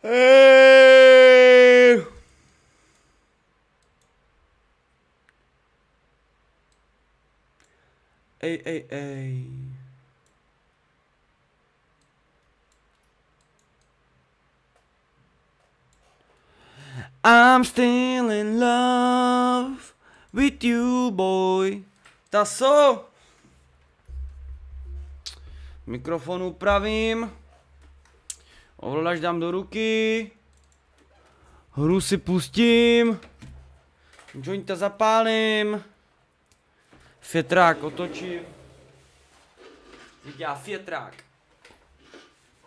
Hey! Ej. I'm still in love with you, boy. Taso! Mikrofon upravím. Ovladač dám do ruky. Hru si pustím. Jointa zapálím. Větrák otočím. Dělá větrák.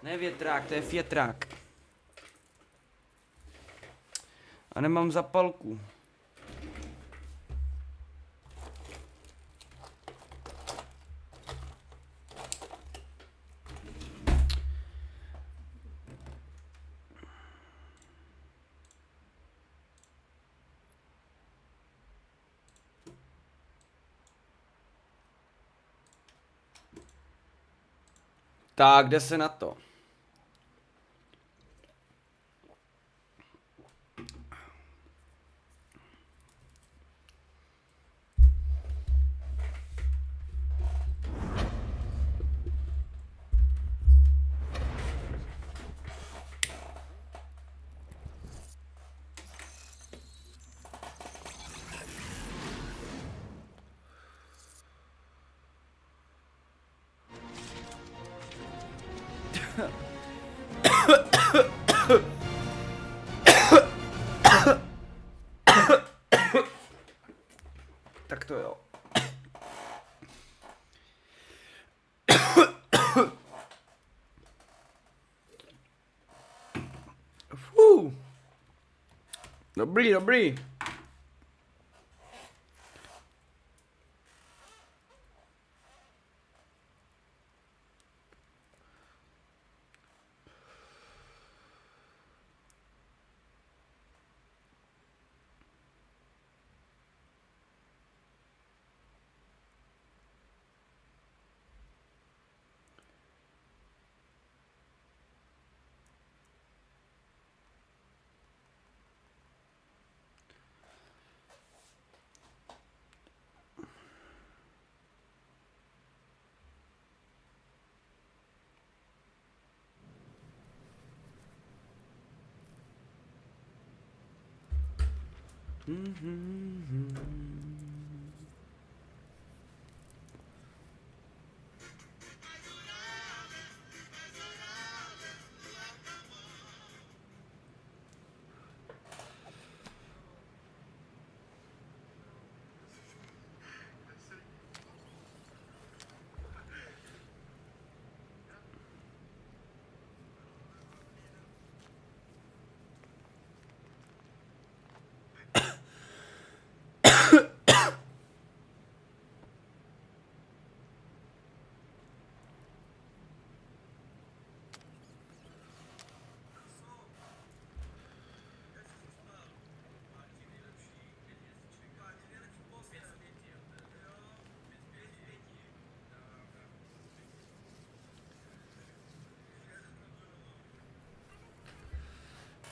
Ne větrák, to je větrák. A nemám zapalku. Tak, jde se na to. Tak to jo. Dobrý.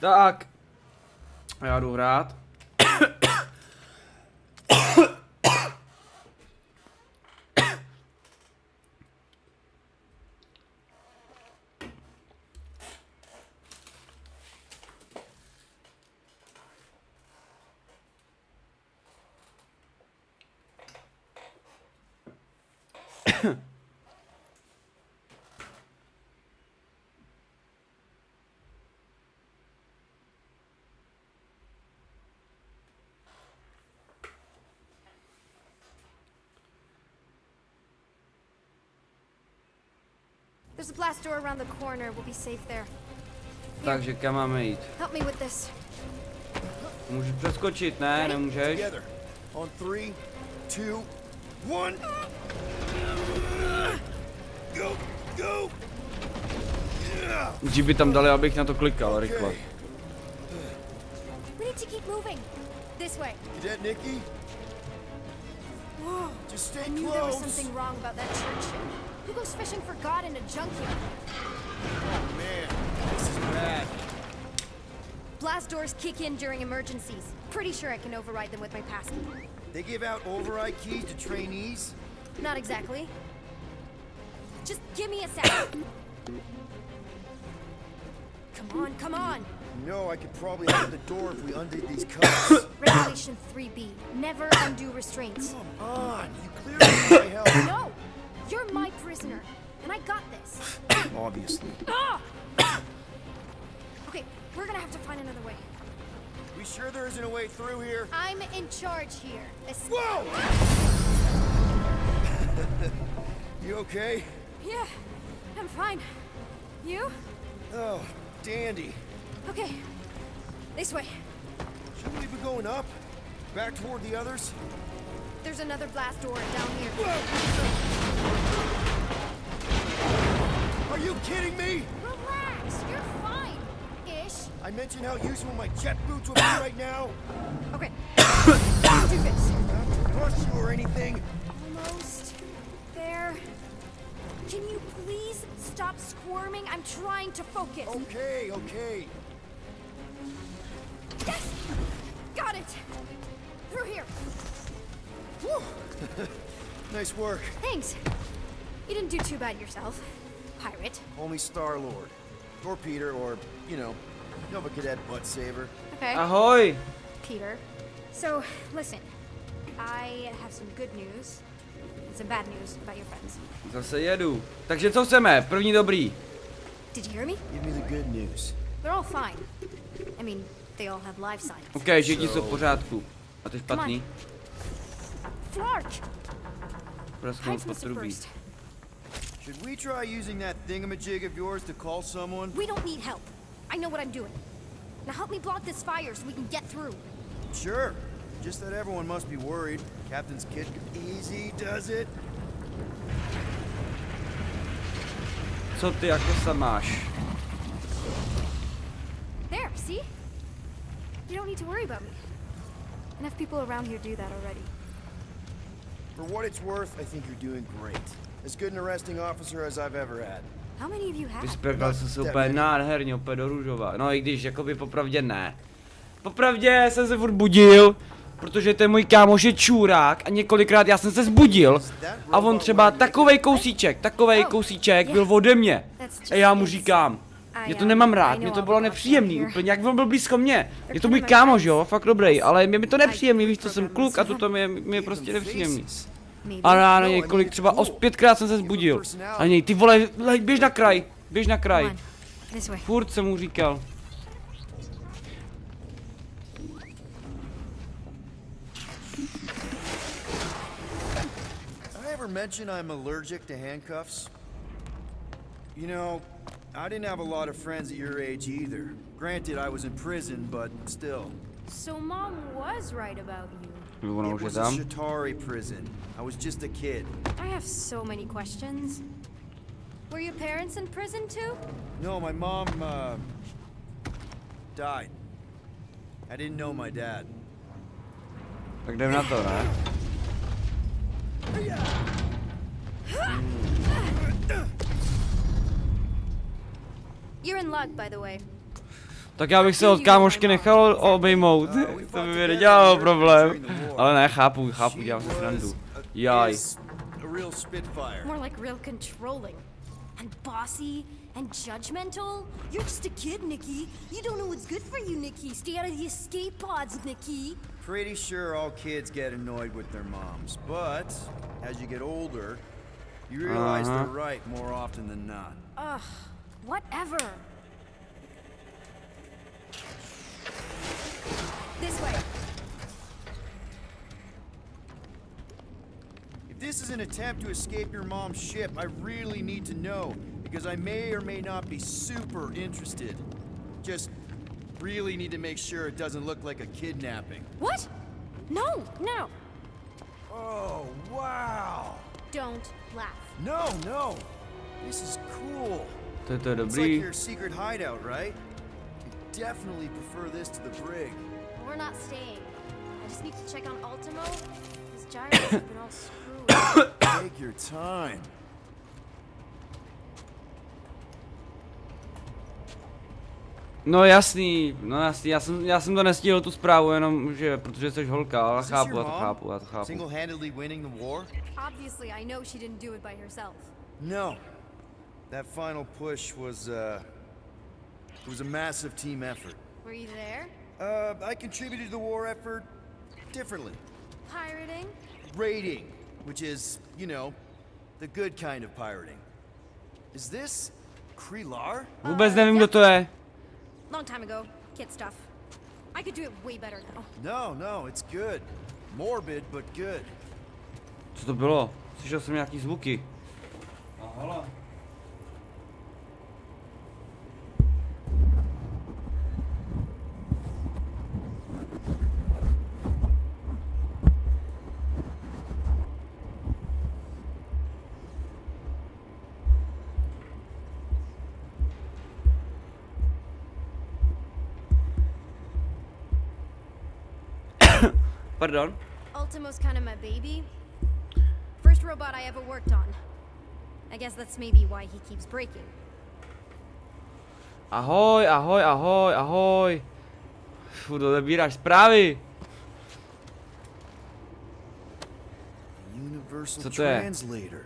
Tak. Já jdu hrát. There's a blast door around the corner. We'll be safe there. Takže kam máme jít? Help me with this. Můžu přeskočit, ne? Nemůžeš? Together. On 3, 2, 1. Go. Že by tam dali, abych na to klikal rychle. We need to keep moving. This way. You dead, Nikki? Whoa. Just stay I knew there was close. something wrong about that church. Who goes fishing for God in a junkyard? Man, this is bad. Blast doors kick in during emergencies. Pretty sure I can override them with my passkey. They give out override keys to trainees? Not exactly. Just give me a second. Come on. You know, I could probably open the door if we undid these cuffs. Regulation 3B. Never undo restraints. Come on, you clearly need my help. No! You're my prisoner, and I got this. Obviously. Ah! Okay, we're gonna have to find another way. We sure there isn't a way through here? I'm in charge here. Whoa! You okay? Yeah, I'm fine. You? Oh, dandy. Okay, this way. Shouldn't we be going up? Back toward the others? There's another blast door down here. Are you kidding me? Relax, you're fine. Ish. I mentioned how useful my jet boots will be right now. Okay, do this. Not to rush you or anything. Almost there. Can you please stop squirming? I'm trying to focus. Okay. Yes! Got it! Through here. Whew. Nice work. Thanks. You didn't do too bad yourself, pirate. Call me Star-Lord. Or Peter, or, you know, Nova Cadet Butt Saver. Okay. Ahoj! Peter. So, listen. I have some good news and some bad news about your friends. Zase jedu. Takže co chceme? První dobrý. Did you hear me? Give me the good news. They're all fine. I mean, they all have life signs. OK, všichni jsou v pořádku. A to je špatný. Flark! Prasknout Hide from the potrubí. first. Should we try using that thingamajig of yours to call someone? We don't need help. I know what I'm doing. Now help me block this fire so we can get through. Sure. Just that everyone must be worried. Captain's kid easy does it. Co ty jako se máš? There, see? You don't need to worry about me. Enough people around here do that already. For what it's worth, I think you're doing great. As good an arresting officer as I've ever had. How many of you have? Vyspěkal jsem se úplně nádherně, úplně do růžova. No i když, jakoby popravdě ne. Popravdě jsem se furt budil, protože ten můj kámoš je čurák a několikrát já jsem se zbudil a on třeba takovej kousíček byl ode mě. A já mu říkám, mě to nemám rád, mě to bylo nepříjemný úplně, jak on byl blízko mě. Je to můj kámoš, jo, fakt dobrý, ale mě to nepříjemný, víš co, jsem kluk a to mě prostě nepříjemný. A ráno několik, třeba 5krát jsem se zbudil. A něj, ty vole, běž na kraj. Furt jsem mu říkal. Did I ever mention I'm allergic to handcuffs? You know, I didn't have a lot of friends at your age either. Granted, I was in prison, but still. So Mom was right about you. It was a Shatari prison. I was just a kid. I have so many questions. Were your parents in prison too? No, my mom, died. I didn't know my dad. Tak jdem na to, ne? You're in luck, by the way. Tak já bych se od kámošky nechal obejmout, to by mi nedělalo problém. Ale ne, chápu, dělám si srandu. Jaj. More like real controlling. And bossy and judgmental. You're just a kid, Nikki. You don't know what's good for you, Nikki. Stay out of the escape pods, Nikki. Pretty sure all kids get annoyed with their moms, but as you get older, you realize they're right more often than not. Ugh, whatever. This way. If this is an attempt to escape your mom's ship, I really need to know, because I may or may not be super interested. Just really need to make sure it doesn't look like a kidnapping. What? No. Oh, wow! Don't laugh. No! This is cool. To je It's like dobrý. your secret hideout, right? You definitely prefer this to the brig. We're not staying. I just need to check on Ultimo. His gyros have been all screwed. Take your time. No jasný, já jsem to nestihl tu zprávu, jenom že, protože jsi holka, ale Is this chápu, your já to mom? chápu, já to chápu. Single-handedly winning the war? Obviously, I know she didn't do it by herself. No. That final push was, it was a massive team effort. Were you there? I contributed to the war effort differently. Pirating? Raiding, which is, you know, the good kind of pirating. Is this Krelar? Vůbec nevím, kdo to je. Long time ago. Kid stuff. I could do it way better though. No, it's good. Morbid, but good. Co to bylo? Slyšel jsem nějaký zvuky. Aha. Pardon? Ultimo's kind of my baby. First robot I ever worked on. I guess that's maybe why he keeps breaking. Ahoj, ahoj, ahoj, ahoj. Furt odebíráš zprávy. Universal Co to je? translator.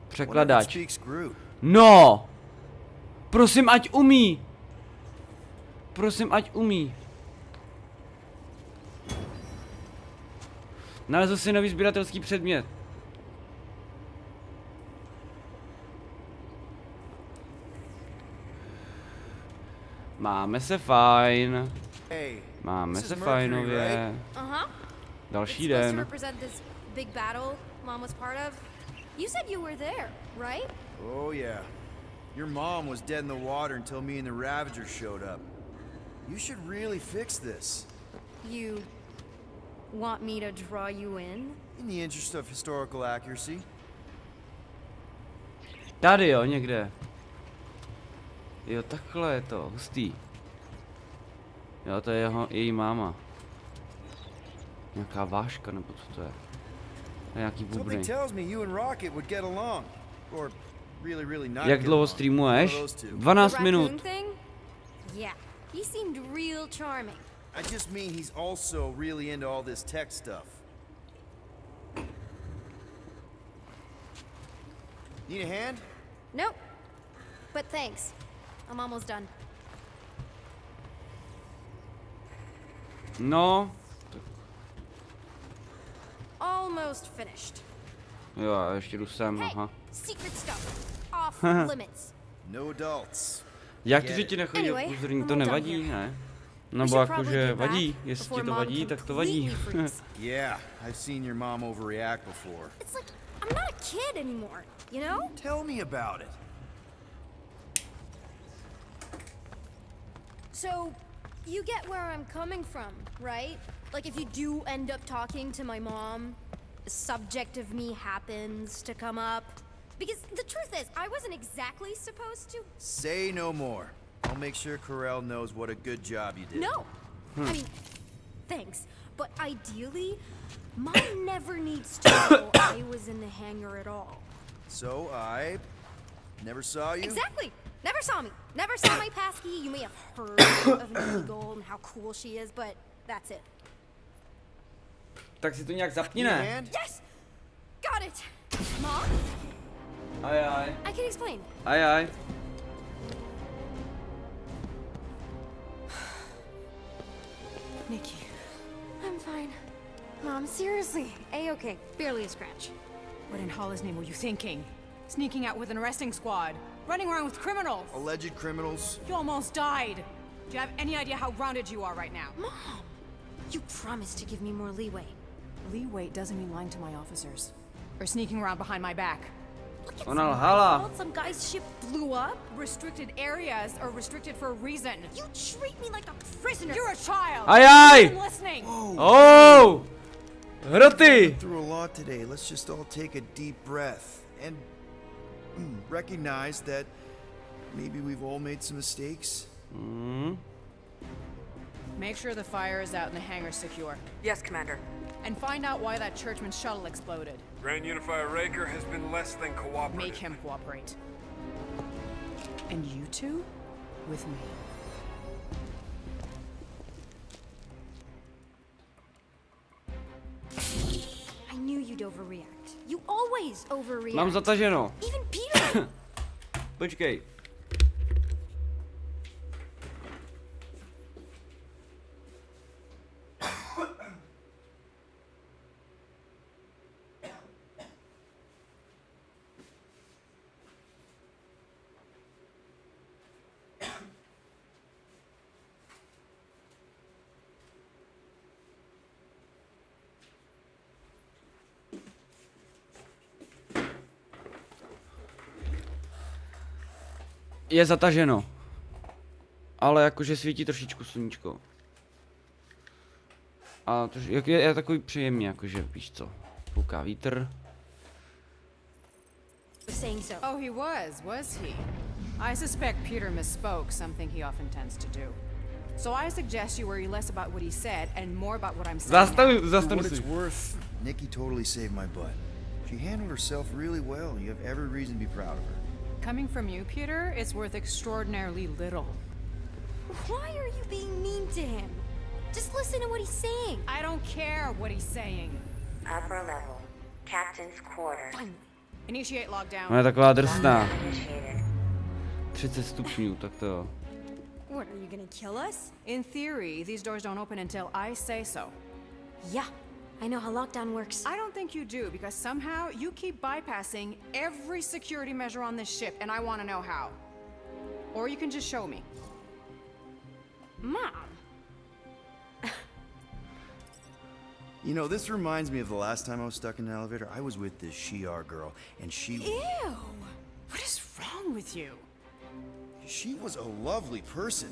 Překladač. Speaks Groot. No! Prosím, ať umí. Prosím, ať umí. Nalezl si nový sběratelský předmět. Máme se fajn. Hey, Máme this is se Mercury, fajnově. right? Uh-huh. Další It's supposed to den. represent this big battle Mom was part of. You said you were there, right? Oh yeah. Your mom was dead in the water until me and the Ravagers showed up. You should really fix this. You want me to draw you in? In the interest of historical accuracy. Tady jo, někde. Jo, takhle je to, hustý. Jo, to je její máma. Nějaká váška, nebo co to je? To je nějaký Something bubny. tells me you and Rocket would get along. Or really not Jak get dlouho along. streamuješ? One of those two. 12 The minut. raccoon thing? Yeah, he seemed real charming. I just mean he's also really into all this tech stuff. Need a hand? Nope. But thanks. I'm almost done. No, Almost finished. jo, a ještě jdu sem, Hey, aha. secret stuff. Off limits. No adults. Jak to, že ti nechodí Anyway, upozornění, I'm to all done nevadí, here. ne? We Nebo should probably jakože get back vadí, jestli before ti to Mom vadí, tak to vadí. completely freaks. Yeah, I've seen your mom overreact before. It's like I'm not a kid anymore, you know? Tell me about it. So, you get where I'm coming from, right? Like if you do end up talking to my mom, the subject of me happens to come up. Because the truth is, I wasn't exactly supposed to. Say no more. I'll make sure Corel knows what a good job you did. No! I mean, thanks. But ideally, Mom never needs to know I was in the hangar at all. So I never saw you? Exactly! Never saw me. Never saw my passkey. You may have heard of an eagle and how cool she is, but that's it. Tak si to nějak zapni, Need a ne? hand? Yes! Got it! Mom? Ajaj, I can explain. ajaj. Nikki. I'm fine. Mom, seriously. A-okay. Barely a scratch. What in Hollis' name were you thinking? Sneaking out with an arresting squad? Running around with criminals? Alleged criminals? You almost died! Do you have any idea how grounded you are right now? Mom! You promised to give me more leeway. Leeway doesn't mean lying to my officers. Or sneaking around behind my back. Look, it's Ona my lhala. fault some guy's ship blew up. Restricted areas are restricted for a reason. You treat me like a prisoner. You're a child! Ajaj! I'm listening! Oh! Hroty! Through a lot today. Let's just all take a deep breath and recognize that maybe we've all made some mistakes. Make sure the fire is out and the hangar's secure. Yes, Commander. And find out why that churchman's shuttle exploded. Grand Unifier Raker has been less than cooperative. Make him cooperate. And you two? With me. overreact. Mám zataženo. Even Peter. Počkej. Je zataženo. Ale jakože svítí trošičku sluníčko. A to je takový příjemný, jakože víš co. Fouká vítr. Saying so. Oh, he was he? I suspect Peter misspoke, something he often tends to do. So I suggest you worry less about what he said and more about what I'm saying. now. For Zastav what si. it's worth, Nikki totally saved my butt. She handled herself really well. You have every reason to be proud of her. Coming from you, Peter, it's worth extraordinarily little. Why are you being mean to him? Just listen to what he's saying. I don't care what he's saying. Upper level. Captain's quarters. Finally. Initiate lockdown. Ona je taková drsná. Initiated. 30 stupňů, tak to jo. What, are you gonna kill us? In theory, these doors don't open until I say so. Yeah, I know how lockdown works. I don't think you do, because somehow you keep bypassing every security measure on this ship, and I want to know how. Or you can just show me. Mom. You know, this reminds me of the last time I was stuck in an elevator. I was with this Shi'ar girl, and Ew. What is wrong with you? she was a lovely person.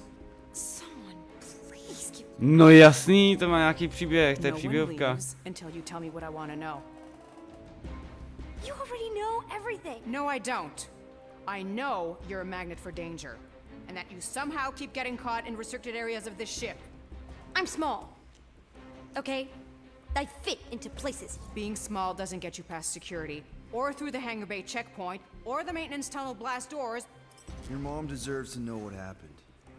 Someone, please give No jasný, to má nějaký příběh, to je No one příběhovka. leaves until you tell me what I want to know. You already know everything. No, I don't. I know you're a magnet for danger, and that you somehow keep getting caught in restricted areas of this ship. I'm small. Okay? I fit into places. Being small doesn't get you past security, or through the hangar bay checkpoint, or the maintenance tunnel blast doors. Your mom deserves to know what happened.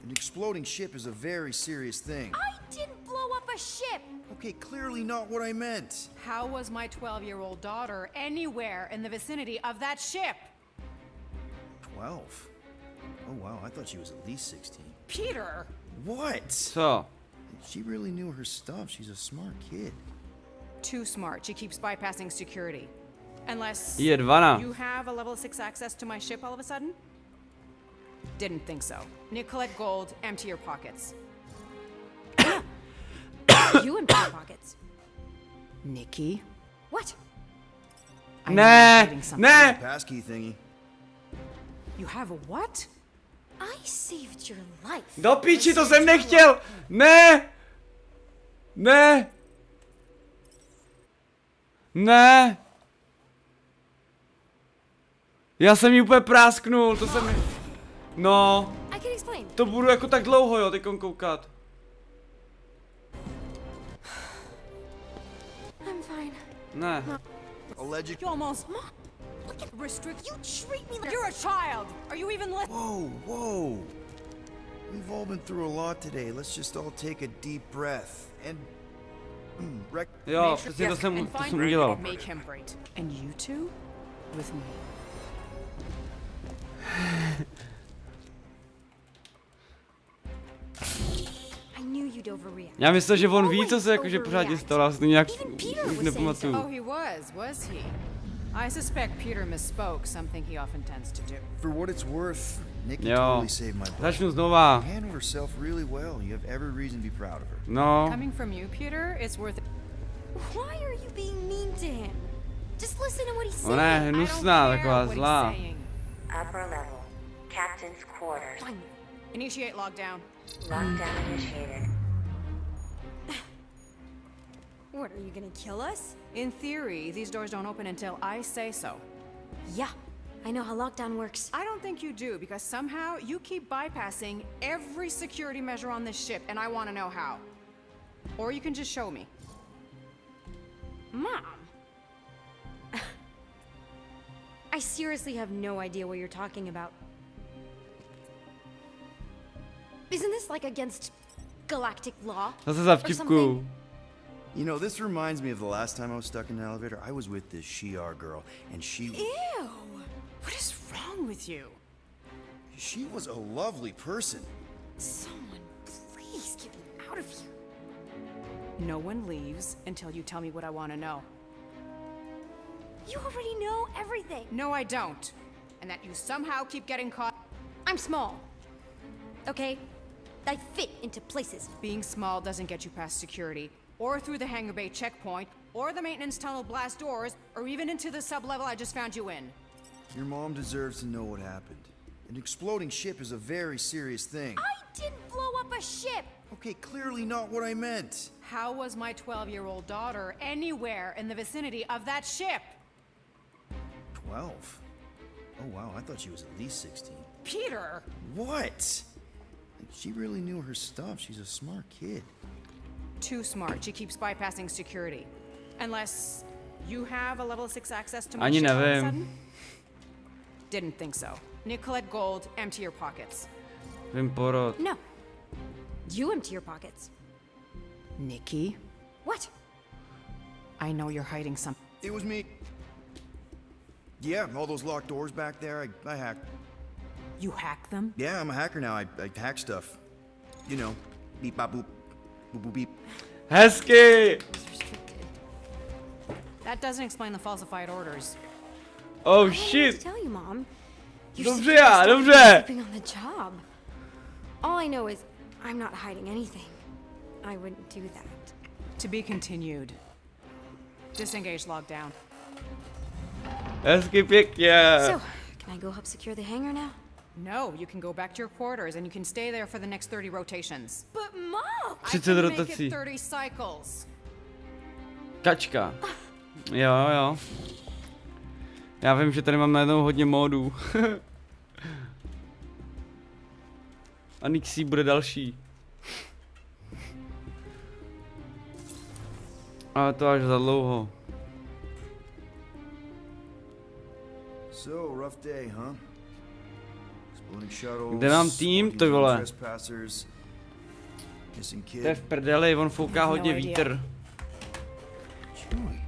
An exploding ship is a very serious thing. I didn't blow up a ship. Okay, clearly not what I meant. How was my 12-year-old daughter anywhere in the vicinity of that ship? 12? Oh wow, I thought she was at least 16. Peter! What? Co? She really knew her stuff. She's a smart kid. Too smart. She keeps bypassing security. Unless Je 12. you have a level 6 access to my ship all of a sudden? Didn't think so. Nick, collect gold, empty your pockets. You in my pockets. Nikki? What? I know you're Ne, hiding something. ne! Passkey thingy. You have a what? I saved your life. Do piči, to jsem nechtěl! Ne! Ne! Ne! Já jsem ji úplně prásknul, to jsem... No, I can explain. to budu jako tak dlouho, jo, teďkon koukat. I'm fine. Ne. Alleged. You almost Look at restrict. you. Treat me like You're a child. Are you even listening? Whoa, whoa. We've all been through a lot today. Let's just all take a deep breath and Jo, přesně to jsem udělal. Make him great. And you two? With me. I knew you'd overreact. Já myslel, že on ví, co se jakože pořádně stalo, já si to nějak Even Peter was už saying nepamatuju. so. Oh, he was he? I suspect Peter misspoke, something he often tends to do. For what it's worth, Nikki Jo, totally saved my butt. začnu znova. She handled herself really well. You have every reason to be proud of her. No, Coming from you, Peter, it's worth it. Why are you being mean to him? Just listen to what he's saying. ona je I don't hnusná, care taková what he's zlá. saying. Upper level. Captain's quarters. Finally. Initiate lockdown. Lockdown initiated. What, are you gonna kill us? In theory, these doors don't open until I say so. Yeah, I know how lockdown works. I don't think you do, because somehow you keep bypassing every security measure on this ship, and I want to know how. Or you can just show me. Mom. I seriously have no idea what you're talking about. Isn't this like against galactic law? Zase za Or vtipku. something? You know, this reminds me of the last time I was stuck in an elevator. I was with this Shi'ar girl, and Ew! What is wrong with you? she was a lovely person. Someone, please get me out of here. No one leaves until you tell me what I want to know. You already know everything. No, I don't. And that you somehow keep getting caught. I'm small. Okay? I fit into places. Being small doesn't get you past security, or through the hangar bay checkpoint, or the maintenance tunnel blast doors, or even into the sublevel I just found you in. Your mom deserves to know what happened. An exploding ship is a very serious thing. I didn't blow up a ship. Okay, clearly not what I meant. How was my 12-year-old daughter anywhere in the vicinity of that ship? 12? Oh wow, I thought she was at least 16. Peter! What? She really knew her stuff. She's a smart kid. Too smart. She keeps bypassing security. Unless you have a level 6 access to my Ani ship all of a nevím. sudden? Didn't think so. Nicolette Gold, empty your pockets. Vím porod. No. You empty your pockets. Nikki, What? I know you're hiding something. It was me. Yeah, all those locked doors back there, I hacked. You hack them? Yeah, I'm a hacker now. I hack stuff. You know, beep bop boop, boop boop beep. Hezky! It's restricted. That doesn't explain the falsified orders. Oh I don't know what shit! to tell you, Mom. You're Dobře, supposed to stop dobře. sleeping on the job. All I know is I'm not hiding anything. I wouldn't do that. To be continued. Disengage lockdown. Hezky pěkně. So, can I go help secure the hangar now? No, you can go back to your quarters and you can stay there for the next 30 rotations. But Mom! I 30 can make rotací. it 30 cycles. Kačka. Jo, jo. Já vím, že tady mám najednou hodně módů. A Nixie bude další. Ale to až za dlouho. So, rough day, huh? Exploding shuttles, Kde mám tým, ty vole? trespassers, missing kid. To je v prdeli, on fouká hodně No idea. vítr. Chewie.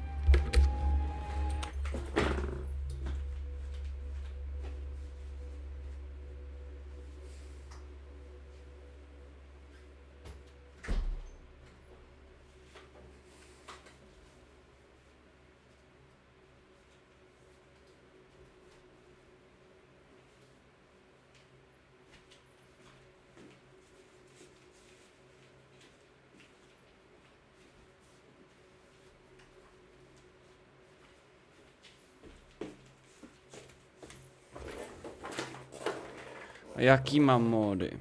Jaký mám módy?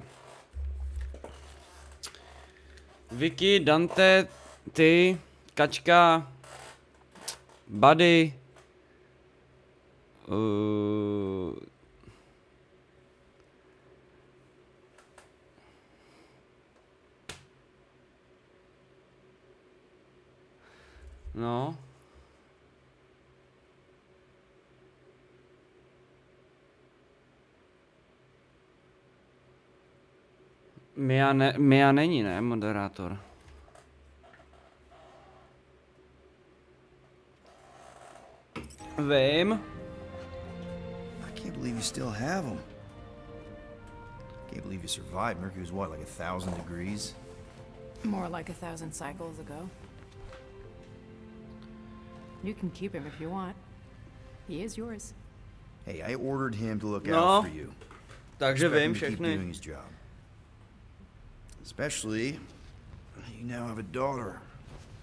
Vicky, Dante, ty, Kačka, Buddy. No. Mia není, ne, moderátor. Vím. I can't believe you still have them. Can't believe you survived. Mercury was what, like 1,000 degrees? More like 1,000 cycles ago. You can keep him if you want. He is yours. Hey, I ordered him to look No. out for you. Takže Expect vím him to keep všechny. doing his job. Especially, you now have a daughter,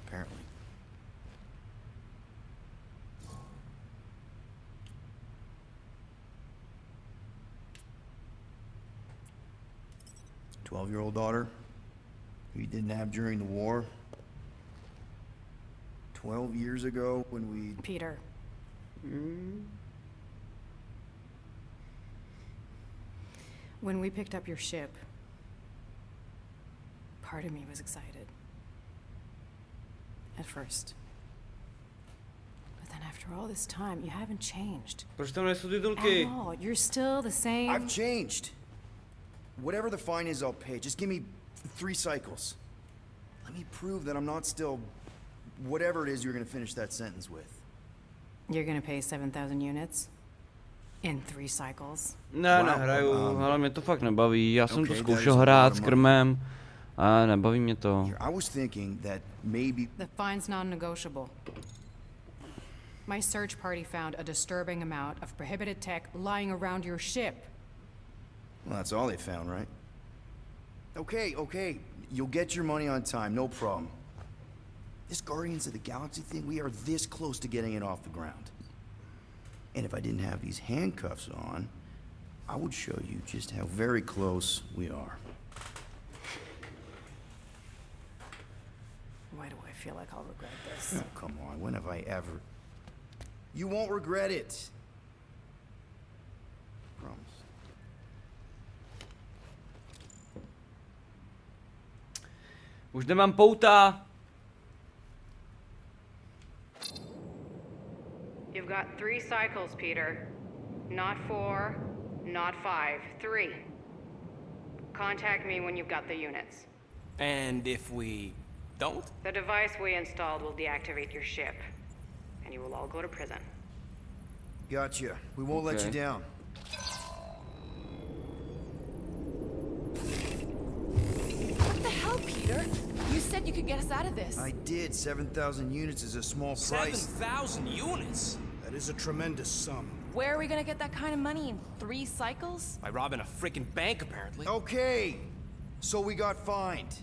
apparently. "12-year-old daughter, who you didn't have during the war. 12 years ago when we... Peter. When we picked up your ship, part of me was excited. At first. But then after all this time, you haven't changed. Proč tam nejsou titulky? At all. You're still the same. I've changed. Whatever the fine is, I'll pay. Just give me 3 cycles. Let me prove that I'm not still whatever it is you're gonna finish that sentence with. You're gonna pay 7,000 units? In 3 cycles? Ne, Wow, nehraju, ale mě to fakt nebaví, já jsem to okay, zkoušel that is a hrát lot s of krmem a nebaví mě to. Here, I was thinking that maybe... The fine's non-negotiable. My search party found a disturbing amount of prohibited tech lying around your ship. Well, that's all they found, right? Okay. You'll get your money on time, no problem. This Guardians of the Galaxy thing, we are this close to getting it off the ground. And if I didn't have these handcuffs on, I would show you just how very close we are. Why do I feel like I'll regret this? Oh, come on, when have I ever... You won't regret it. Promise. Už nemám pouta. You've got 3 cycles, Peter. Not 4, not 5, 3. Contact me when you've got the units. And if we don't? The device we installed will deactivate your ship, and you will all go to prison. Gotcha. We won't let you Okay. down. What the hell, Peter? You said you could get us out of this. I did. 7,000 units is a small price. 7,000 units? That is a tremendous sum. Where are we gonna get that kind of money in 3 cycles? By robbing a freaking bank, apparently. Okay. So we got fined.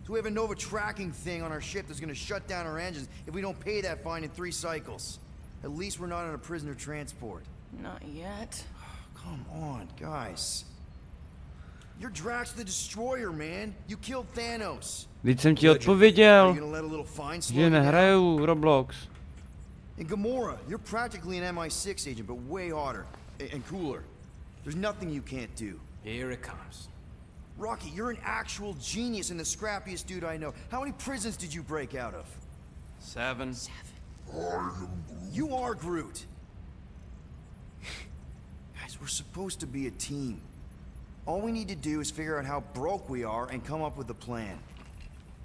So we have a Nova tracking thing on our ship that's gonna shut down our engines if we don't pay that fine in 3 cycles. At least we're not on a prisoner transport. Not yet. Come on, guys. You're Drax the Destroyer, man. You killed Thanos. Vždyť jsem ti Are you odpověděl, gonna let a little fine slow že you down? nehraju Roblox. And Gamora, you're practically an MI6 agent, but way hotter and cooler. There's nothing you can't do. Here it comes. Rocky, you're an actual genius and the scrappiest dude I know. How many prisons did you break out of? 7. You are Groot. Guys, we're supposed to be a team. All we need to do is figure out how broke we are and come up with a plan.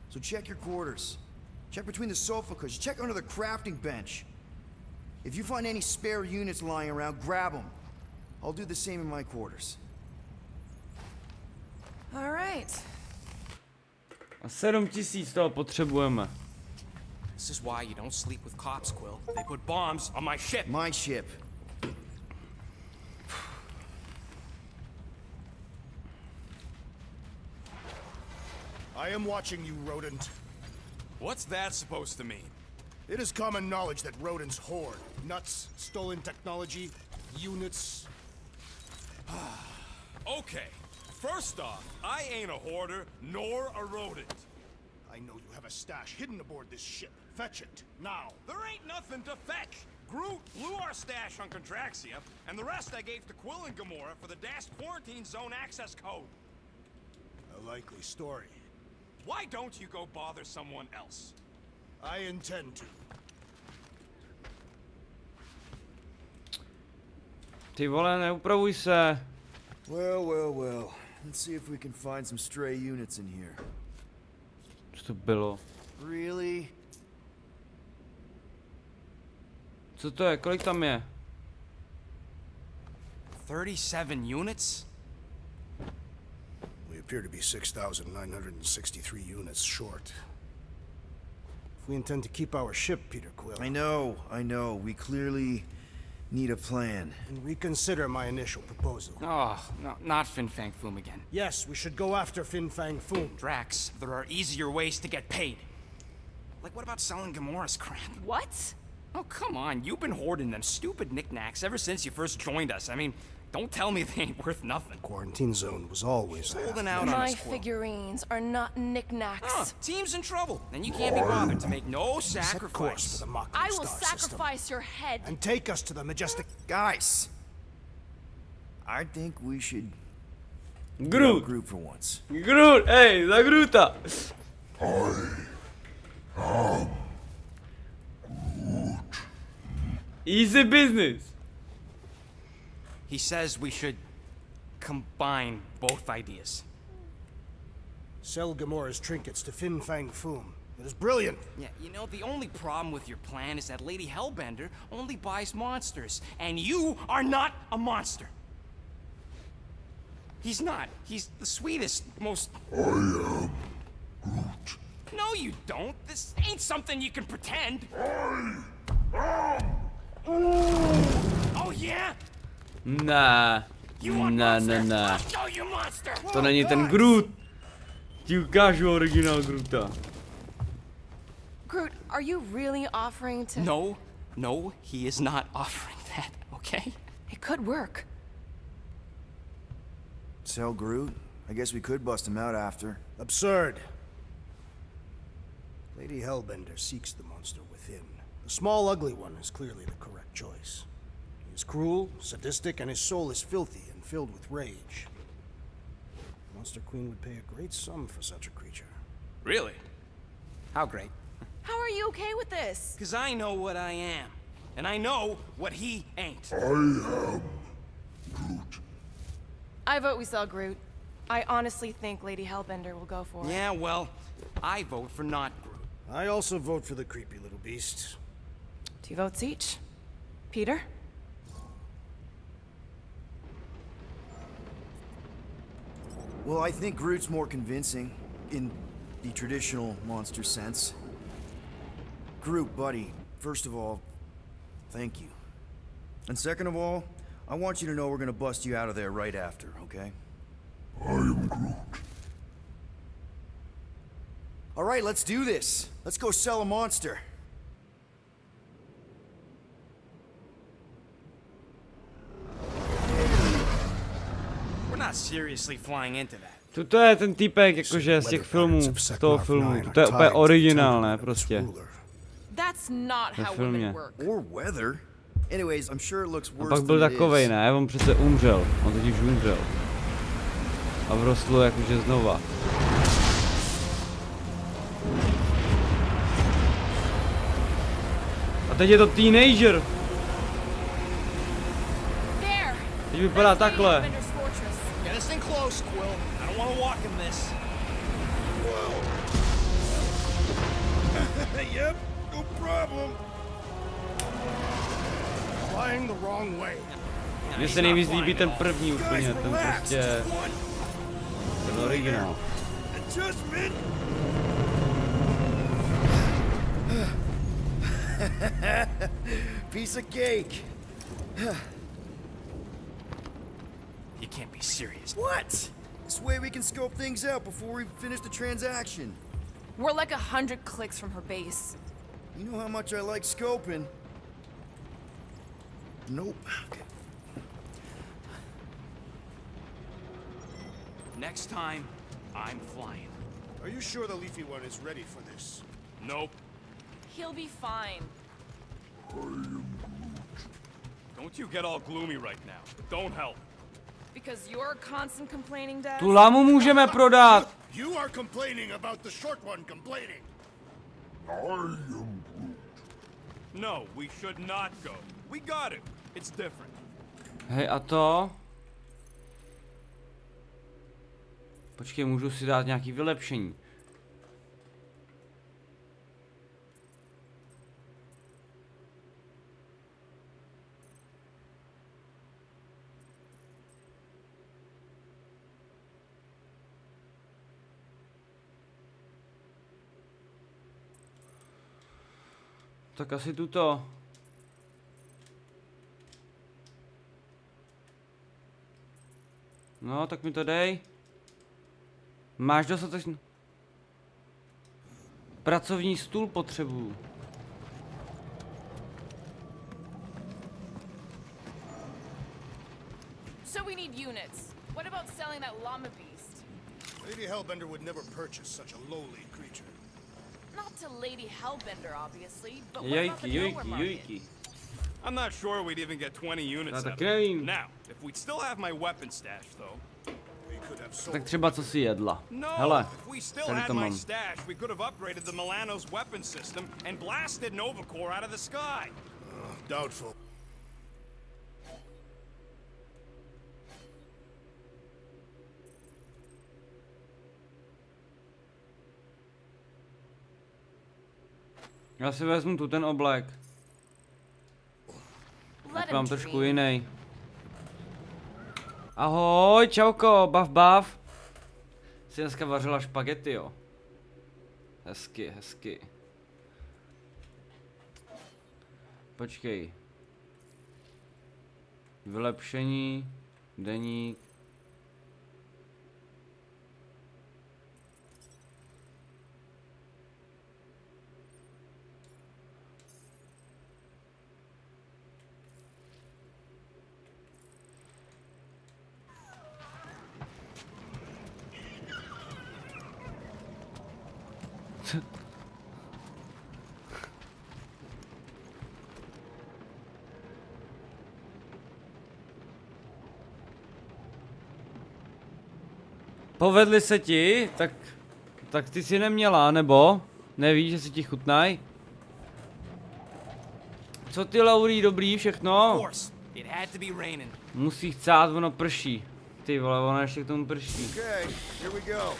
So check your quarters. Check between the sofa cushions. Check under the crafting bench. If you find any spare units lying around, grab them. I'll do the same in my quarters. All right. A 7 000 toho potřebujeme. This is why you don't sleep with cops, Quill. They put bombs on my ship. My ship. I am watching you, rodent. What's that supposed to mean? It is common knowledge that rodents hoard nuts, stolen technology, units. Okay, first off, I ain't a hoarder nor a rodent. I know you have a stash hidden aboard this ship. Fetch it, now. There ain't nothing to fetch. Groot blew our stash on Contraxia, and the rest I gave to Quill and Gamora for the dashed quarantine zone access code. A likely story. Why don't you go bother someone else? I intend to. Ty vole, neupravuj se. Well. Let's see if we can find some stray units in here. Co to bylo? Really? Co to je? Kolik tam je? 37 units? We appear to be 6,963 units short. If we intend to keep our ship, Peter Quill, I know. We clearly need a plan. and reconsider my initial proposal. Oh, no, not Fin Fang Foom again. Yes, we should go after Fin Fang Foom. Drax, there are easier ways to get paid. Like, what about selling Gamora's crap? What? Oh, come on. You've been hoarding them stupid knickknacks ever since you first joined us. I mean, don't tell me they ain't worth nothing. Quarantine zone was always there. Holding out on My us, Quill. figurines are not knickknacks. Huh, team's in trouble, and you can't be bothered to make no Set course for sacrifice. the Machina I will Star System, sacrifice your head. and take us to the majestic. Guys! I think we should Groot! group for once. Groot! Ej, za Groota! Easy business! He says we should combine both ideas. Sell Gamora's trinkets to Fin Fang Foom. It is brilliant. Yeah, you know, the only problem with your plan is that Lady Hellbender only buys monsters, and you are not a monster. He's not. He's the sweetest, most... I am Groot. No, you don't. This ain't something you can pretend. Oh, yeah? Ne, You want ne, monster? ne, ne. I'll show you monster. To není ten Groot. Ti ukážu originál Groota. Groot, are you really offering to... No, he is not offering that, okay? It could work. Sell Groot? I guess we could bust him out after. Absurd. Lady Hellbender seeks the monster within. The small, ugly one is clearly the correct choice. He is cruel, sadistic, and his soul is filthy and filled with rage. Monster Queen would pay a great sum for such a creature. Really? How great? How are you okay with this? Because I know what I am. And I know what he ain't. I vote we sell Groot. I honestly think Lady Hellbender will go for it. Yeah, well, I vote for not Groot. I also vote for the creepy little beast. 2 votes each. Peter? Well, I think Groot's more convincing, in the traditional monster sense. Groot, buddy, first of all, thank you. And second of all, I want you to know we're gonna bust you out of there right after, okay? I am Groot. Alright, let's do this. Let's go sell a monster. We're not seriously flying into that. Tuto je ten týpek, jakože z těch filmů, z toho filmu. To je úplně originálné, prostě. That's not Ve how filmě. women work. Or weather. Anyways, I'm sure it looks A worse pak byl than it takovej, is. ne? On přece umřel. On totiž umřel. A vrostlo jakože znova. A teď je to teenager. There! Teď vypadá takhle. Hellbender's fortress. Get us in close, Quill. I don't want to walk in this. Yep, no problem. Flying the wrong way. Mně se nejvíc líbí ten první úplně, ten prostě... Ten originál. Adjustment. Piece of cake. You can't be serious. What? This way we can scope things out before we finish the transaction. We're like 100 clicks from her base. You know how much I like scoping. Nope. Okay. Next time, I'm flying. Are you sure the leafy one is ready for this? Nope. He'll be fine. Don't you get all gloomy right now. Don't help. Because you're constant complaining, Dad? Tu lámu můžeme prodat. You are complaining about the short one complaining. No, we should not go. We got it. It's different. Hej, a to? Počkej, můžu si dát nějaký vylepšení. Tak asi tuto. No, tak mi to dej. Máš dostatečný... Pracovní stůl potřebuju. So we need units. What about selling that llama beast? Lady Hellbender would never purchase such a lowly creature. Not to Lady Hellbender, obviously, but what about the Jojky, nowhere jojky, market? jojky. I'm not sure we'd even get 20 units No, out of tak it. nevím. Now, if we'd still have my weapon stash, though. We could have sold Tak třeba co si jedla. No, Hele, if we still tady had to my mám. stash, we could have upgraded the Milano's weapon system and blasted Nova Corps out of the sky. doubtful. Já si vezmu tu ten oblek. Let Mám him trošku dream. jiný. Ahoj, čauko, bav. Jsi dneska vařila špagety, jo? Hezky, hezky. Počkej. Vylepšení, deník. Povedli se ti? Tak ty si neměla, nebo? Nevíš, že si ti chutnaj? Co ty, Laurí, dobrý, Of všechno? course, it had to be raining. Musí chcát, ono prší. Ty vole, ono ještě k tomu prší. Okay, here we go.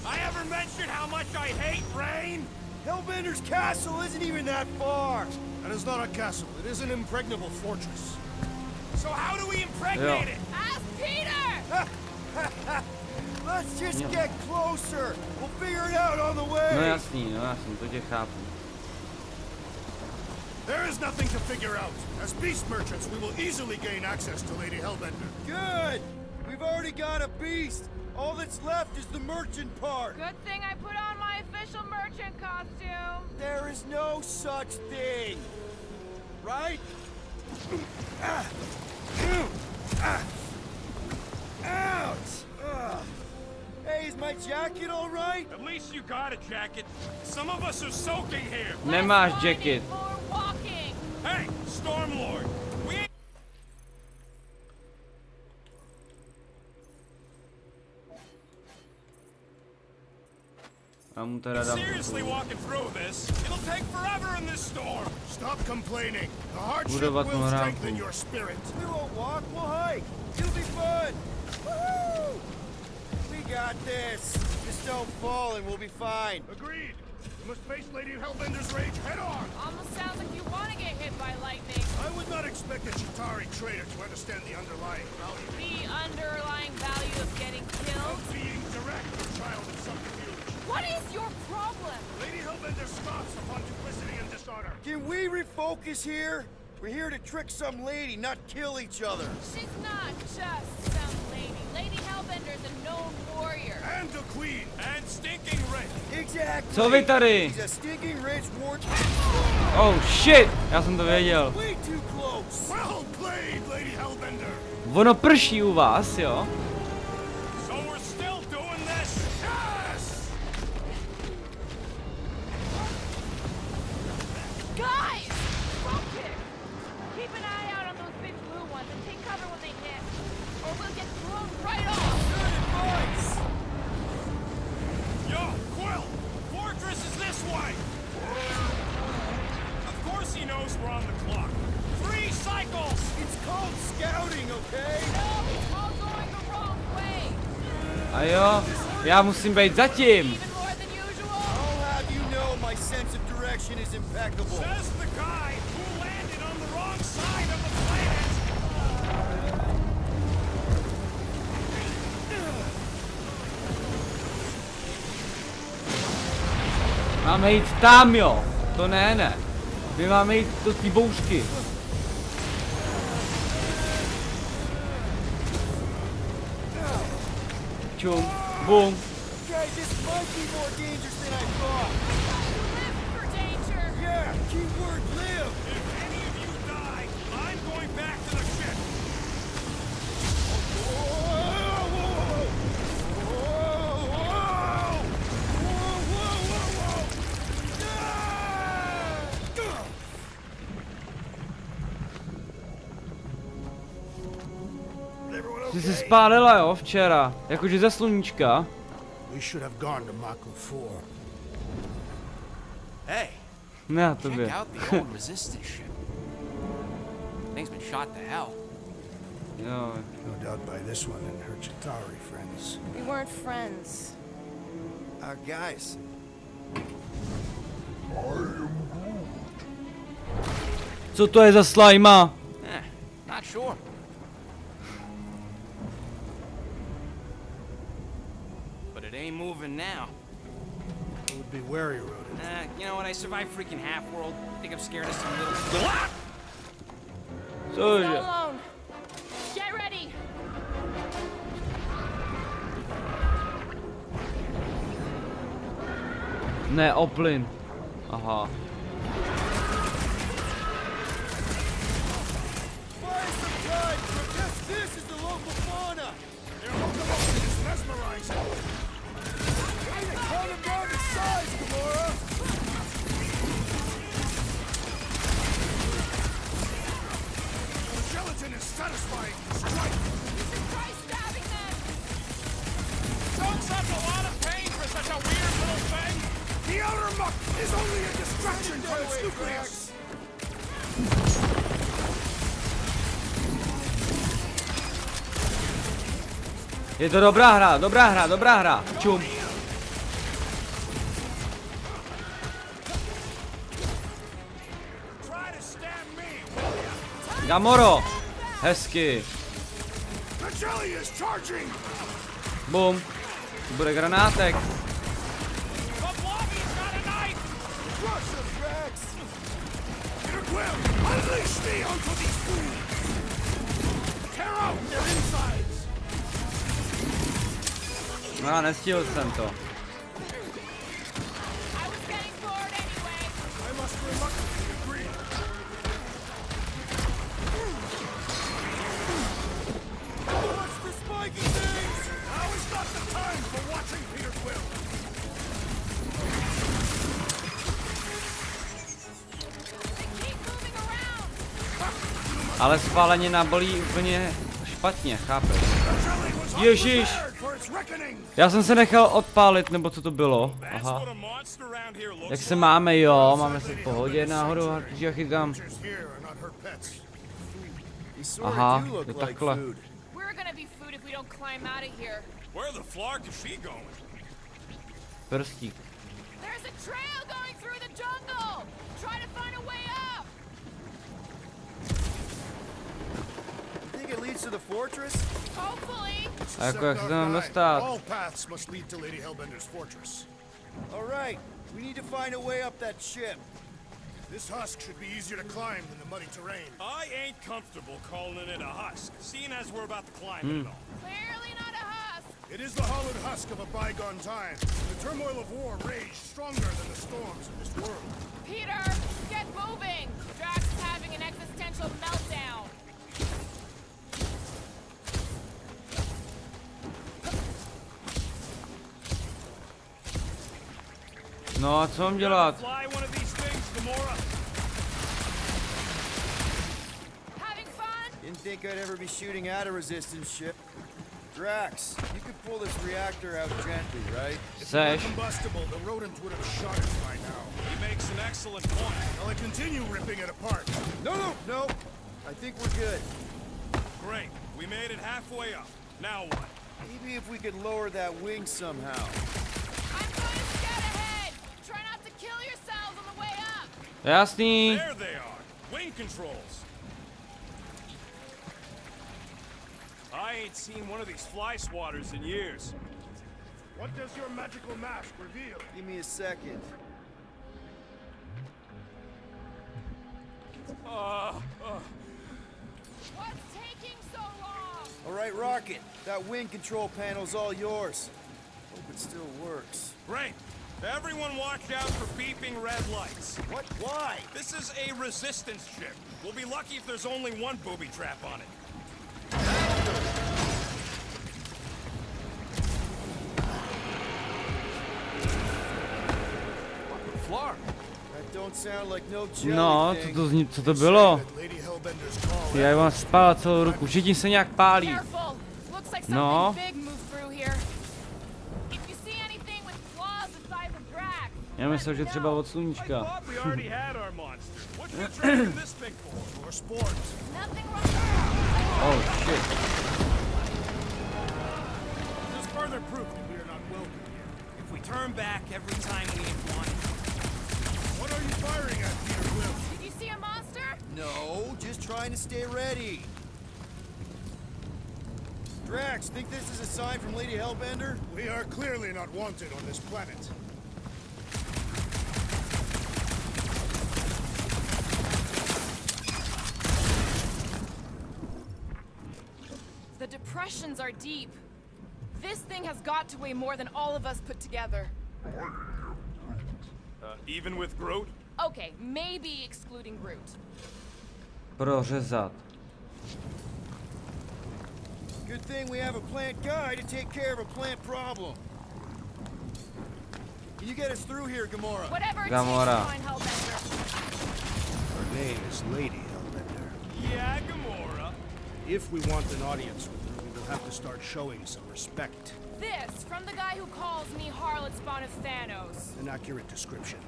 I ever mentioned how much I hate rain? Hellbender's castle isn't even that far. That is not a castle. It is an impregnable fortress. So how do we impregnate Yeah. it? Ask Peter! Let's just Yeah. get closer. We'll figure it out on the way. No jasný, to tě chápu. There is nothing to figure out. As beast merchants, we will easily gain access to Lady Hellbender. Good. We've already got a beast. All that's left is the merchant part. Good thing I put on my official merchant costume. There is no such thing. Right? Ouch! Ugh. Hey, is my jacket all right? At least you got a jacket. Some of us are soaking here. Nemáš jacket. More walking. Hey, Stormlord, we ain't Já mu teda dám seriously walking through this. It'll take forever in this storm. Stop complaining. The hardship Budovat will morálku. strengthen your spirit. We won't walk, we'll hike. It'll be fun. Woohoo! We got this. Just don't fall and we'll be fine. Agreed. You must face Lady Hellbender's rage head on. Almost sounds like you want to get hit by lightning. I would not expect a Chitauri trader to understand the underlying value The underlying value of getting killed. of being direct, child of subterfuge. What is your problem? Lady Hellbender scoffs upon duplicity and dishonor. Can we refocus here? We're here to trick some lady, not kill each other. She's not just some lady. Lady Hellbender's a known warrior. And a queen. And stinking rich. Exactly. Co vy tady? She's a stinking rich warrant. Oh shit! Já jsem to věděl. Way too close. Well played, Lady Hellbender. Ono prší u vás, jo? So we're still doing this? Yes! Guys! Focus! Keep an eye out on those big blue ones and take cover when they hit. Or we'll get thrown right off! Good advice. Yo, Quill! Fortress is this way! Of course he knows we're on the clock. 3 cycles! It's called scouting, okay? No, it's all going the wrong way! A jo, já musím být zatím. Even more than usual! I'll have you know my sense of direction is impeccable. Says the guy who landed on the wrong side of the planet! Máme jít tam, jo. To ne. My máme jít do té bouřky. Čum, bum. Okay, this might be more dangerous than I thought. Live for danger! Yeah, keyword live. If any of you die, I'm going back to the ship! Ty jsi spálila, jo, včera. Jakože ze sluníčka. We should have gone to Mako 4. Hey, Ne, check tobě. out the old Resistance ship. Thing's been shot to hell. Jo, No doubt by this one and her Chitauri friends. We weren't friends. Guys, Co to je za slajma? Not sure. But it ain't moving now. I would be wary, Rodent. You know what? I survived freaking Half-World. Think I'm scared of some little... Cože? Alone. Get ready. Ne, o plyn. Aha. Buy some time, because this is the local fauna. Your locomotion is mesmerizing. Way to cut him down to size, Gamora. The gelatin is satisfying. Strike. Try stabbing them. Don't such a lot of pain for such a weird little thing. The outer muck is only a distraction from its nucleus. Je to dobrá hra, dobrá hra, dobrá hra. Čum. Try to stab me, will ya? Gamoro. Hezky. The jelly is charging. Bum. Bude granátek. The Blobby's got a knife. Crush him, Rex. Peter Quill, unleash me onto these fools. Tear out their insides. No, nestihl jsem to. I was getting bored anyway. I must reluctantly agree. What's the spiky things? Now is not the time for watching Peter Quill. They keep moving around. Ale spálenina bolí úplně špatně, chápeš? Jelly was Ježíš. unprepared for its reckoning. Já jsem se nechal odpálit, nebo co to bylo? That's Aha. what a monster around here looks Jak se máme, jo? Máme se v pohodě náhodou, že já chytám. Here are not her pets. These sort Aha, of do look je like takhle. food. We're gonna be food if we don't climb out of here. Where the flark is she going? Prstík. There's a trail going through the jungle. Try to find a way up. You think it leads to the fortress? Hopefully. A jako jak se tam dostat? All paths must lead to Lady Hellbender's fortress. All right, we need to find a way up that ship. This husk should be easier to climb than the muddy terrain. I ain't comfortable calling it a husk, seeing as we're about to climb it and all. Clearly not a husk. It is the hollowed husk of a bygone time. The turmoil of war raged stronger than the storms of this world. Peter, get moving. Drax is having an existential meltdown. No a co mám dělat? Fly one of these things, Gamora. Having fun? Didn't think I'd ever be shooting at a resistance ship. Drax, you could pull this reactor out gently, right? Seš? Combustible, the rodent would have shot it by now. He makes an excellent point. Shall I continue ripping it apart? No. I think we're good. Great, we made it halfway up. Now what? Maybe if we could lower that wing somehow. I'm going to get ahead. Try not to kill yourselves on the way up. Jasný. There they are, wing controls. I ain't seen one of these fly swatters in years. What does your magical mask reveal? Give me a second. What's taking so long? All right, Rocket, that wing control panel's all yours. Hope it still works. Great. Everyone watch out for beeping red lights. What? Why? This is a resistance ship. We'll be lucky if there's only one booby trap on it. Flark. That don't sound like no jelly No, thing. co to bylo? That Lady Hellbender's call. Já mám spál celou ruku, všichni se nějak pálí. Careful. Looks like No. something big moved through here. If you see anything with claws the size of Drax, Já myslel, že třeba od I sluníčka. thought we already had our monster. What's the training this thing for? For sport. nothing wrong. Oh shit. This is further proof that we are not welcome here. If we turn back every time we ain't wanted. What are are you firing at, Peter Quill? Did you see a monster? No, just trying to stay ready. Drax, think this is a sign from Lady Hellbender? We are clearly not wanted on this planet. The depressions are deep. This thing has got to weigh more than all of us put together. Even with Groot? Okay, maybe excluding Groot. Prořezat. Good thing we have a plant guy to take care of a plant problem. Can you get us through here, Gamora? Whatever it Gamora. takes to find Hellbender. Her name is Lady Hellbender. Yeah, Gamora. If we want an audience with her, we will have to start showing some respect. This, from the guy who calls me Harlot Spawn of Thanos. An accurate description.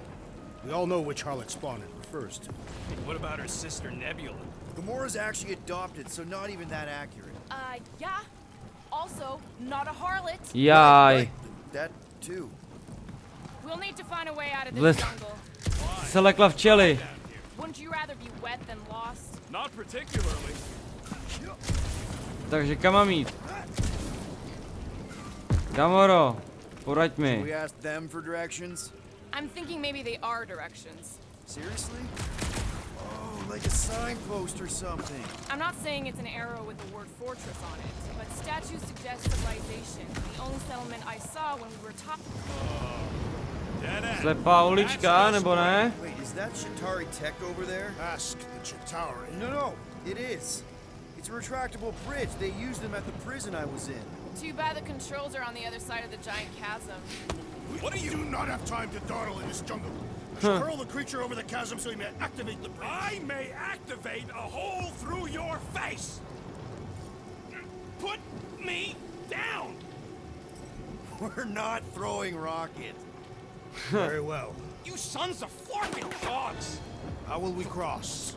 We all know which harlot spawn it refers to. What about her sister Nebula? Gamora's actually adopted, so not even that accurate. Yeah. Also, not a harlot. Jaj. That too. We'll need to find a way out of this Lis- jungle. Se lekla včely. Wouldn't you rather be wet than lost? Not particularly. Takže kam mám jít? Gamoro, poraď mi. We asked them for directions? I'm thinking maybe they are directions. Seriously? Oh, like a signpost or something. I'm not saying it's an arrow with the word fortress on it, but statues suggest civilization. The only settlement I saw when we were talking. Dead Slepá ulička, nebo ne? Wait, is that Shatari tech over there? Ask the Chitauri. No, it is. It's a retractable bridge. They used them at the prison I was in. Too bad the controls are on the other side of the giant chasm. What are you? do not have time to dawdle in this jungle. I shall hurl the creature over the chasm so he may activate the bridge. I may activate a hole through your face. Put me down. We're not throwing rockets. Very well. You sons of forking dogs. How will we cross?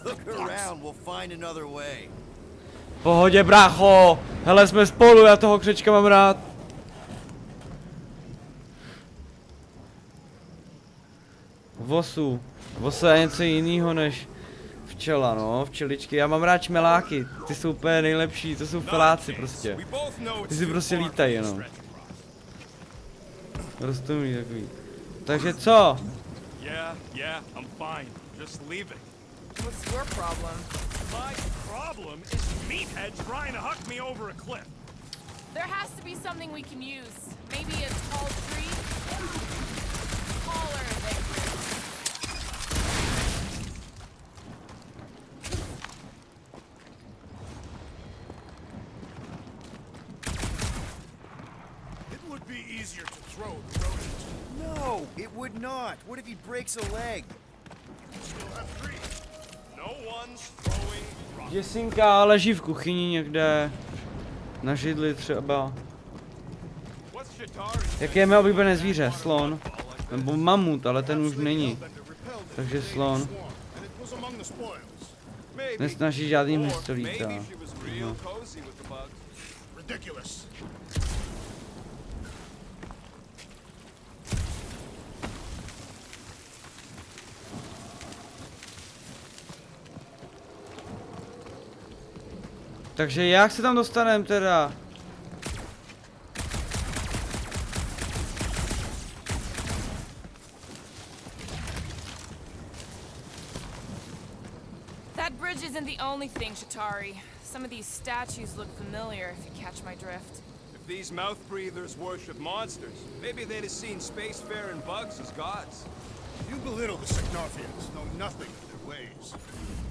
Look around, we'll find another way. Pohodě, brácho. Hele, jsme spolu, já toho křečka mám rád. Vosu. Vosa je něco jiného než včela, no. Včeličky. Já mám rád čmeláky. Ty jsou úplně nejlepší, to jsou feláci prostě. We both know Ty it's si too prostě far lítají from jenom. stretch across. Rostomilý takový. Takže co? Yeah, I'm fine. Just leave it. What's your problem? My problem is meatheads trying to huck me over a cliff. There has to be something we can use. Maybe a tall tree? Taller than Groot. It would be easier to throw the rodent. No, it would not. What if he breaks a leg? You still have three. No one's throwing rocks. Děsinka leží v kuchyni někde. Na židli třeba. What's Shatari? Jaké je mé oblíbené zvíře? Slon. Nebo mamut, ale ten už není. Takže slon. And it was among the spoils. Maybe. Nesnaží žádný Or místo maybe lítá. she was real cozy with the bugs. Ridiculous. Takže jak se tam dostaneme teda? That bridge isn't the only thing, Shatari. Some of these statues look familiar, if you catch my drift. If these mouth breathers worship monsters, maybe they'd have seen spacefaring bugs as gods. You belittle the Signorfians, know nothing of their ways.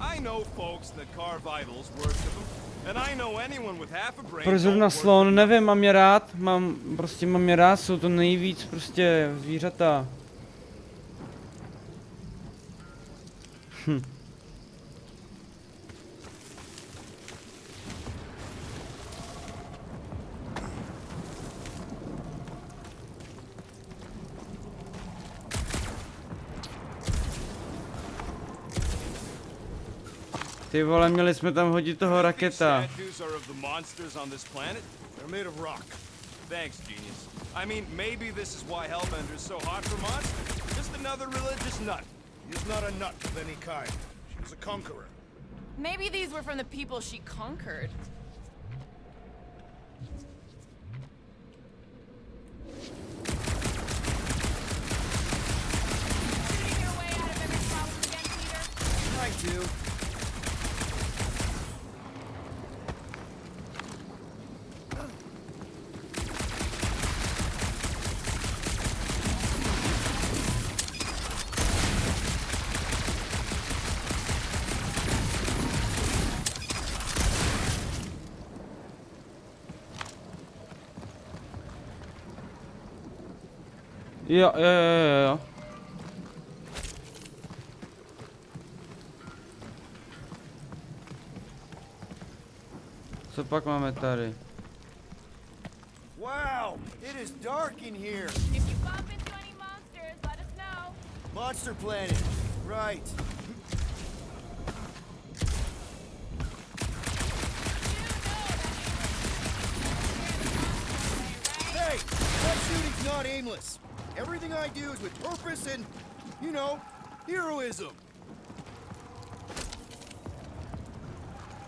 I know folks that carve idols worship them, and I know anyone with half a brain. Proč zrovna don't worship slon? Nevím, mám je rád. Mám je rád, jsou to nejvíc prostě zvířata. Ty vole, měli jsme tam hodit toho raketa. Statues are of the monsters on this planet? They're made of rock. Thanks, genius. I mean, maybe this is why Hellbender's so hot for monsters. Just just another religious nut. She's not a nut of any kind. She's a conqueror. Maybe these were from the people she conquered. Shooting your way out of every problem again, Peter? Try to. Jo. Co pak máme tady? Wow, it is dark in here. If you bump into any monsters, let us know. Monster Planet. Right. Hey, that shooting's not aimless. Everything I do is with purpose and, you know, heroism.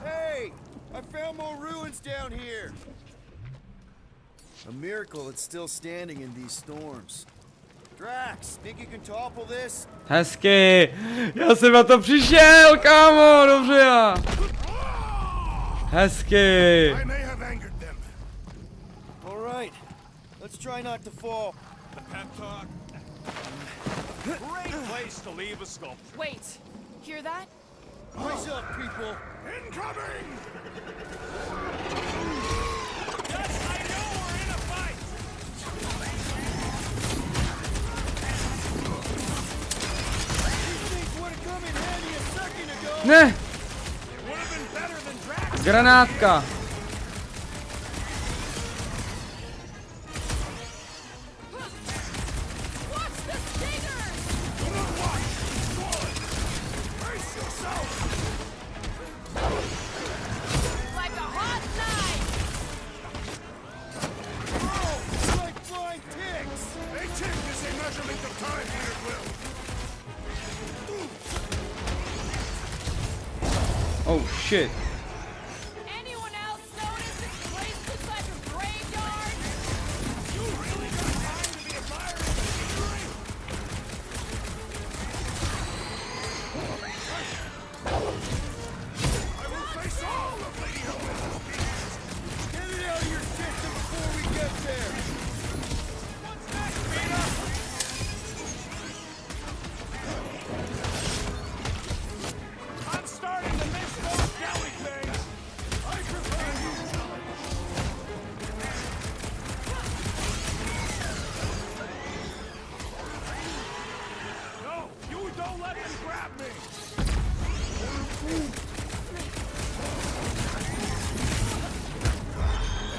Hey, I found more ruins down here. A miracle it's still standing in these storms. Drax, think you can topple this? Hezky! Já jsem na to přišel, kámo, dobře já. Hezky! I may have angered them. All right, let's try not to fall. The pep talk. Great place to leave a sculpture. Wait, hear that? Brace up, people. Incoming! Yes, I know we're in a fight. These things would have come in handy a second ago. Ne! It would have been better than Drax. Granátka! Watch the stingers! Brace yourself. Like a hot knife! Oh, like flying ticks. A tick is a measurement of time, Peter Quill. Oh shit. Anyone else notice this place looks like a graveyard? You really got time to be admiring the scenery? I will face all of Lady Helmet. Get it out of your system before we get there. What's next, Peter? I'm starting to miss those jelly things. I prefer you. No, you don't let them grab me.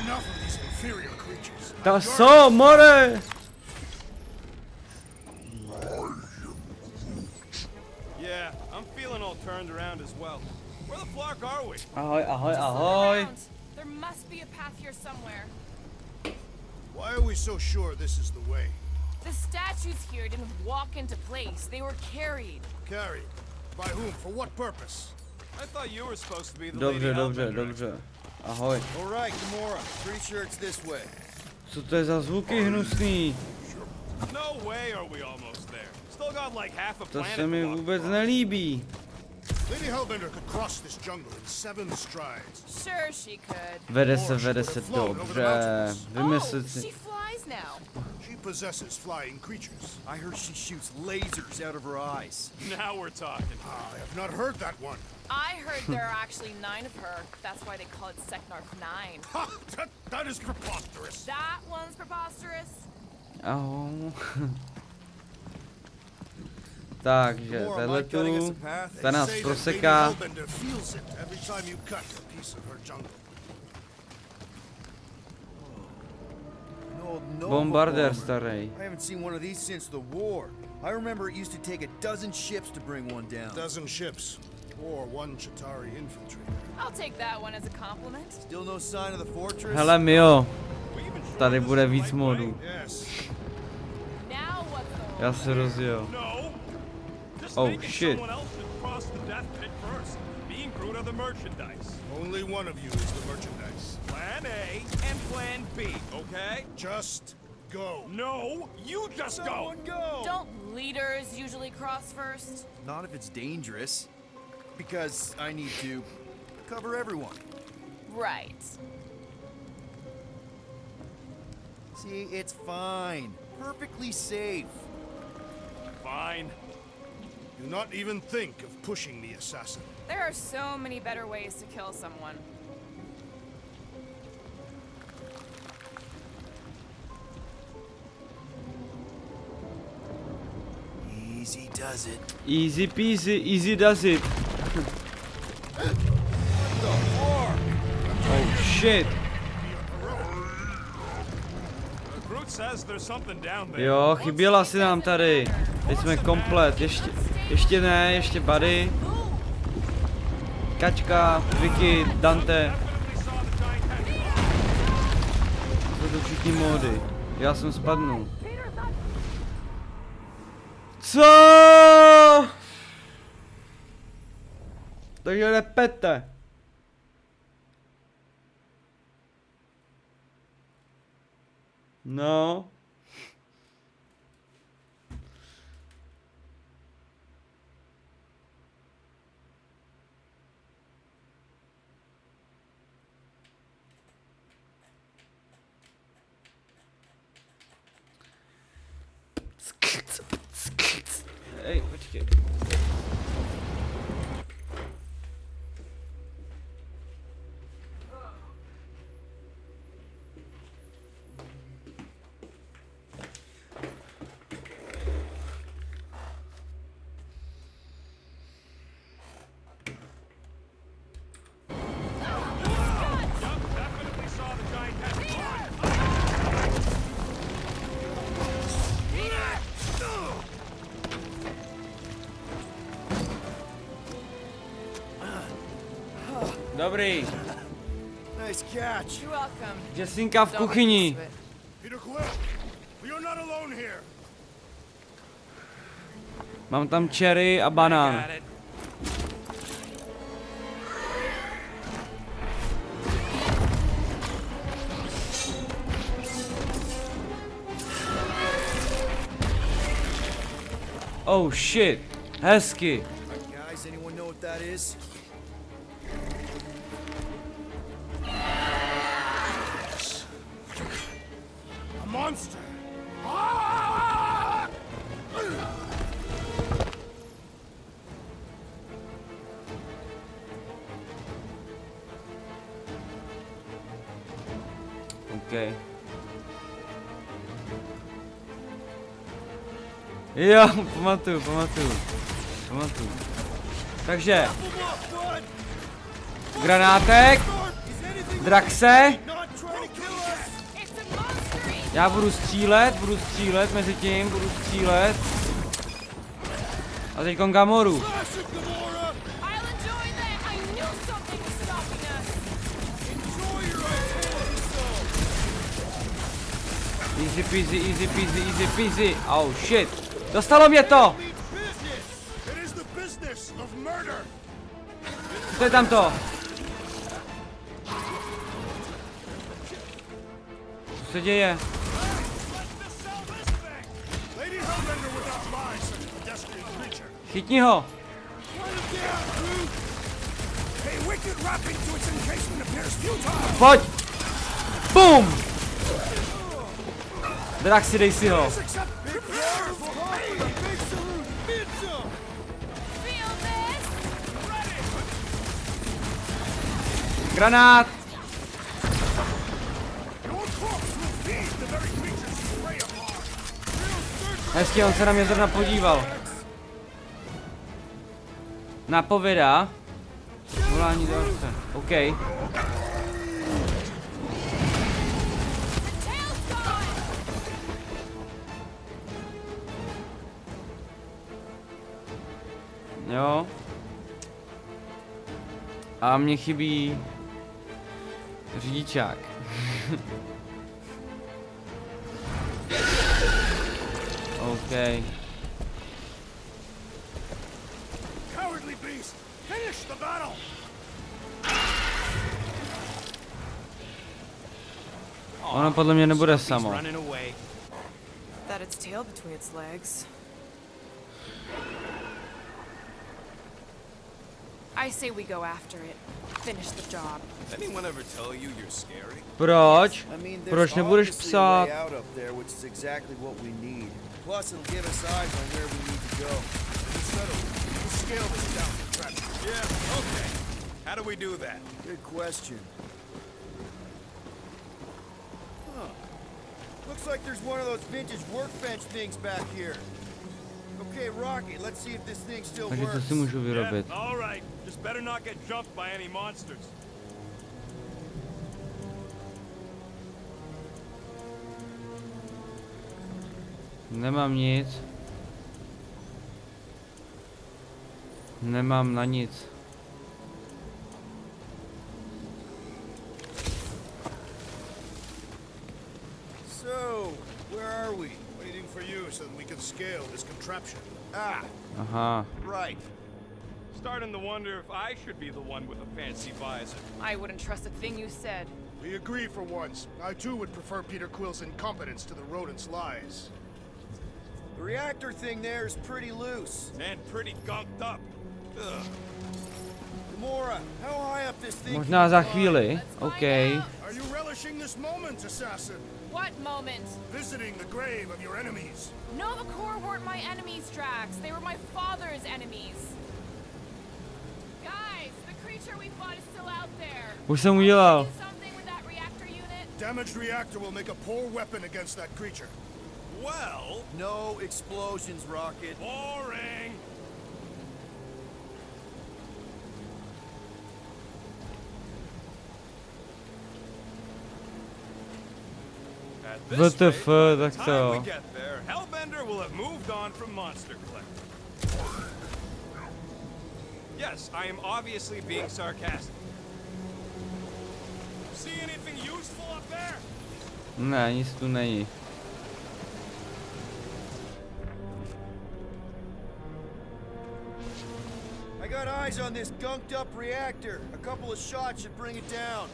Enough of these inferior creatures. Ta so, more! Yeah, I'm feeling all turned around as well. Where the fuck are we? Ahoj, ahoj, Just look ahoj. around. There must be a path here somewhere. Why are we so sure this is the way? The statues here didn't walk into place. They were carried. Carried. By whom? For what purpose? I thought you were supposed to be the Dobře, lady dobře, Hellbender. dobře. Ahoj. All right, Gamora. Pretty sure it's this way. Co to je za zvuky hnusný? No way are we almost there. Still got like half a To planet se mi to walk vůbec across. nelíbí. Lady Hellbender could cross this jungle in 7 strides. Sure she could. Vede se dobře. Vymyslet Oh, si. she flies now. She possesses flying creatures. I heard she shoots lasers out of her eyes. Now we're talking. I have not heard that one. I heard there are actually 9 of her. That's why they call it Seknarf 9. Ha! That is preposterous. That one's preposterous. Ahoj. Takže, Gamora, tahle mind cutting us tu, a path? ta nás Say that Lady proseká. Hellbender feels it every time you cut a piece of her jungle. An old Nova Bombardér bomber. starý. I haven't seen one of these since the war. I remember it used to take a dozen ships to bring one down. Dozen ships, or 1 Chitauri infiltrator. I'll take that one as a compliment. Still no sign of the fortress? Hele Mio, We even showed tady this bude in víc light modů. way. Yes. Now what's the Já se rozjel. No. Just Oh, thinking shit. someone else should cross the death pit first. Being Groot are the merchandise. Only one of you is the merchandise. Plan A and Plan B, okay? Just go. No, you just go. Someone go. Don't leaders usually cross first? Not if it's dangerous. Because I need to cover everyone. Right. See, it's fine. Perfectly safe. Fine. Do not even think of pushing the assassin. There are so many better ways to kill someone. Easy does it. Easy peasy, easy does it. Oh shit. Groot says there's something down there. Jo, chyběla si nám tady. Teď jsme komplet. Ještě ne, ještě Buddy. Kačka, Vicky, Dante. To jsou všichni módy. Já jsem spadnul. Co? Takže repete. No. Ej, počkej. Definitely saw the giant head. Dobrý. Nice catch. You're welcome. Jessinka v Don't make kuchyni. use of it. Peter Quill, you're not alone here. Mám tam cherry a banán. Got it. Oh shit. Hezky. Guys, anyone know what that is? A monster. OK. Jo, pamatuju. Takže. Granátek. Draxe. It's a monster! Já budu střílet mezi tím, budu střílet. A teď Gamoru. I'll enjoy that! I knew something was stopping us! Easy peasy. Oh shit. Dostalo mě to. It is the business of murder. Co je tam to? Co se děje? Lady Hellbender would not buy such a pedestrian creature. Chytni ho. A wicked wrapping to its encasement appears futile. Pojď. Boom. Draxi, dej si ho. Except prepare for the big saloon pizza. Feel this? Granát. Your corpse will feed the very creatures you prey upon. Hezky, on se na mě zrovna podíval. Napověda. Volání do akce. OK. Jo. A mně chybí řidičák. OK. Cowardly beast! Finish the battle! Ono podle mě nebude samo. Running away. That its tail between its legs. I say we go after it. Finish the job. Anyone ever tell you you're scary? Proč? I mean, Proč there's nebudeš obviously a psát? way out up there, which is exactly what we need. Plus, it'll give us eyes on where we need to go. We'll scale this down to track. Yeah, okay. How do we do that? Good question. Huh. Looks like there's one of those vintage workbench things back here. Okay, Rocket, let's see if this thing still Takže co works. si můžu vyrobit? Yeah, all right. Just better not get jumped by any monsters. Nemám nic. Nemám na nic. So, where are we? Waiting for you so that we can scale this contraption. Ah, Aha. right. Starting to wonder if I should be the one with a fancy visor. I wouldn't trust a thing you said. We agree for once. I too would prefer Peter Quill's incompetence to the rodent's lies. The reactor thing there is pretty loose. And pretty gunked up. Ugh. Gamora, how high up this thing Možná can za you climb? chvíli. Let's OK. find out. Are you relishing this moment, assassin? What moment? Visiting the grave of your enemies. Nova Corps weren't my enemies, Drax. They were my father's enemies. Guys, the creature we fought is still out there. Už jsem udělal. Do something with that reactor unit. Damaged reactor will make a poor weapon against that creature. Well, No explosions, Rocket. boring. At this WTF, rate, by tak the time to. we get there, Hellbender will have moved on from Monster Collector. Yes, I am obviously being sarcastic. See anything useful up there? Ne, nic tu není. I got eyes on this gunked up reactor. A couple of shots should bring it down.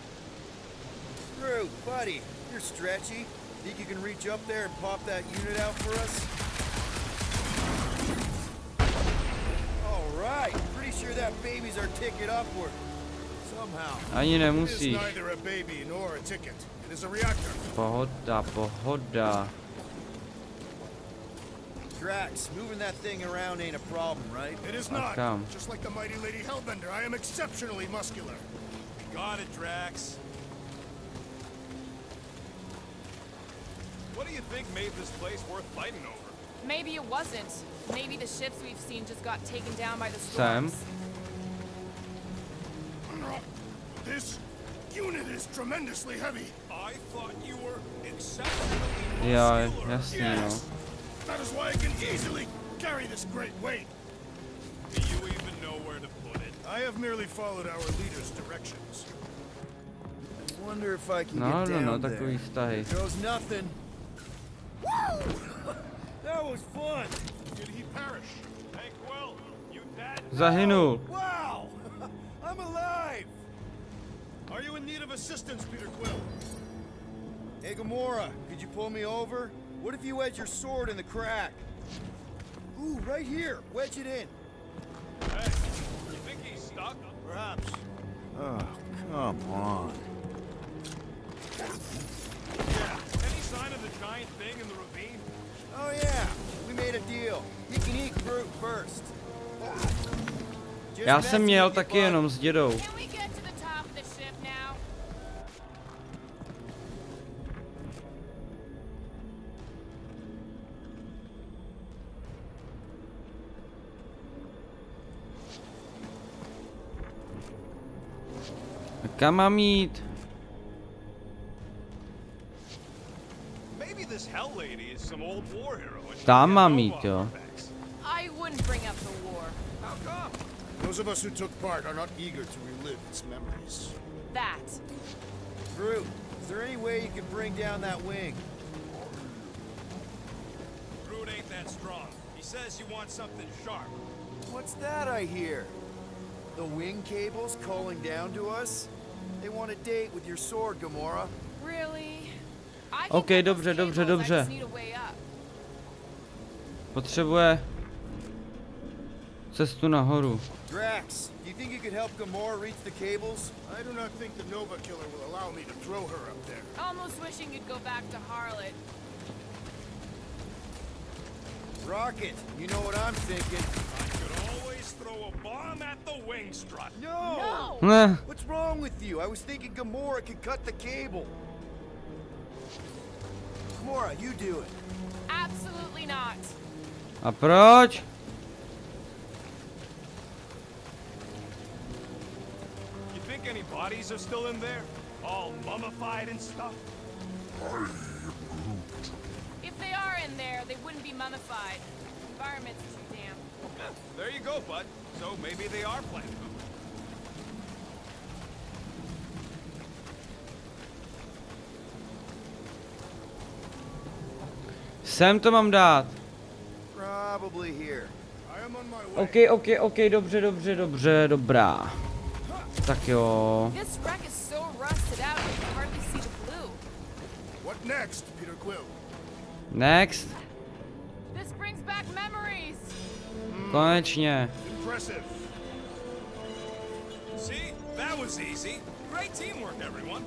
Drew, buddy, you're stretchy. Think you can reach up there and pop that unit out for us? All right, pretty sure that baby's our ticket upward. Somehow. Ani It is nemusíš. neither a baby nor a ticket. It is a reactor. Pohoda, pohoda. Drax, moving that thing around ain't a problem, right? It is Ah, not. come. Just like the mighty Lady Hellbender, I am exceptionally muscular. Got it, Drax. What do you think made this place worth fighting over? Maybe it wasn't. Maybe the ships we've seen just got taken down by the Sam? storms. This unit is tremendously heavy. I thought you were exceptionally Jo, muscular. jasně no. That is why I can easily carry this great weight. Do you even know where to put it? I have merely followed our leader's directions. I wonder if I can No, get no, down no, there. takový vztahy. There goes nothing. Woo! That was fun. Did he perish? Hey, Quill, you dead? Zahynul. Wow! I'm alive! Are you in need of assistance, Peter Quill? Hey, Gamora, could you pull me over? What if you wedge your sword in the crack? Ooh, right here. Wedge it in. Hey, you think he's stuck? Perhaps. Oh, come on. Yeah. Any sign of the giant thing in the ravine? Oh, yeah. We made a deal. You can eat Groot first. Just Já messing jsem měl with you, taky bud. jenom s dědou. Can we get to the top of the ship now? Kam mám jít? Maybe this Hell Lady is some old war hero. and she Tam can mám get jít, Nova jo. artifacts. I wouldn't bring up the war. How come? Those of us who took part are not eager to relive its memories. That. Groot, is there any way you can bring down that wing? Groot ain't that wrong. He says you want something sharp. What's that I hear? The wing cables calling down to us? They want a date with your sword, Gamora. Really? I can Okej, get those dobrze, dobrze, cables, I dobrze. just need a way up. Potrzebuję cestu nahoru. Drax, do you think you could help Gamora reach the cables? I do not think the Nova Killer will allow me to throw her up there. Almost wishing you'd go back to Harlot. Rocket, you know what I'm thinking. I could always throw a bomb at the wing strut. No! Ne, What's wrong with you? I was thinking Gamora could cut the cable. Gamora, you do it. Absolutely not. a proč? You think any bodies are still in there? All mummified and stuff? If they are in there, they wouldn't be mummified. Environment's too damp. There you go, bud. So maybe they are planning them. Sem to mám dát. Probably here. I am on my way. OK, dobře, dobrá. Tak jo. This wreck is so rusted out you can hardly see the blue. What next, Peter Quill? Next. This brings back memories. Konečně. Impressive. See? That was easy. Great teamwork, everyone.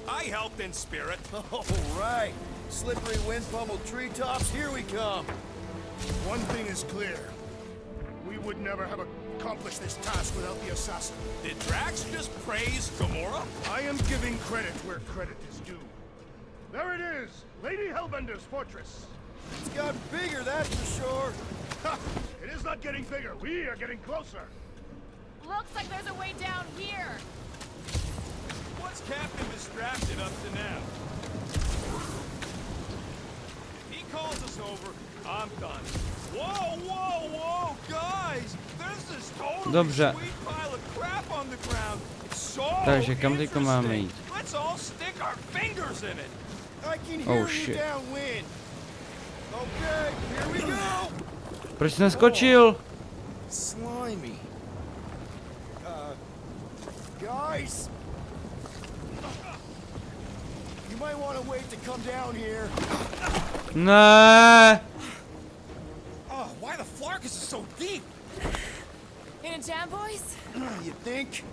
I helped in spirit. All right. Slippery wind pummeled treetops, here we come. One thing is clear. We would never have accomplished this task without the assassin. Did Drax just praise Gamora? I am giving credit where credit is due. There it is, Lady Hellbender's fortress. It's gotten bigger, that's for sure. Ha! It is not getting bigger. We are getting closer. Looks like there's a way down here. What's Captain distracted up to now? If he calls us over, I'm done. Whoa, guys! There's this totally Dobrze. sweet pile of crap on the ground. It's so Takže kam teďko máme jít? Let's all stick our fingers in it. I can Oh, hear you shit. downwind. Okay, here we go. Proč jsi neskočil? Slimy. Guys. You might want to wait to come down here. Ne. Oh, why the Flarkus is so deep? In a jam, boys? You think?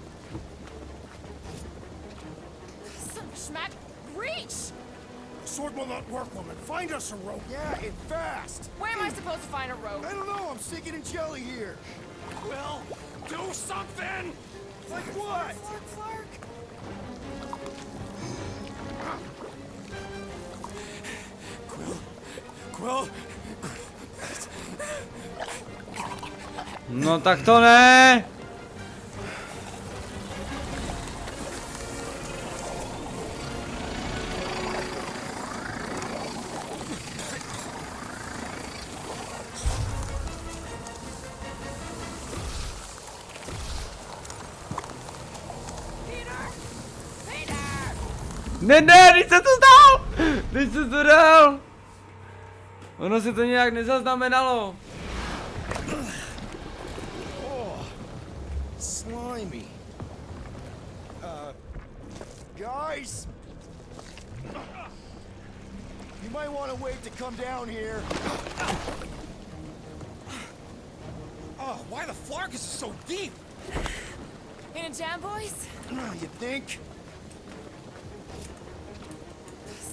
Some schmack. Reach! Sword will not work, woman. Find us a rope. Yeah, and fast. Where am I supposed to find a rope? I don't know, I'm sinking in jelly here. Will, do something! Like what? Flark. Quill, No tak to ne. Ne, když se to stalo! Když se to dal! Ono si to nějak nezaznamenalo. Slimy. Guys? You might want to wait to come down here. oh, why the Flarkus is so deep? In a jam, boys? You think?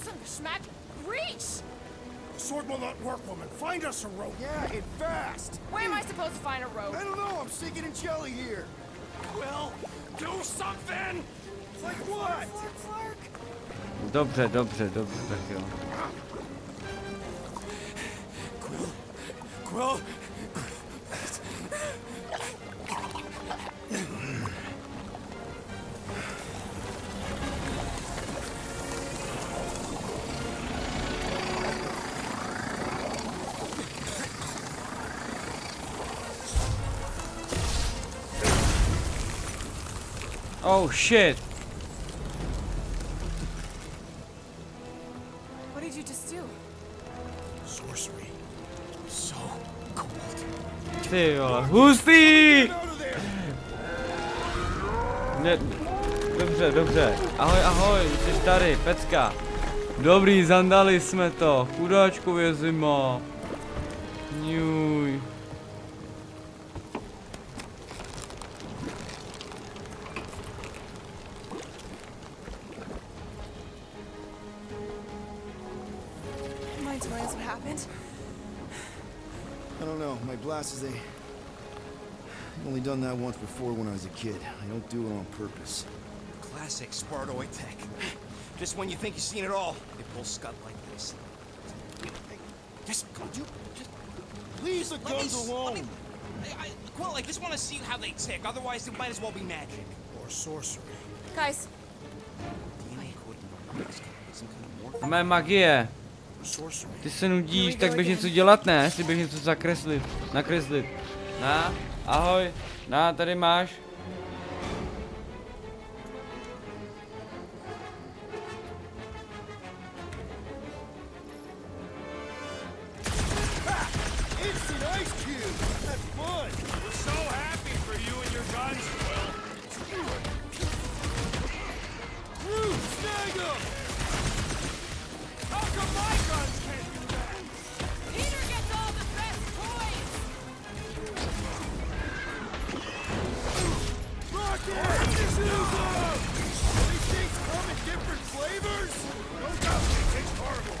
Some schmack. Reach! Sword will not work, woman. Find us a rope. Yeah, and fast. Where am I supposed to find a rope? I don't know, I'm sinking in jelly here. Will, do something! Like what? Flark. Dobře, tak jo. Quill, Oh shit. What did you just do? Sorcery. So cold. Ty vole, hustý! Ne, dobře, dobře. Ahoj, ahoj, jsi tady, pecka. Dobrý, zandali jsme to. Chudáčku vězimo. Juj. Mind telling us what happened? I don't know. My blast is I've only done that once before when I was a kid. I don't do it on purpose. Classic Spartoid tech. Just when you think you've seen it all, they pull scud like this. Hey, just Leave the let me guns s- alone! let me- Quill, I just want to see how they tick. Otherwise, it might as well be magic. Or sorcery. Guys, DNA code. Some kind of morph. Mé magie. Or sorcery. Ty se nudíš, tak běž něco dělat, ne? Jestli běž něco zakreslit, nakreslit. Na, ahoj, na, tady máš. Instant ice cube! That's fun! We're so happy for you and your guns, Quill. Groot, snag him! How come my guns can't do that? Peter gets all the best toys! Rocket! Shoot him! These things come in different flavors? No doubt they taste horrible.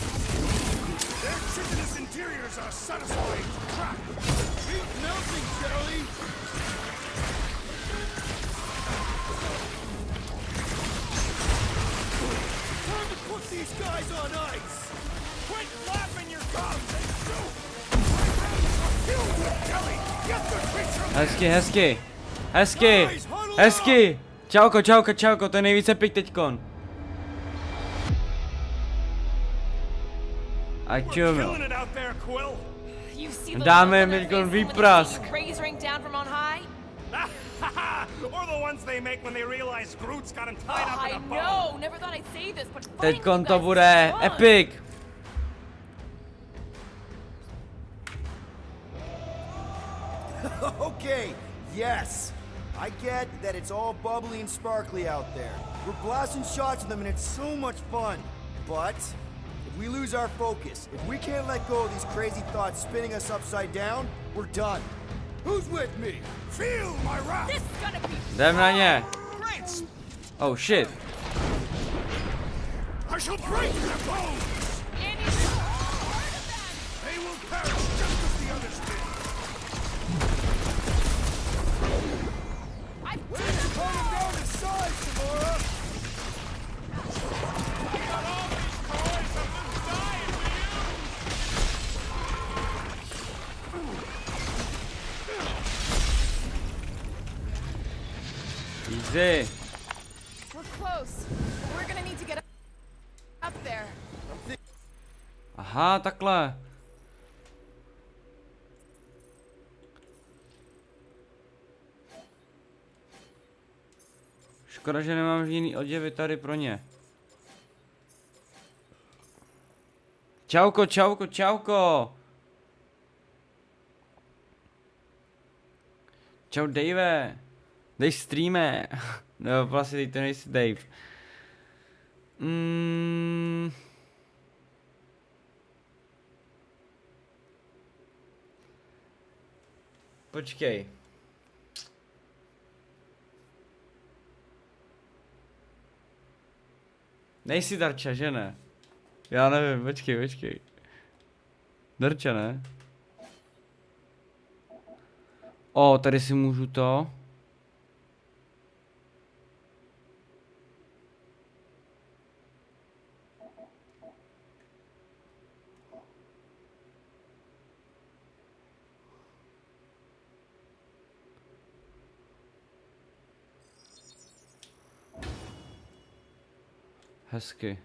Their chitinous interiors are satisfying to track. Keep melting, Jelly! Time to put these guys on ice! Quit flapping your gums and shoot! You, Kelly! Get the creature! Hezky, hezky. Hezky, hezky. Čauko, čauko, čauko, to je nejvíce pik teďkon. A We're čum. killing it out there, Quill! You see the Dáme look on their jim face when they výprask. see Rays rain down from on high? Or the ones they make when they realize Groot's got him tied up I in a bow. know, never thought I'd say this, but fighting Teďkon you to guys bude is fun. epic. Okay, yes. I get that it's all bubbly and sparkly out there. We're blasting shots at them and it's so much fun. But if we lose our focus, if we can't let go of these crazy thoughts spinning us upside down, we're done. Who's with me? Feel my wrath! This is gonna be Jdem na ně. Great! Oh shit. I shall break their bones! Andy, this is part of that. They will perish just as the others did! I've Calm him down to size, Gamora! I got all these toys, I'm just dying for you! Easy. We're close. We're gonna need to get up there. Aha, takhle. Škoda, že nemám jiný oděvy tady pro ně. Čauko, čauko, čauko. Čau, Dave. Dej streame. No, vlastně teď to nejsi Dave. Počkej. Nejsi Darča, že ne? Já nevím, počkej. Darča, ne? O, tady si můžu to. Hezky.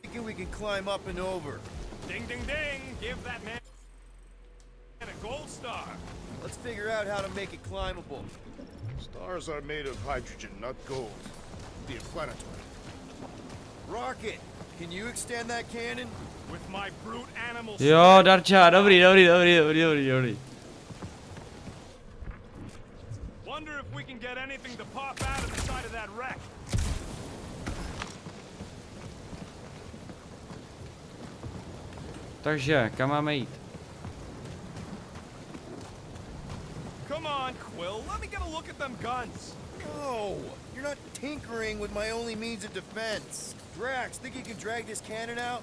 Thinking we can climb up and over. Ding, ding, ding! Give that man a gold star! Let's figure out how to make it climbable. Stars are made of hydrogen, not gold. Be explanatory. Rocket, can you extend that cannon? With my brute animal Jo, Darča, dobrý. Wonder if we can get anything to pop out of the side of that wreck. Takže, kam máme jít? Come on, Quill, let me get a look at them guns. No, you're not tinkering with my only means of defense. Drax, think you can drag this cannon out?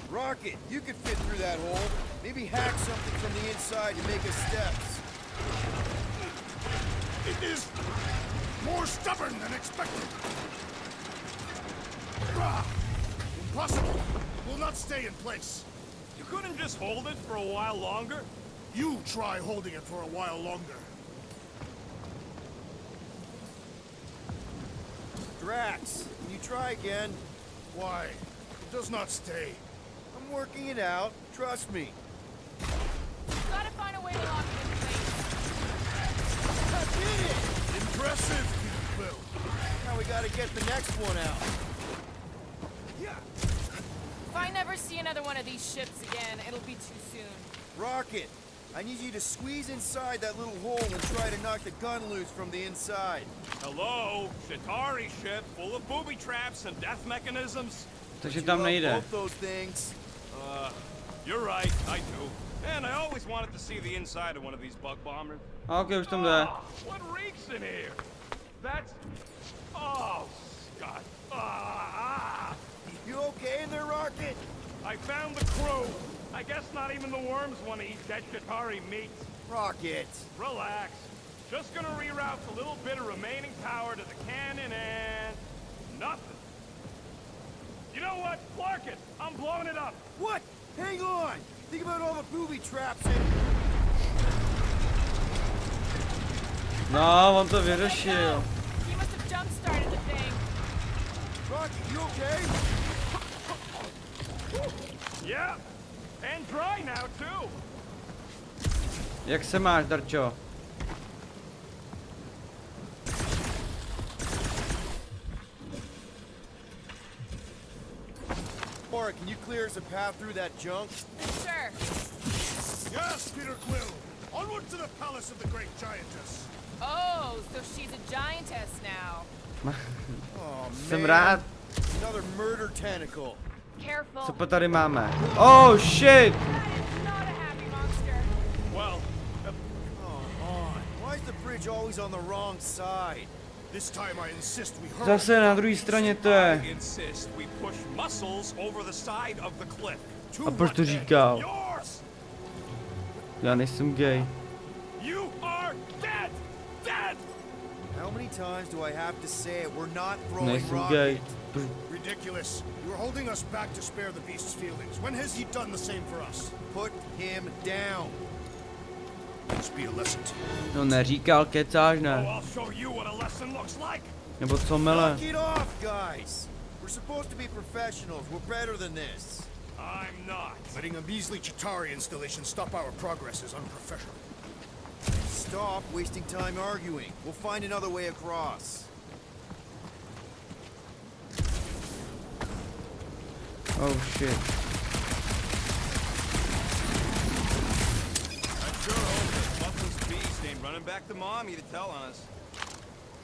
Rocket, you could fit through that hole. Maybe hack something from the inside to make us steps. It is more stubborn than expected. Ah, impossible. Will not stay in place. You couldn't just hold it for a while longer? You try holding it for a while longer. Drax, can you try again? Why? It does not stay. I'm working it out. Trust me. Gotta find a way to lock it in place. I did it! Impressive, Peter Quill. Now we gotta get the next one out. If I never see another one of these ships again, it'll be too soon. Rocket, I need you to squeeze inside that little hole and try to knock the gun loose from the inside. Hello, Chitauri ship full of booby traps and death mechanisms. Takže You tam love nejde. both those things. You're right, I do. And I always wanted to see the inside of one of these bug bombers. A ok, už tam jde. What reeks in here? That's... Oh, Scott. You okay in there, Rocket? I found the crew. I guess not even the worms want to eat dead Chitauri meat. Rocket. Relax. Just gonna reroute a little bit of remaining power to the cannon and... nothing. You know what? Clark it. I'm blowing it up. What? Hang on! Think about all the booby traps in... No, on to vyřešil. He must have jump-started the thing. Rocket, you okay? Yeah. And dry now, too. Jak se máš, Darčo? Or can you clear us a path through that junk? Sure. Yes, Peter Quill. Onward to the palace of the great giantess. Oh, so she's a giantess now. Oh, Jsem man. rád. Another murder tentacle. Careful. Co tady máme? Oh shit! That is not a happy monster. Well, Come on. Why is the bridge always on the wrong side? This time I insist we hurry. Zase na druhé straně to je. I insist we push muscles over the side of the cliff. A proč to říkal? Yours! Já nejsem gay. You are dead! Dead! How many times do I have to say it? We're not throwing Nejsem gay. Rocket. Ridiculous. You are holding us back to spare the beast's feelings. When has he done the same for us? Put him down. This be a lesson to you. No neříkal, kecáš, Oh, ne? I'll show you what a lesson looks like. Nebo co, mele? Knock it off, guys. We're supposed to be professionals. We're better than this. I'm not. Letting a measly Chitauri installation stop our progress is unprofessional. Stop wasting time arguing. We'll find another way across. Oh shit. I sure hope that Buffalo's beast ain't running back to mommy to tell on us.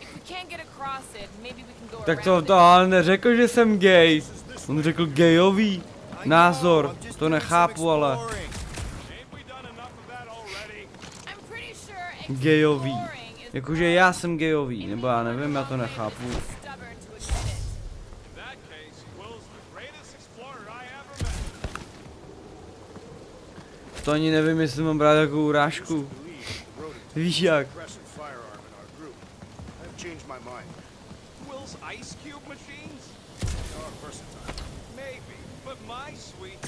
If we can't get across it, maybe we can go Tak around to it. ale neřekl, že jsem gay. On řekl gayový I názor. know, I'm just To doing some nechápu, ale exploring. Ain't we done enough of that already? I'm pretty sure gayový. exploring is Jakože já jsem gayový, nebo já nevím, já to nechápu. stubborn to admit it. In that case, Quill's the greatest explorer I ever met. To ani nevím, jestli mám brát jako urážku. Víš jak? Aggressive firearm in our group. I've changed my mind. Quill's ice cube machines? They are versatile. Maybe, but my sweet...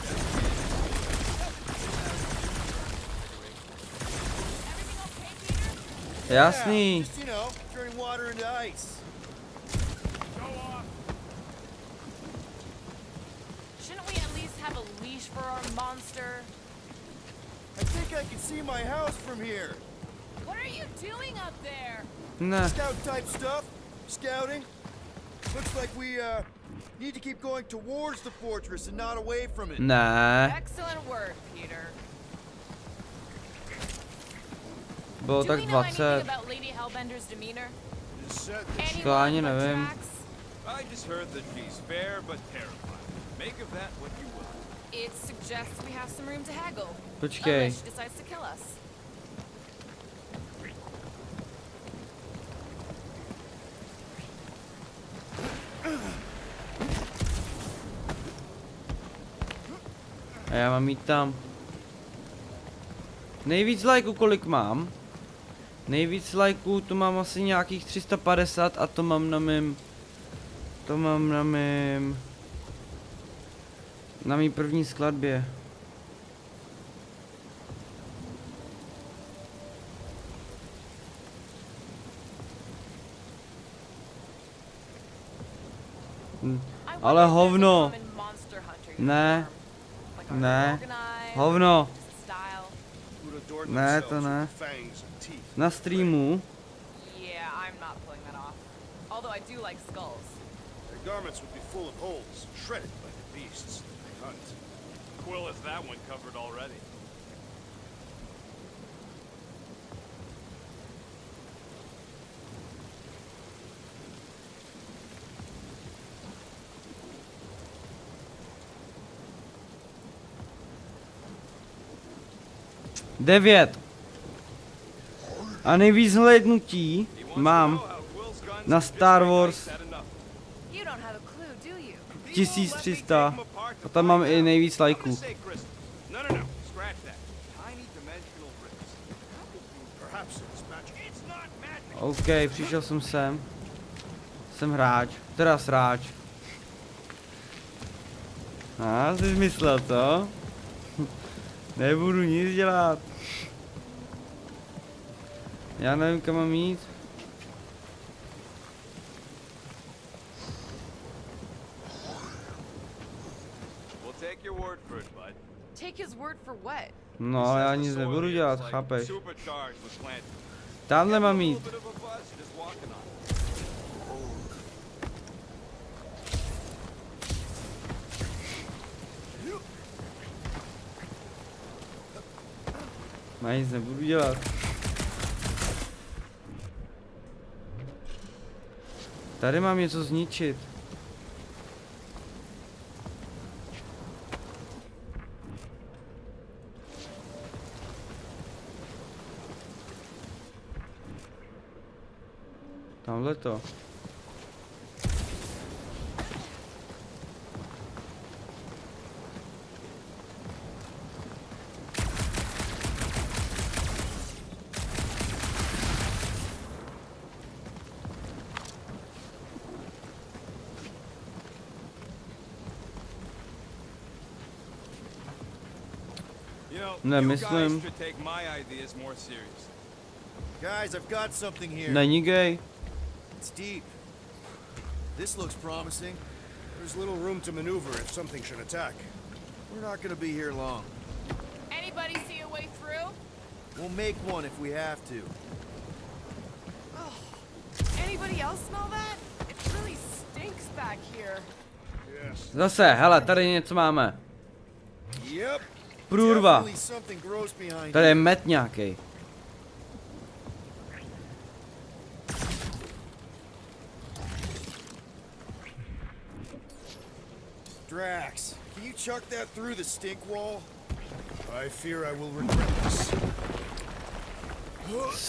Everything okay, Peter? Jasný. Just, you know, turning water into ice. Go off. Shouldn't we at least have a leash for our monster? I think think I can see my house from here. What are you doing up there? Ne. Scout type stuff. Scouting. Looks like we need to keep going towards the fortress and not away from it. Ne. Excellent work, Peter. Bylo Do tak we know anything 20. about Lady Hellbender's demeanor? It is said that Anyone To ani but nevím. Drax? I just heard that she's fair but terrified. Make of that what you will. It suggests we have some room to haggle. Počkej. Unless she decides to kill us. A já mám jít tam. Nejvíc lajků kolik mám? Nejvíc lajků to mám asi nějakých 350 a to mám na mým... To mám na mým... Na mý první skladbě. I Ale wonder if there's a hovno. common monster hunter you Ne. farm. Like, are Ne. they organized? Hovno. Just a style? would adorn Ne, to themselves ne. with fangs and teeth. Na streamu. Yeah, I'm not pulling that off. Although I do like skulls. Their garments would be full of holes, shredded by the beasts that they hunt. Quill has that one covered already. Devět. A nejvíc hlédnutí mám na Star Wars You don't have a clue, do you? 1300. A tam mám i nejvíc lajků. No, scratch that. Tiny dimensional rips. Perhaps it is magic. It's not magic. OK, přišel jsem sem. Jsem hráč. Teda sráč. A jsi myslel, co? Nebudu nic dělat. Já nevím, kam mám jít. We'll take your word for it, bud. Take his word for what? No, já nic nebudu dělat, chápeš? Supercharged with plant. Tamhle mám A jít. little bit of a buzz just walking on it. Já nic nebudu dělat. Tady mám něco zničit. Tamhle to. You know, Ne, you myslím. guys should take my ideas more seriously. Guys, I've got something here. Není gay. It's deep. This looks promising. There's little room to maneuver if something should attack. We're not gonna be here long. Anybody see a way through? We'll make one if we have to. Anybody else smell that? It really stinks back here. Yes. Zase, hele, tady něco máme. Yep. Průrva. Definitely something gross behind Tady je here. met nějaký. Drax, can you chuck that through the stink wall? I fear I will regret this.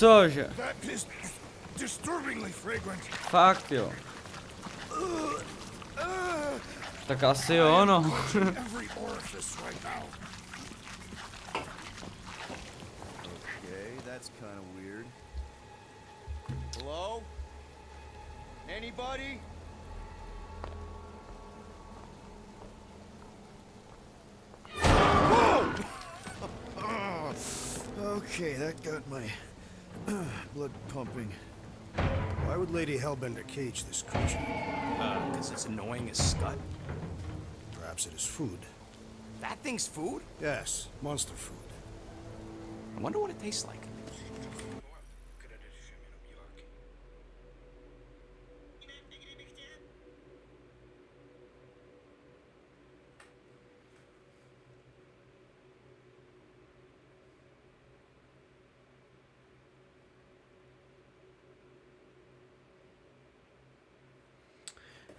Cože? That is disturbingly fragrant. Fakt jo. Tak asi jo, no. Every orifice right now. Okay, that's kind of weird. Hello? Anybody? Whoa! Okay, that got my blood pumping. Why would Lady Hellbender cage this creature? Because it's annoying as scut. Perhaps it is food. That thing's food? Yes, monster food. I wonder what it tastes like.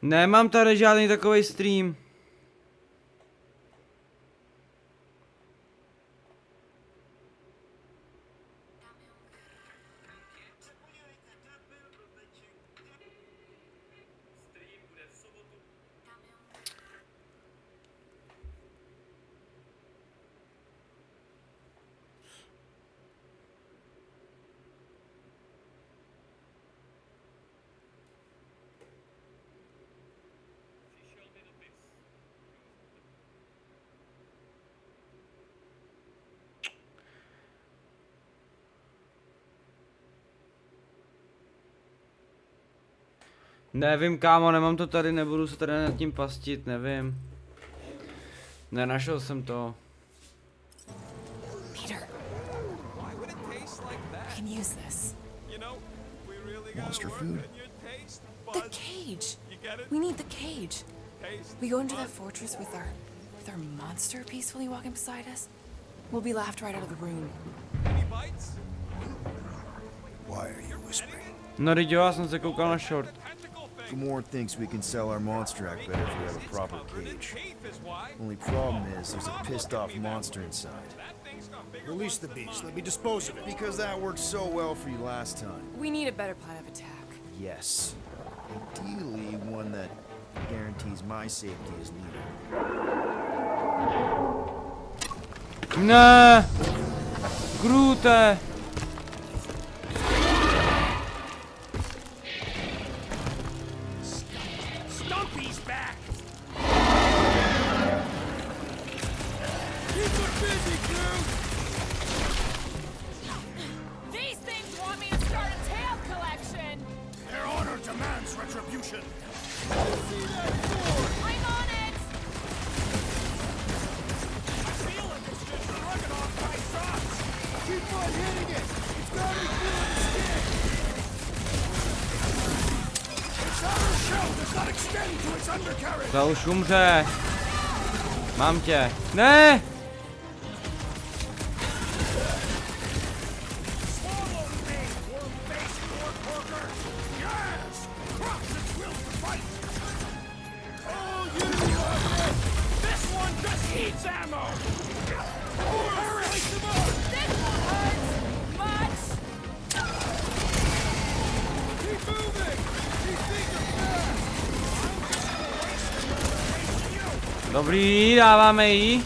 Nemám tady žádný takový stream. Nevím, kámo, nemám to tady, nebudu se tady nad tím pastit, nevím. Nenašel jsem to. Peter, Why would it taste like I that? can use this. You know, we really Monster gotta work food. on your taste The buds. cage. You get it? We need the cage. Taste We go into that buds. fortress with our monster peacefully walking beside us. We'll be laughed right out of the room. Any bites? Why are you whispering? No, teď jo, já jsem se koukal na short. Tentacle thing. Gamora thinks we can sell our monster act better if we have a proper Covered in cage. teeth is why. Only problem is there's a pissed off monster inside. That thing's got bigger Release the beast. Let me dispose of it. Because that worked so well for you last time. We need a better plan of attack. Yes. Ideally, one that guarantees my safety as leader. Ne! Groot'e! Stumpy's back. These things want me to start a tail collection. Their honor demands retribution. I'm on it. Feel like it's just rugged off my socks. Keep on hitting it! It's got me feeling the stick! Its outer shell does not extend to its undercarriage. To už umře. Mám tě. Ne! Swallow me, worm-faced Gorporker. Yes! Crush its will to fight. Oh, you love This one just eats ammo. This one hurts much. Keep moving! These things are fast! Dobrý, dáváme jí.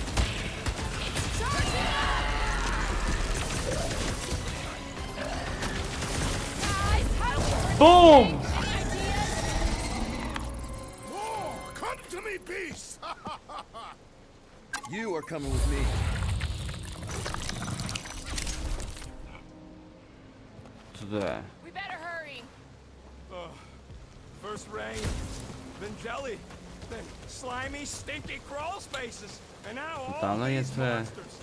Boom! More! Come to me, beast! You are coming with me. Co to je? We better hurry. First rain, then jelly, then slimy, stinky crawl spaces, and now all Tamhle these něco je. monsters.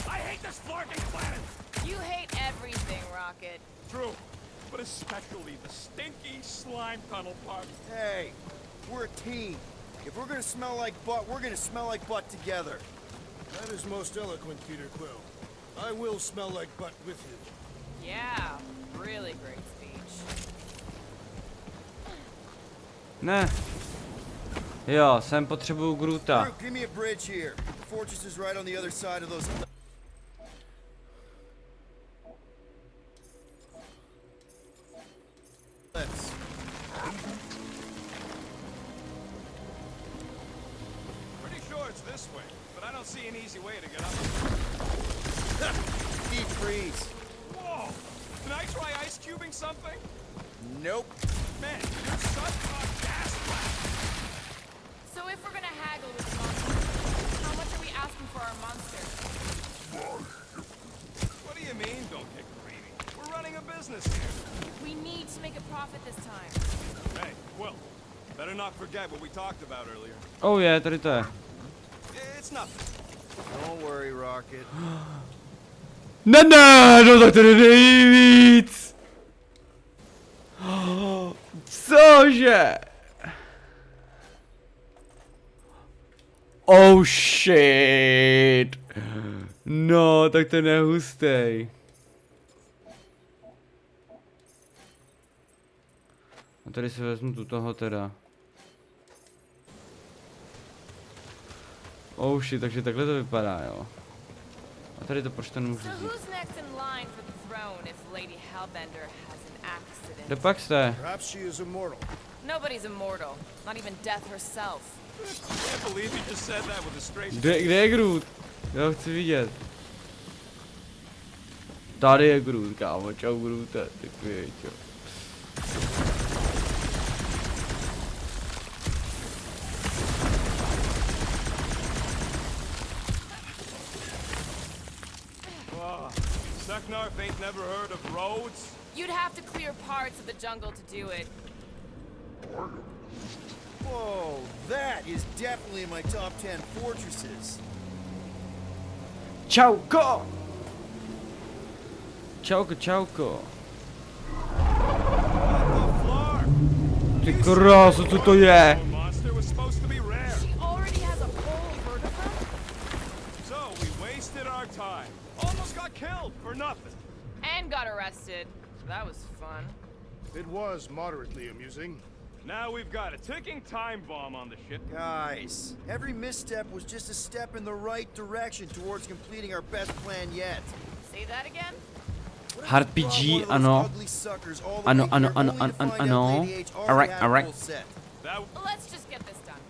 I hate this flarking planet. You hate everything, Rocket. True, but especially the stinky slime tunnel part. Hey, we're a team. If we're gonna smell like butt, we're gonna smell like butt together. That is most eloquent, Peter Quill. I will smell like butt with you. Yeah, really great speech. Ne. Jo, sem potřebuju Groota. Groot, give me a bridge here. The fortress is right on the other side of those. Let's. Pretty sure it's this way, but I don't see an easy way to get up. Deep freeze. Whoa! Can I try ice cubing something? Nope. Man, you're such a gas blast. So if we're gonna haggle with the monster, how much are we asking for our monster? What do you mean, don't get greedy? We're running a business here. We need to make a profit this time. Hey, Quill, better not forget what we talked about earlier. Oh je, tady to je. It's nothing. Don't worry, Rocket. Ne, no tak to jde nejvíc. Cože? Oh shit. No, tak to je hustý. A tady si vezmu tu toho teda. Oh shit, takže takhle to vypadá, jo. A tady to proč to nemůžu So vzít? who's next in line for the throne if Lady Hellbender has an accident? Kde pak jste? Perhaps she is immortal. Nobody's immortal, not even death herself. Can't believe you just said that with a straight Kde je Groot? Já ho chci vidět. Tady je Groot, kámo, čau Groote, ty kvěťo. Seknarf ain't never heard of roads? You'd have to clear parts of the jungle to do it. Whoa, that is definitely in my top 10 fortresses. Čauko! Čauko, čauko. Ty krásu, co to je? Monster was supposed to be rare. She already has a whole herd of them? So we wasted our time. Almost got killed for nothing. And got arrested. That was fun. It was moderately amusing. Now we've got a ticking time bomb on the ship. Guys, every misstep was just a step in the right direction towards completing our best plan yet. Say that again? Hard PG, ano. Ano, ano, ano, ano, ano, ano. Alright, alright. That Let's just get this done.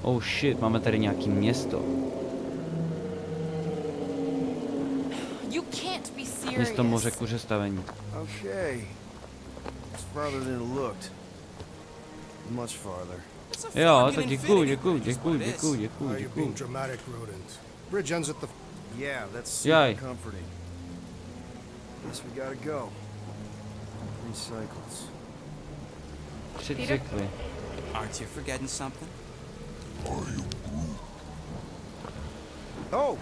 Oh shit, máme tady nějaký město. You can't be serious. Město moře kuře stavení. Okay. It's farther than it looked. Much farther. Jo, tak děkuju, děkuju, Why are you being děkuju. dramatic, rodent? Bridge ends at the... Yeah, that's Yay. super comforting. Guess we gotta go. 3 cycles. 3 cykly. Aren't you forgetting something? Oh,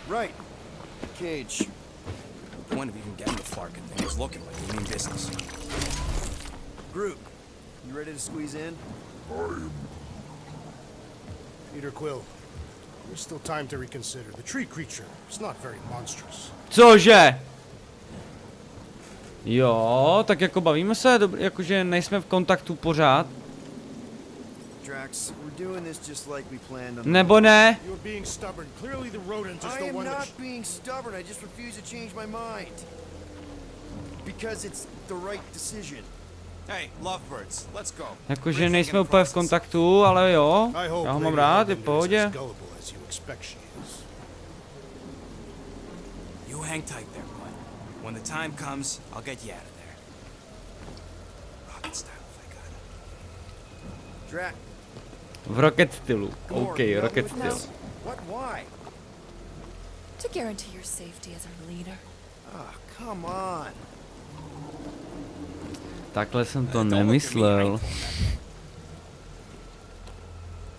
right. Cage. The point of even getting the Flarkin thing was looking like we mean business. Groot, you ready to squeeze in? Peter Quill. There's still time to reconsider. The tree creature is not very monstrous. Cože? Jo, tak jako bavíme se, jakože nejsme v kontaktu pořád. Drax, we're doing this just like we planned on. Nebo ne? You're being stubborn. Clearly the rodent is I the am one not that... being stubborn. I just refuse to change my mind. Because it's the right decision. Hey, lovebirds, let's go. Jakože nejsme úplně v kontaktu, ale jo. I hope Já ho mám Lady rád, je v Hellbender is pohodě. as gullible as you expect she is. You hang tight there, bud. When the time comes, I'll get you out of there. Rocket style, if I got it. Drax. V rocket stylu. Gamora, OK, you not rocket with styl. us? What? Why? To guarantee your safety as our leader. Ah, come on. Takhle jsem to Don't look at me, I nemyslel. ain't going back.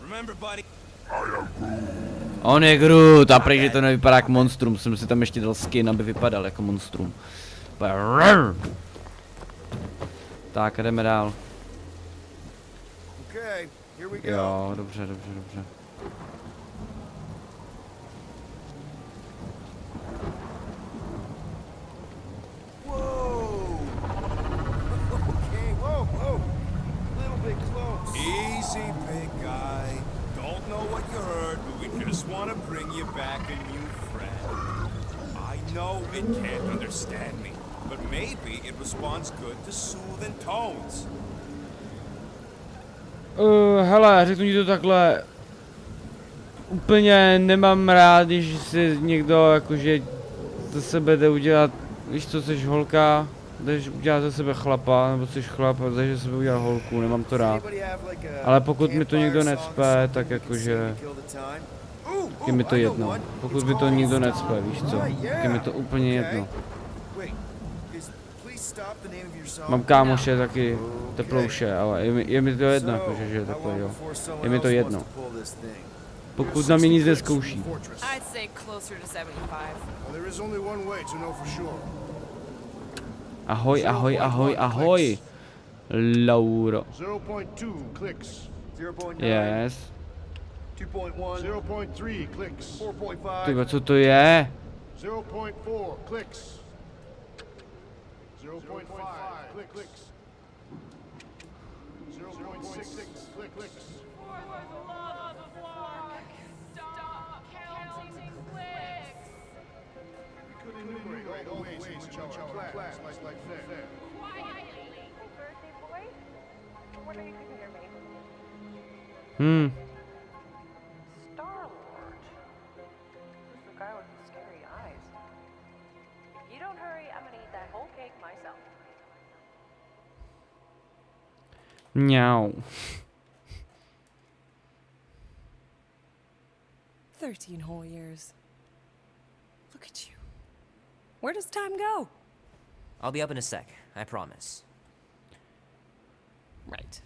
Remember, buddy? On je Groot, a prej, že to nevypadá jak monstrum, jsem si tam ještě dal skin, aby vypadal jako monstrum. Tak, jdeme dál. Okay, here we go. Jo, dobře, dobře, dobře. Whoa. Okay, whoa. Little bit close. Easy, big guy. Don't know what you heard, but we just want to bring you back a new friend. I know it can't understand me, but maybe it responds good to soothing tones. Hele, řeknu ti to takhle. Úplně nemám rád, když si někdo jakože ze sebe jde udělat, víš co, jsi holka, jdeš udělat ze sebe chlapa, nebo jsi chlap a jdeš ze sebe udělat holku, nemám to rád. Ale pokud mi to někdo necpe, tak jakože je mi to jedno. Pokud mi to nikdo necpe, víš co, tak je mi to úplně jedno. Wait, is please stop the name of your Mám kámoše taky teplouše, ale je mi to jedno, jakože, že je takhle, jo. Je mi to jedno. Pokud na mě nic neskouší. I'd say closer to 75. Well, there is only one way to know for sure. Ahoj, ahoj, ahoj, ahoj. Lauro. 0.2 clicks. 0.9. Yes. 2.1. 0.3 clicks. 4.5. Tyba, co to je? 0.4 clicks. 0.5 clicks. 0.6 clicks. For the love of Lark, stop counting clicks. We could enumerate all the ways in which our class like that. Quietly. Thursday boy? I wonder you can hear me. Star-Lord. Who's the guy with the scary eyes? If you don't hurry, I'm gonna eat that whole cake myself. Mňau. 13 whole years. Look at you. Where does time go? I'll be up in a sec, I promise. Right.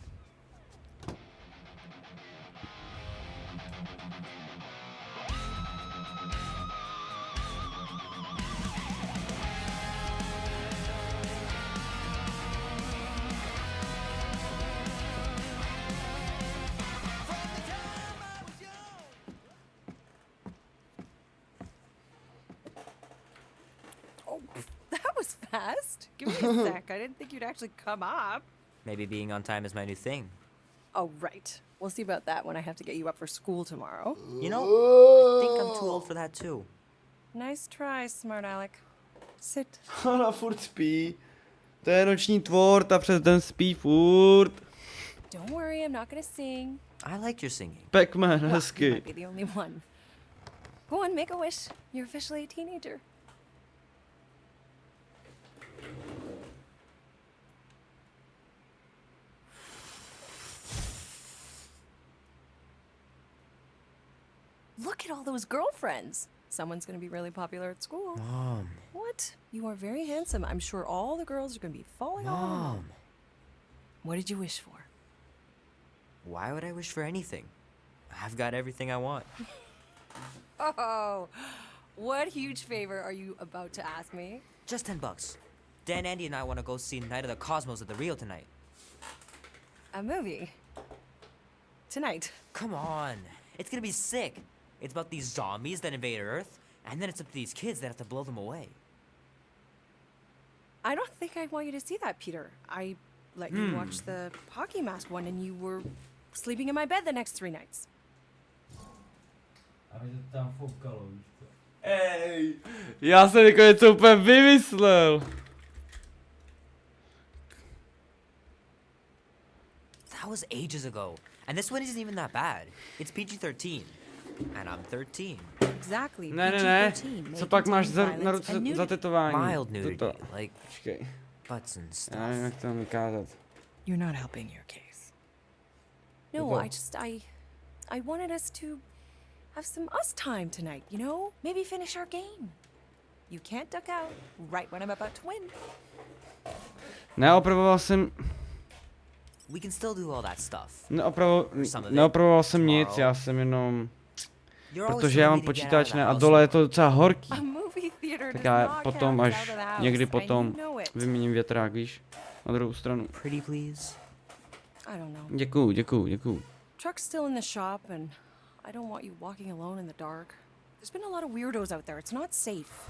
Oh, that was fast. Give me a sec. I didn't think you'd actually come up. Maybe being on time is my new thing. Oh, right. We'll see about that when I have to get you up for school tomorrow. You know, I think I'm too old for that too. Nice try, smart Alec. Sit. Ona furt spí. To je noční tvor, ta přes den spí furt. Don't worry, I'm not gonna sing. I liked your singing. Pac-Man, Well, you hezky. might be the only one. Go on, make a wish. You're officially a teenager. Look at all those girlfriends. Someone's gonna be really popular at school. Mom. What? You are very handsome. I'm sure all the girls are gonna be falling all in love. Mom. What did you wish for? Why would I wish for anything? I've got everything I want. Oh, what huge favor are you about to ask me? Just $10. Dan, Andy, and I want to go see Night of the Cosmos at the Rio tonight. A movie. Tonight. Come on. It's gonna be sick. It's about these zombies that invade Earth, and then it's up to these kids that have to blow them away. I don't think I want you to see that, Peter. I let you watch the hockey mask one and you were sleeping in my bed the next 3 nights. Ej, já jsem jako něco úplně vymyslel. That was ages ago. And this one isn't even that bad. It's PG-13. And I'm 13. Exactly. Ne, ne, ne. PG-13 may Co pak máš contain na violence ruce and nudity. za tetování? Mild nudity, Toto. like Počkej, butts and stuff. já nevím, jak to mám vykázat. You're not helping your case. No, Toto. I wanted us to have some us time tonight, you know? Maybe finish our game. You can't duck out right when I'm about to win. Neopravoval jsem, We can still do all that stuff. neopravoval jsem nic, já jsem jenom, You're always protože já mám telling me to get out of počítač the ne, a house dole je more. to docela horký. A movie theater Tak does já not potom, count as až out of the house, někdy and potom you know it. vyměním větrák, víš, na druhou stranu. Pretty please. I don't know. Děkuju, děkuju, děkuju. Truck's still in the shop, and I don't want you walking alone in the dark. There's been a lot of weirdos out there. It's not safe.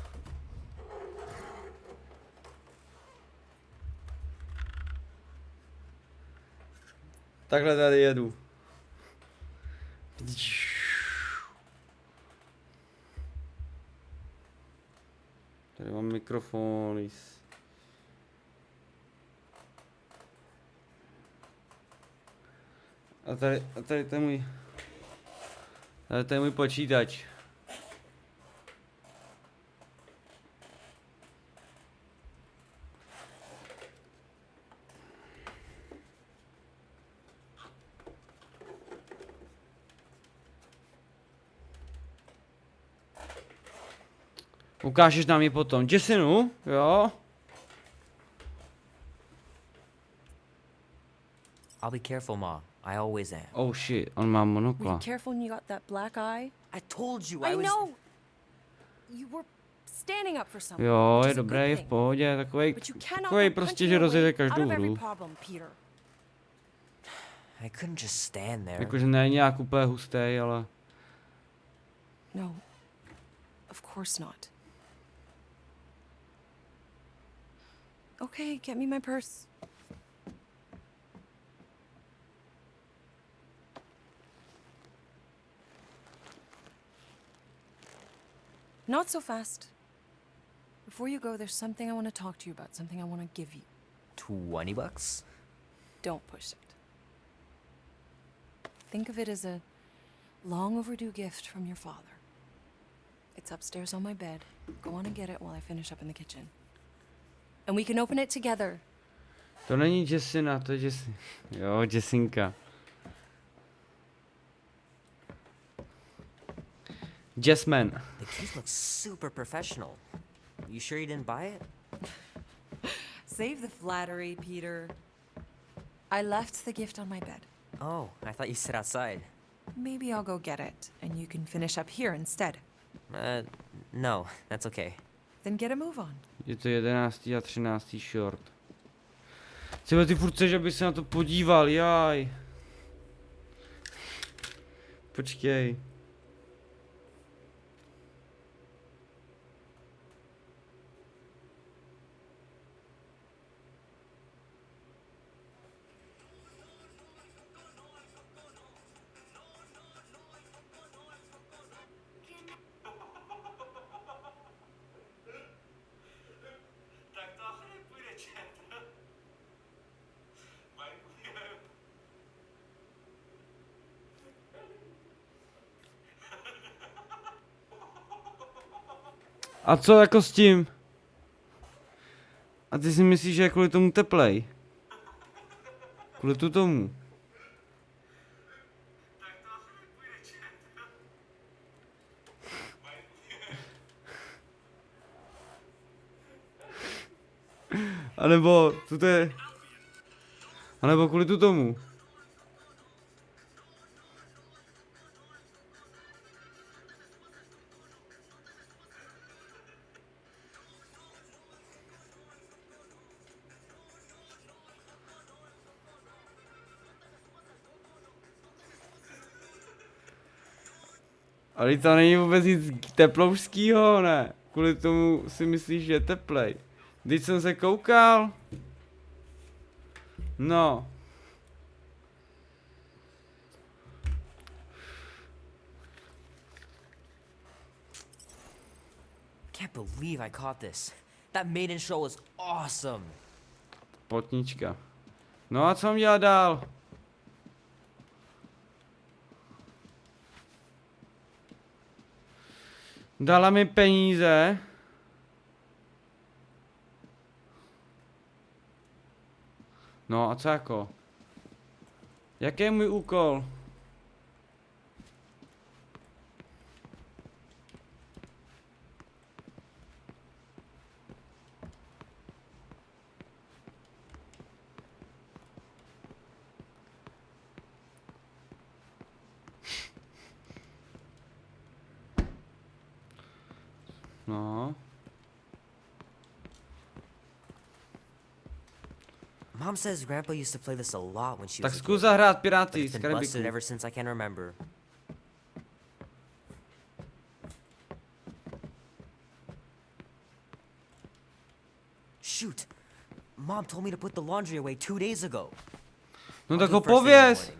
Takhle tady jedu. Tady mám mikrofon. A tady to je můj... Tady to je můj počítač. Ukážeš nám je potom. Jasonu, jo? I'll be careful, Ma. I always am. Oh shit, on má Were you monokla. careful when you got that black eye? I told you I was... know! You were standing up for someone. Jo, which je is a good dobrý, v thing. pohodě, takovej, But you cannot takovej go prostě, punching že your rozjede way každou out of every hru. problem, Peter. I couldn't just stand there. Jakože ne nějak úplně hustý, ale... No, of course not. Okay, get me my purse. Not so fast. Before you go, there's something I want to talk to you about, something I want to give you. $20? Don't push it. Think of it as a long overdue gift from your father. It's upstairs on my bed. Go on and get it while I finish up in the kitchen. And we can open it together. To není Jessina, to je Jo, Jessinka. Jessman. The case looks super professional. You sure you didn't buy it? Save the flattery, Peter. I left the gift on my bed. Oh, I thought you said outside. Maybe I'll go get it, and you can finish up here instead. No, that's okay. Then get a move on. Je to 11. a 13. short. Třeba ty furt chceš, aby se na to podíval, jaj. Počkej. A co jako s tím? A ty si myslíš, že je kvůli tomu teplej? Kvůli tomu. A nebo tuto je... A nebo kvůli tomu. Ale to není vůbec nic teploušskýho, ne? Kvůli tomu si myslíš, že je teplej. Když jsem se koukal. No. Can't believe I caught this. That maiden show was awesome. Potnička. No a co mám dělat dál? Dala mi peníze. No a co jako? Jaký je můj úkol? No. Mom says Grandpa used to play this a lot when she Tak was a zkus kid. zahrát But Piráty it's z been busted Karibiku. ever since I can remember. Shoot! Mom told me to put the laundry away 2 days ago. No I'll tak do ho it first thing in the pověz. morning.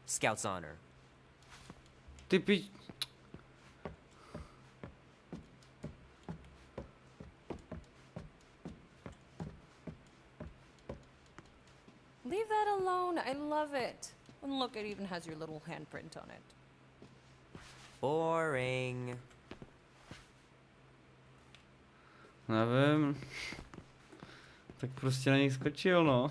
Scout's honor. Ty pi... Leave that alone. I love it. And look, it even has your little handprint on it. Boring. Nevím. Tak prostě na něj skočil, no.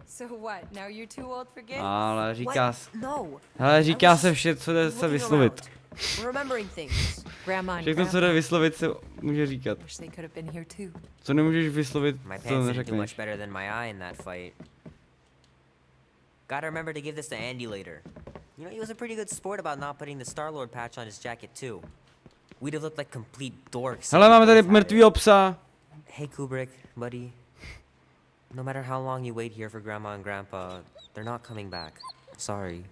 So what? Now you're too old for games? Ale říká What? se... No. Hele, I říká was se vše, co jde se looking vyslovit. around, remembering things. Grandma and Všechno, co Grandpa. jde vyslovit, se může říkat. Wish they could have been here too. Co nemůžeš vyslovit, My to pants didn't do neřekneš. much better than my eye in that fight. Gotta remember to give this to Andy later. You know, he was a pretty good sport about not putting the Star-Lord patch on his jacket too. We'd have looked like complete dorks. Hele, máme tady mrtvýho psa. Hey Kubrick, buddy. No matter how long you wait here for Grandma and Grandpa, they're not coming back. Sorry.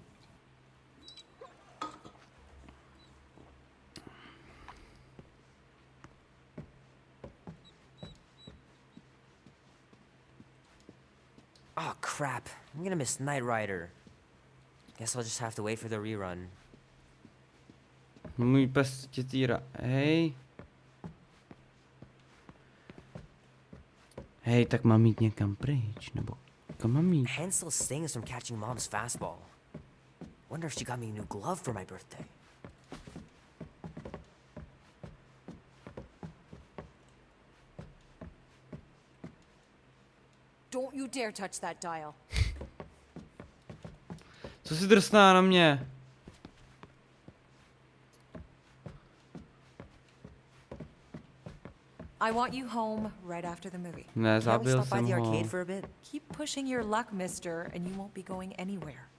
Oh crap, I'm gonna miss Knight Rider. Guess I'll just have to wait for the rerun. Můj pes tě týra. Hej. Hej, tak mám jít někam pryč, nebo kam mám jít? Hand still stings from catching Mom's fastball. Wonder if she got me a new glove for my birthday. Don't you dare touch that dial. Co si drsná na mě? I want you home right after the movie. Ne, Can't we zabil stop by jsem the ho. arcade for a bit? Keep pushing your luck, mister, and you won't be going anywhere.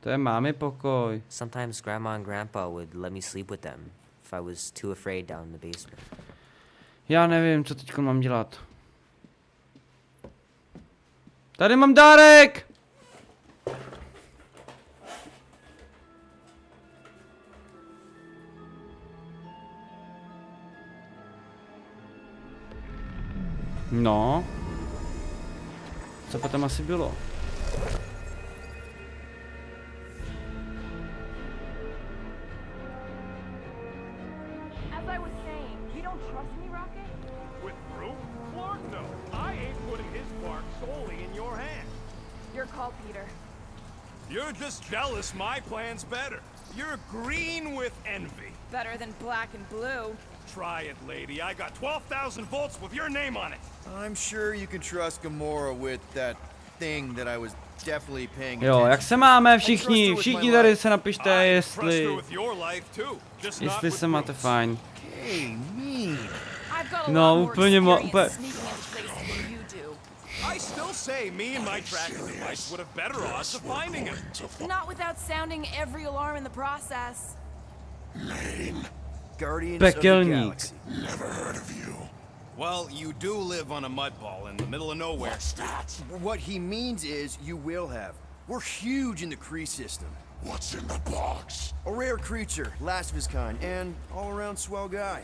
To je mámy pokoj. Sometimes Grandma and Grandpa would let me sleep with them if I was too afraid down in the basement. Já nevím, co teď mám dělat. Tady mám dárek! No. Co potom asi bylo? As I was saying, you don't trust me, Rocket? With proof? Lord, no. I ain't putting his bark solely in your hands. Your call, Peter. You're just jealous my plan's better. You're green with envy. Better than black and blue. Try it, lady. I got 12,000 volts with your name on it. I'm sure you can trust Gamora with that thing that I was definitely paying Jo, attention jak se máme všichni? Všichni tady se napište, I trust her jestli... with your life too. Just not Jestli with se máte Bruce. fajn. Hey, me. I've got a No, lot more úplně experience sneaking into places than you do. I still say me and my tracking device would have better odds of finding him. Not without sounding every alarm in the process. Guardians of the Pekelník. Galaxy. Well, you do live on a mud ball in the middle of nowhere. What he means is you will have. We're huge in the Kree system. What's in the box? A rare creature, last of his kind, and all-around swell guy.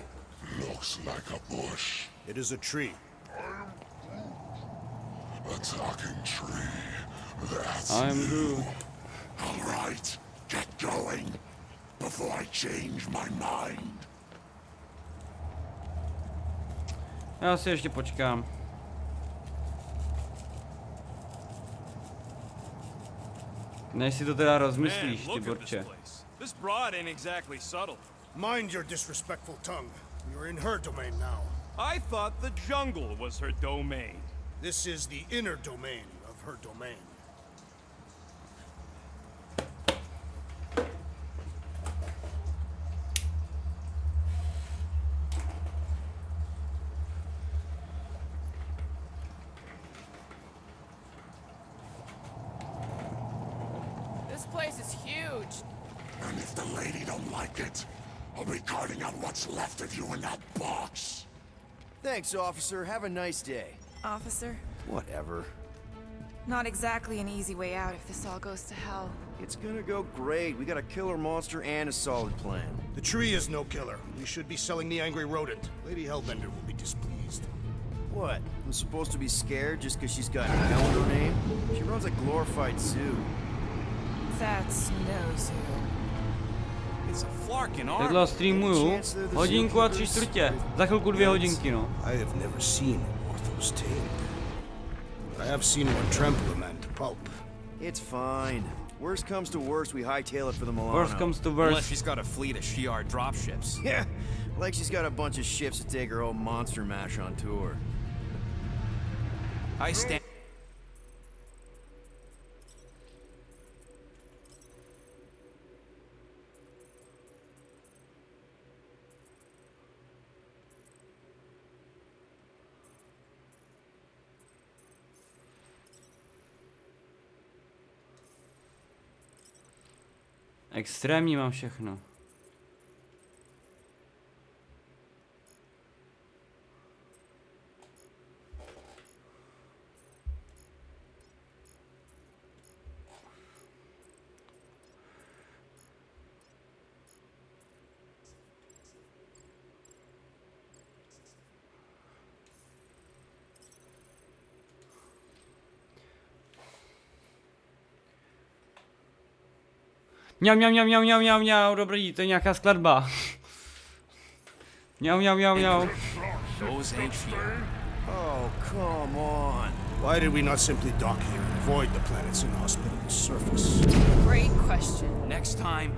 Looks like a bush. It is a tree. A talking tree. That's I'm good. all right. Get going before I change my mind. Já si ještě počkám. Než si to teda rozmyslíš, Man, ty look at borče. this place. This broad ain't exactly subtle. Mind your disrespectful tongue. You're in her domain now. I thought the jungle was her domain. This is the inner domain of her domain. This place is huge. And if the lady don't like it, I'll be carting out what's left of you in that box. Thanks, officer. Have a nice day. Officer, Whatever. not exactly an easy way out if this all goes to hell. It's gonna go great. We got a killer monster and a solid plan. The tree is no killer. We should be selling the angry rodent. Lady Hellbender will be displeased. What? I'm supposed to be scared just because she's got hell in her name? She runs a glorified zoo. That's no zoo. It's a flarkin' Takhle arm. streamuju hodinku a 3/4. Za chvilku 2 hodinky, no. I have never seen Ortho's tape. But I have seen one trample a man to pulp. It's fine. Worst comes to worst, we hightail it for the Milano. Worst comes to Unless worst. she's got a fleet of Shi'ar dropships. Yeah, Like she's got a bunch of ships to take her old monster mash on tour. I stand. Extrémní mám všechno. Mňau, dobrý, to je nějaká skladba. Mňau. Those ain't fear. Oh, come on. Why did we not simply dock here and avoid the planet's inhospitable surface? Great question. Next time,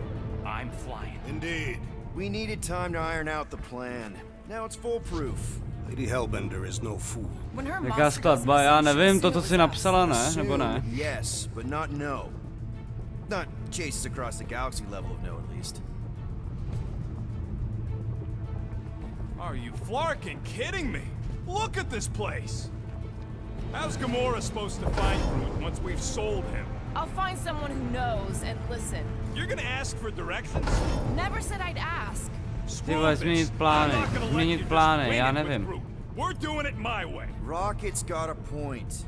I'm flying. Indeed. We needed time to iron out the plan. Now it's foolproof. Lady Hellbender is no fool. When her Jaká monster skladba, já nevím, to, co jsi napsala, ne? Nebo ne? Soon, yes, but not no. Not chases across the galaxy level of no, at least. Are you flarkin' kidding me? Look at this place! How's Gamora supposed to find Groot once we've sold him? I'll find someone who knows and listen. You're gonna ask for directions? Never said I'd ask. Ty vole, změnit plány, já nevím. We're doing it my way. Rocket's got a point.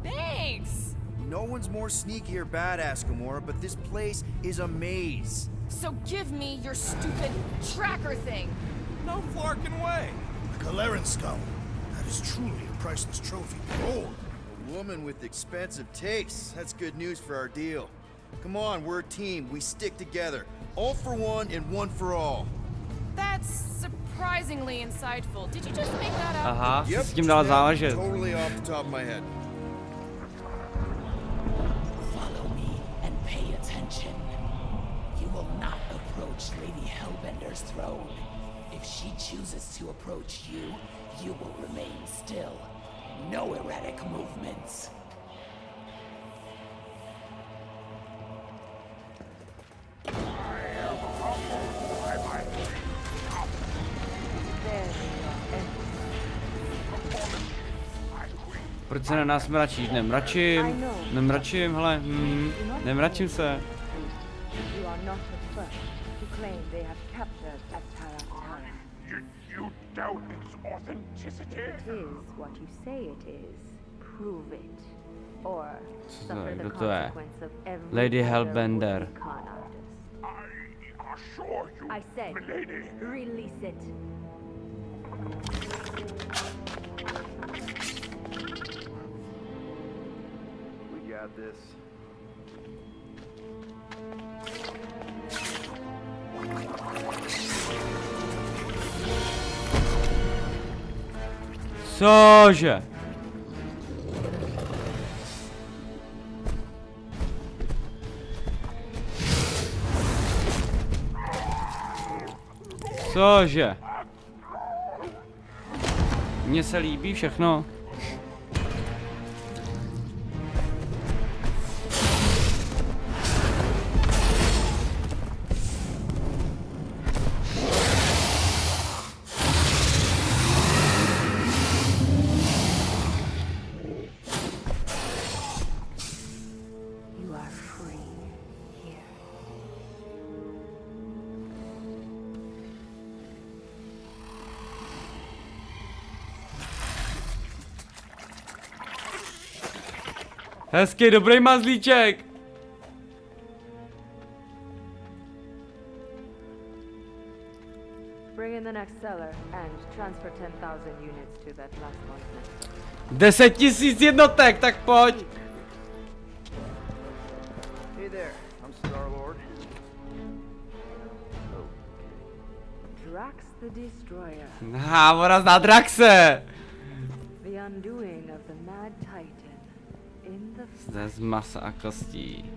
Thanks! No one's more sneaky or badass, Gamora, but this place is a maze. So give me your stupid tracker thing. No flarkin' way. The Galeran skull. That is truly a priceless trophy. Behold. A woman with expensive tastes. That's good news for our deal. Come on, we're a team. We stick together. All for one and one for all. That's surprisingly insightful. Did you just make that up? Aha, Yep, s tím dala záležet. totally off the top of my head. Follow me and pay attention. You will not approach Lady Hellbender's throne. If she chooses to approach you, you will remain still. No erratic movements. Proč se na nás mračíš? Nemračím, hele, nemračím se. You are not the first to claim they have captured Atara. You doubt its authenticity? It is what you say it is. Prove it. Or suffer the Kdo to je? consequence of every Lady other Hellbender. would-be con artist. I assure you, I said, milady. release it. We got this. Cože? Cože? Mně se líbí všechno. You are free here. Hezký, dobrý mazlíček. Bring in the next seller and transfer 10,000 units to that last continent. 10 000 jednotek, tak pojď. Hey there, I'm Star-Lord. Drax the Destroyer. Hávora zná Draxe. The undoing of the Mad Titan in the Zde z masa a kostí.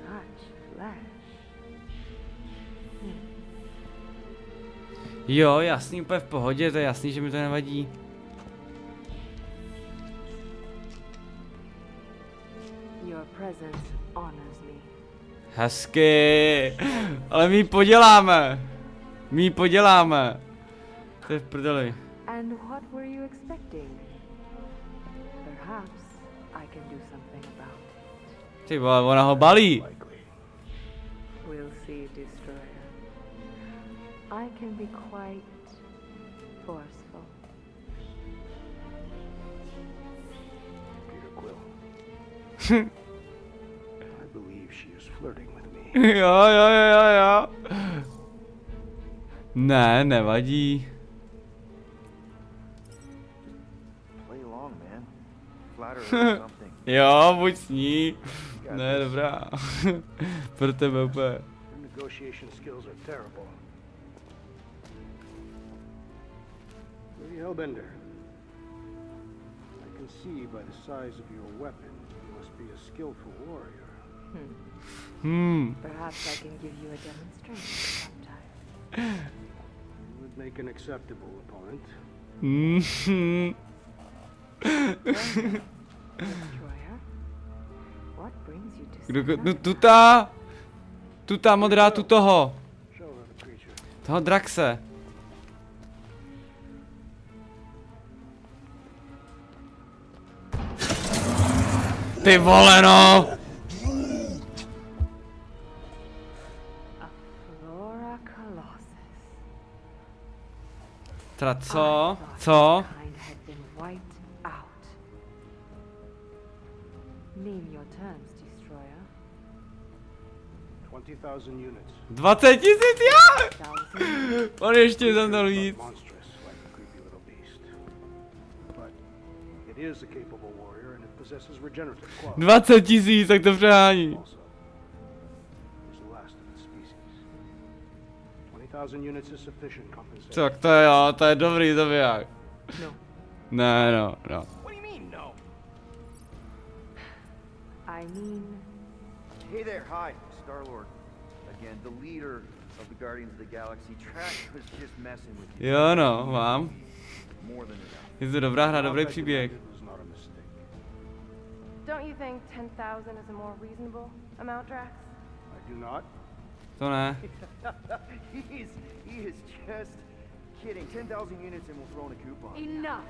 such flesh. Jo, jasný, úplně v pohodě, to je jasný, že mi to nevadí. Your presence honors me. Hezky, ale my ji poděláme. My ji poděláme. To je v prdeli. And what were you expecting? Perhaps I can do something about it. Ty vole, ona ho balí. We'll see, Destroyer. I can be quite forceful. Peter Quill. I believe she is flirting with me. Jo. Ne, nevadí. Play along, man. Flatter her or something. Jo, buď s ní. Ne, dobrá. Pro tebe úplně. Her negotiation skills are terrible. Lady Hellbender, I can see by the size of your weapon, you must be a skillful warrior. Perhaps I can give you a demonstration sometime. You would make an acceptable opponent. Destroyer, what brings you to Tuta modrá, tu toho. Show her the creature. Toho Draxe. Ty vole, no! Flora Colossus. Teda co? Co? Kind had been wiped out. Name your terms, Destroyer. 20,000 units. 20 000, já! On ještě za mnou víc. Monstrous, like a creepy little beast. But it is a capable warrior and it possesses regenerative qualities. 20 000, tak to přehání. Also, is the last of its species. 20,000 units is sufficient compensation. Tak to je jo, to je dobrý zabiják. No. Ne, no. What do you mean, no? I mean, Hey there, hi, Star-Lord. Again, the leader of the Guardians of the Galaxy. Trash was just messing with you. Jo, no, mám. More than enough. Je to dobrá hra, dobrý příběh. It was not a mistake. Don't you think 10,000 is a more reasonable amount, Drax? I do not. To ne. he is just kidding. 10,000 units and we'll throw in a coupon. enough!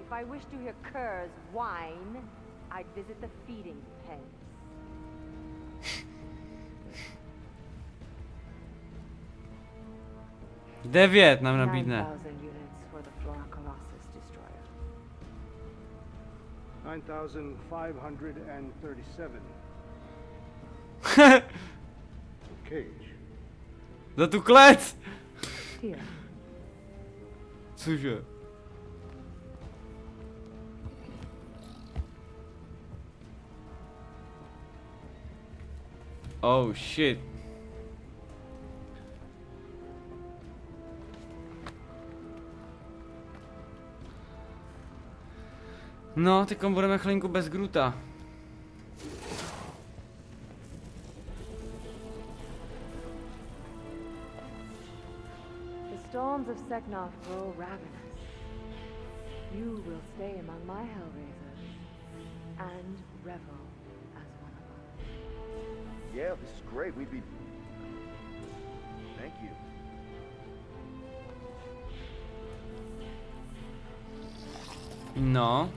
If I wish to hear curs whine, I'd visit the feeding pens. Devět nám nabídne. 9,000 units for the Flora Colossus Destroyer. 9,537. Cage. Za tu klec! Here. Cože? Oh shit. No, teďkom budeme chvilinku bez Gruta. The storms of Seknarf grow ravenous. You will stay among my Hellraisers and revel as one of us. Yeah, this is great. We'd be... Thank you. No.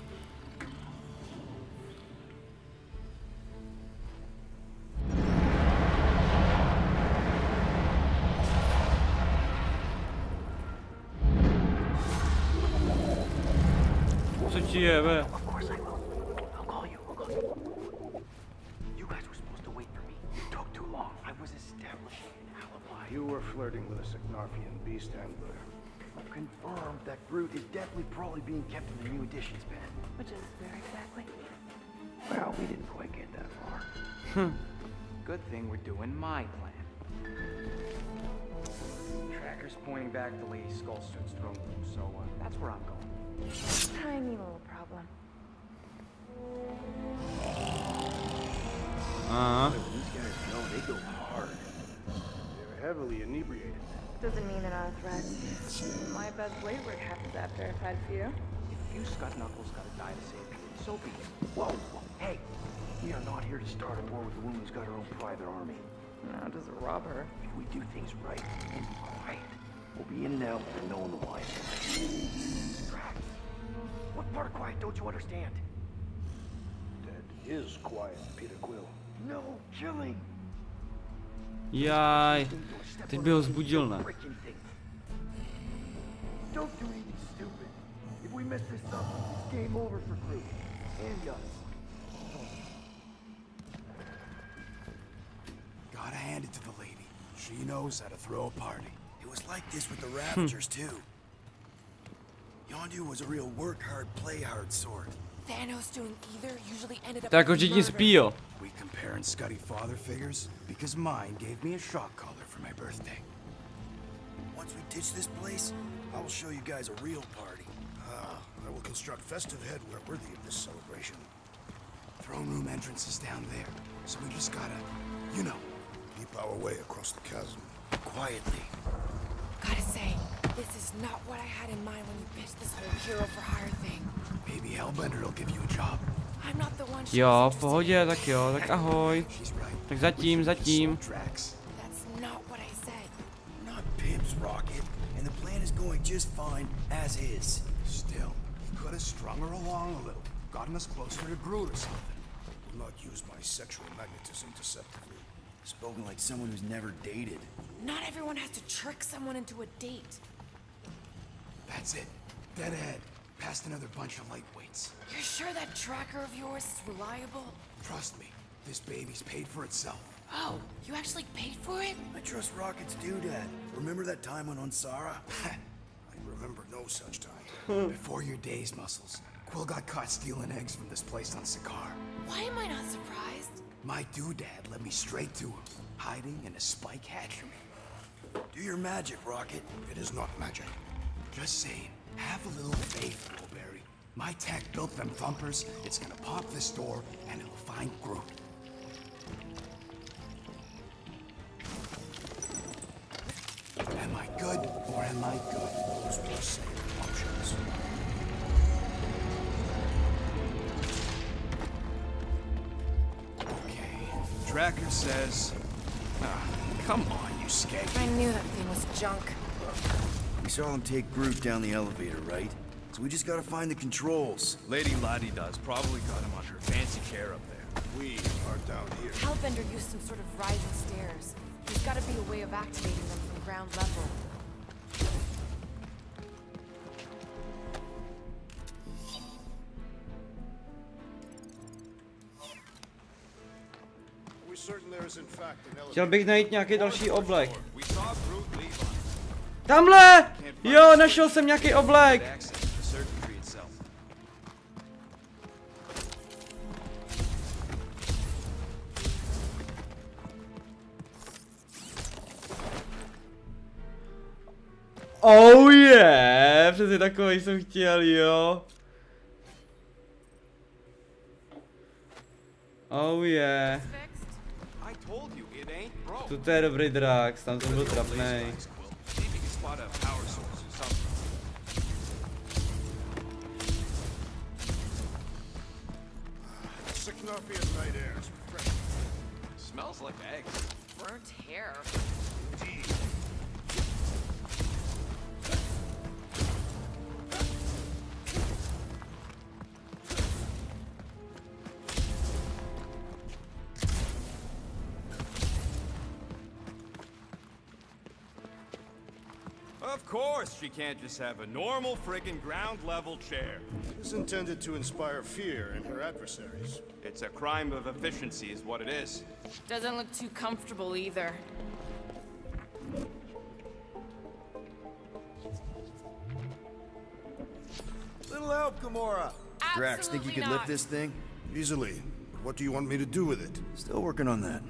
Co ti je, ve? Of course I will. I'll call you. You guys were supposed to wait for me. You took too long. I was establishing an alibi. You were flirting with a Seknarfian beast handler. Confirmed that Groot is definitely probably being kept in the new editions bin. Which is where exactly? Well, we didn't quite get that far. Good thing we're doing my plan. Tracker's pointing back to Lady Skullstreet's throne room, so that's where I'm going. Tiny little problem. When these guys go, they go hard. They're heavily inebriated. Doesn't mean they're not a threat. My best blade work happens after I've had a few. If you Scott Knuckles gotta die to save you, so be it. Whoa, whoa, hey! We are not here to start a war with a woman who's got her own private army. Now does it rob her? If we do things right and be quiet, we'll be in and out and no one will mind. Drax, what part of quiet don't you understand? That is quiet, Peter Quill. No killing! Jaj, teď by ho zbudil, ne? Don't do anything stupid. If we mess this up, it's game over for Groot. And us. Gotta hand it to the lady. She knows how to throw a party. It was like this with the Ravagers, too. Yondu was a real work hard, play hard sort. Thanos doing either usually ended up Tak ho všichni spí, jo. We comparing Scuddy father figures? Because mine gave me a shock collar for my birthday. Once we ditch this place, I will show you guys a real party. I will construct festive headwear worthy of this celebration. Throne room entrance is down there, so we just gotta, you know, keep our way across the chasm. Quietly. Gotta say, this is not what I had in mind when you pitched this whole hero for hire thing. Maybe Hellbender will give you a job. I'm not the one. Jo, v pohodě, tak jo, tak ahoj. Tak zatím. That's not what I said. Not Pim's rocket, and the plan is going just fine as is. Still, he could have strung her along a little, gotten us closer to Groot or something. I will not use my sexual magnetism deceptively. Spoken like someone who's never dated. Not everyone has to trick someone into a date. That's it. Dead ahead. Past another bunch of lightweights. You're sure that tracker of yours is reliable? Trust me, this baby's paid for itself. Oh, you actually paid for it? I trust Rocket's doodad. Remember that time on Onsara? I remember no such time. Before your days, Muscles, Quill got caught stealing eggs from this place on Sakaar. Why am I not surprised? My doodad led me straight to him, hiding in a spike hatchery. Do your magic, Rocket. It is not magic. Just saying, have a little faith, Wilberry. My tech built them thumpers, it's gonna pop this door, and it'll find Groot. Am I good, or am I good? Those were the same options. Okay, Tracker says... come on, you skeg. I knew that thing was junk. We saw him take Groot down the elevator, right? So we just gotta find the controls. Lady Ladida's probably got him on her fancy chair up there. We are down here. Hellbender used some sort of rising stairs. There's gotta be a way of activating them from ground level. Are we certain there is in fact an elevator? Chtěl bych najít nějaký další oblek. We saw Groot leave on Tamhle! Jo, našel jsem nějaký oblek. access to the circuitry itself. Oh yeah! Přesně takový jsem chtěl, jo. Oh yeah. I told you it ain't broke. To je dobrý Drax, tam to byl trapnej. See if you can spot a power source or something. Sick Narfian night air is refreshing. Smells like eggs. Burnt hair. Indeed. Of course she can't just have a normal friggin' ground level chair. It is intended to inspire fear in her adversaries. It's a crime of efficiency is what it is. Doesn't look too comfortable either. Little help, Gamora. Drax, think you could lift this thing? Easily. What do you want me to do with it? Still working on that.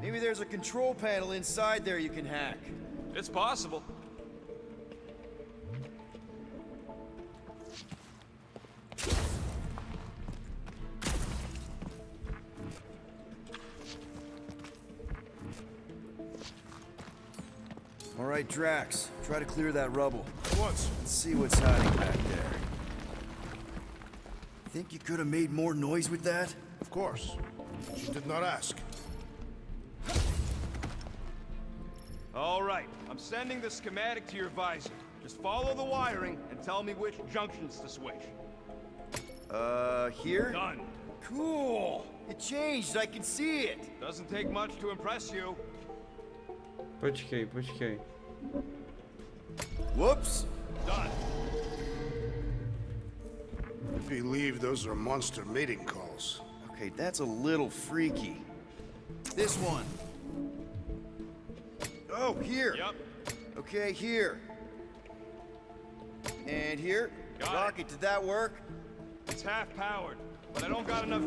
Maybe there's a control panel inside there you can hack. It's possible. right, Drax. Try to clear that rubble. Once. Let's see what's hiding back there. Think you could have made more noise with that? Of course. She did not ask. All right, I'm sending the schematic to your visor. Just follow the wiring and tell me which junctions to switch. Here? Done. Cool! It changed, I can see it! Doesn't take much to impress you. Počkej. Whoops! Done. I believe those are monster mating calls. Okay, that's a little freaky. This one. Oh, here. Yep. Okay, here. And here. Got Rocket, did that work? It's half powered, but I don't got enough.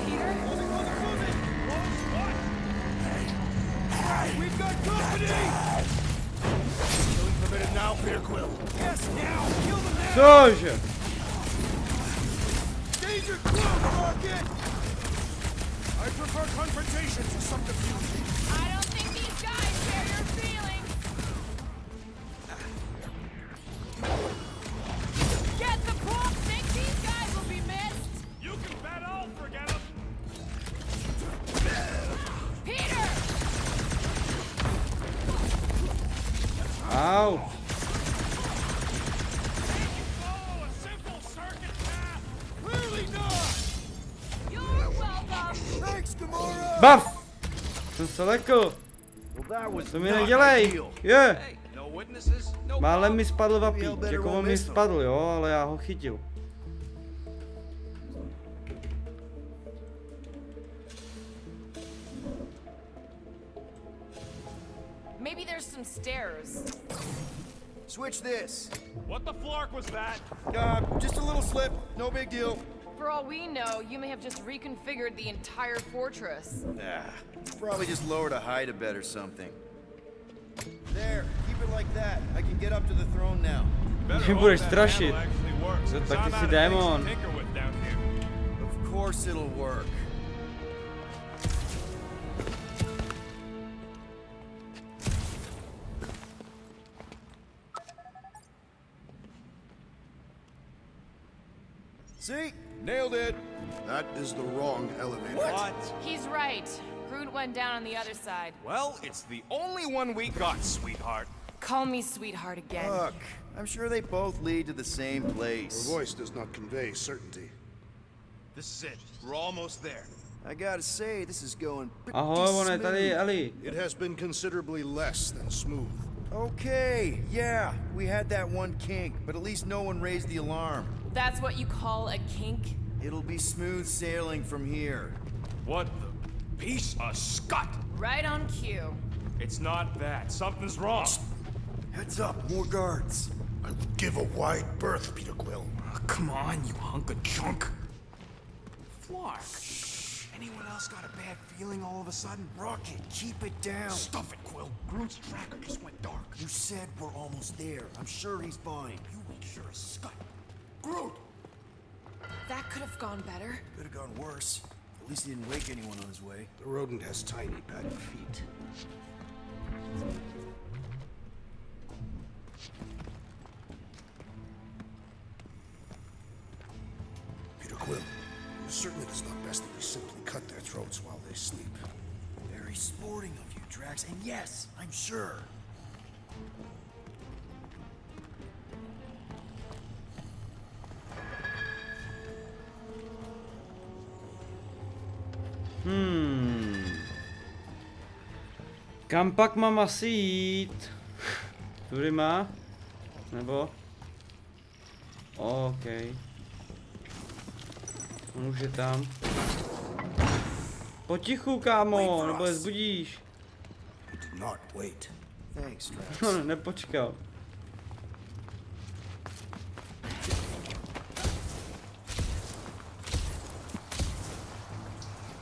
Peter? What? We've got company! Killing permitted now, Peter Quill. Yes, now! Kill them now! Cože? Danger close, Rocket! I prefer confrontation to subterfuge. I don't think these guys share your feelings. Get the prop. Think these guys will be missed? You can bet I'll forget them. Peter! Au. Follow a simple circuit path. Clearly not. You're welcome. Thanks, Gamora! Bav! Jsem se lekl. Well, that was To mi not nedělej. ideal. Je. No witnesses, no Málem mi spadl Maybe I'll vapík, better jako roll on mi this one. spadl, jo, ale já ho chytil. Maybe there's some stairs. Switch this. What the flark was that? Just a little slip. No big deal. For all we know, you may have just reconfigured the entire fortress. Nah, probably just lowered a height a bit or something. There, keep it like that. I can get up to the throne now. Better Ty hope budeš that strašit. handle actually works, To 'cause taky I'm si out of things to démon. tinker with down here. Of course it'll work. See? Nailed it. That is the wrong elevator. What? He's right. Groot went down on the other side. Well, it's the only one we got, sweetheart. Call me sweetheart again. Look, I'm sure they both lead to the same place. Her voice does not convey certainty. This is it. We're almost there. I gotta say, this is going pretty Ahoj, ono je smooth. tady Ellie. It has been considerably less than smooth. Okay, yeah, we had that one kink, but at least no one raised the alarm. That's what you call a kink? It'll be smooth sailing from here. What the piece of scut? Right on cue. It's not that. Something's wrong. Heads up, more guards. I would give a wide berth, Peter Quill. Oh, come on, you hunk of junk. Flark. Anyone else got a bad feeling all of a sudden? Rocket, keep it down. Stuff it, Quill. Groot's tracker just went dark. You said we're almost there. I'm sure he's fine. You ain't sure as scut. Groot! That could have gone better. Could have gone worse. At least he didn't wake anyone on his way. The rodent has tiny padded feet. Peter Quill, certainly it is not best that we simply cut their throats while they sleep. Very sporting of you, Drax, and yes, I'm sure. Kam pak mám asi jít? Tudy má? Nebo? OK. On už je tam. Potichu, kámo, nebo je zbudíš. Did not wait. Thanks, Drax. Nepočkal.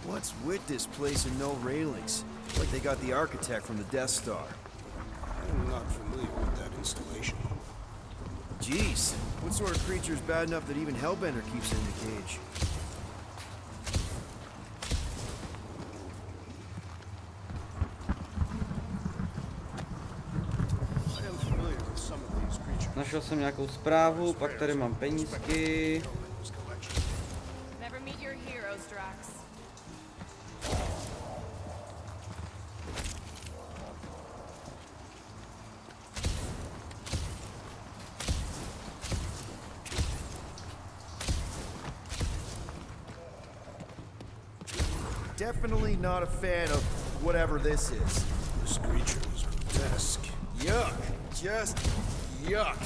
What's with this place and no railings? Like they got the architect from the Death Star. I'm not familiar with that installation. Jeez, what sort of creature is bad enough that even Hellbender keeps it in the cage? Našel jsem nějakou zprávu, pak tady mám penízky. Never meet your heroes, Drax. Definitely not a fan of whatever this is. This creature is grotesque. Yuck. Just yuck.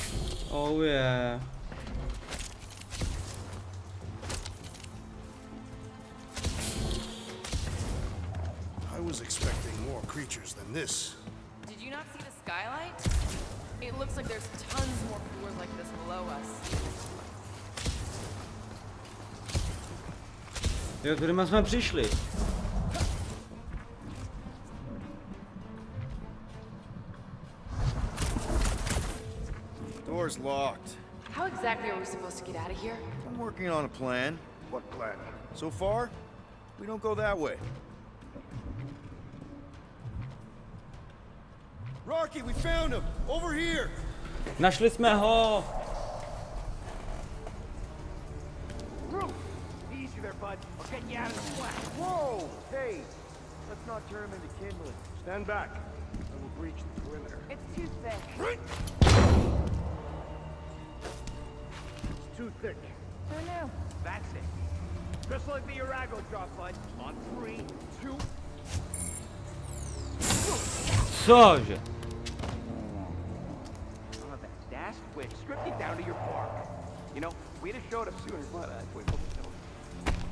Oh yeah. I was expecting more creatures than this. Did you not see the skylight? It looks like there's tons more floors like this below us. Jo, kterýma jsme přišli. Door's locked. How exactly are we supposed to get out of here? I'm working on a plan. What plan? So far, we don't go that way. Rocky, we found him! Over here! Našli jsme ho! Groot! Easy there, bud. I'll get you out of the flat. Whoa! Hey! Let's not turn him into kindling. Stand back. I will breach the perimeter. It's too thick. It's too thick. Who knew? That's it. Just like the Urago drop, bud. On 3, 2. Cože? Oh, that dash twitch stripped you down to your bark. You know, we'd have showed up sooner, but we both know.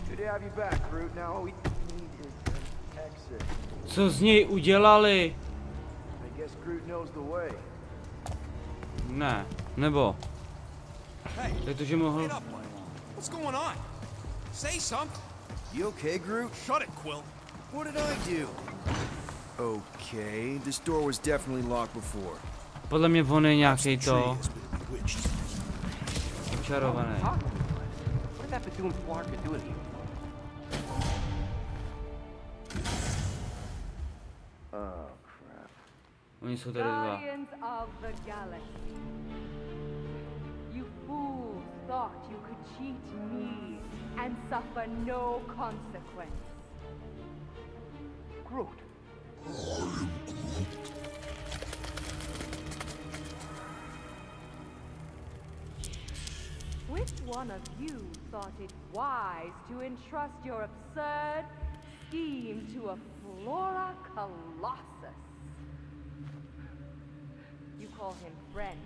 Good to have you back, Groot. Now all we need is an exit. Co z něj udělali? I guess Groot knows the way. Ne, nebo... Protože mohl... What's going on? Say something. You okay, Groot? Shut it, Quill. What did I do? Okay, this door was definitely locked before. Podle mě on je nějaký to... Čarovaný. What did that Bethune Flarka do to you? Oh, crap. Oni jsou tady dva. Guardians of the Galaxy. You fools thought you could cheat me and suffer no consequence. Groot. Which one of you thought it wise to entrust your absurd scheme to a Flora Colossus? You call him friend,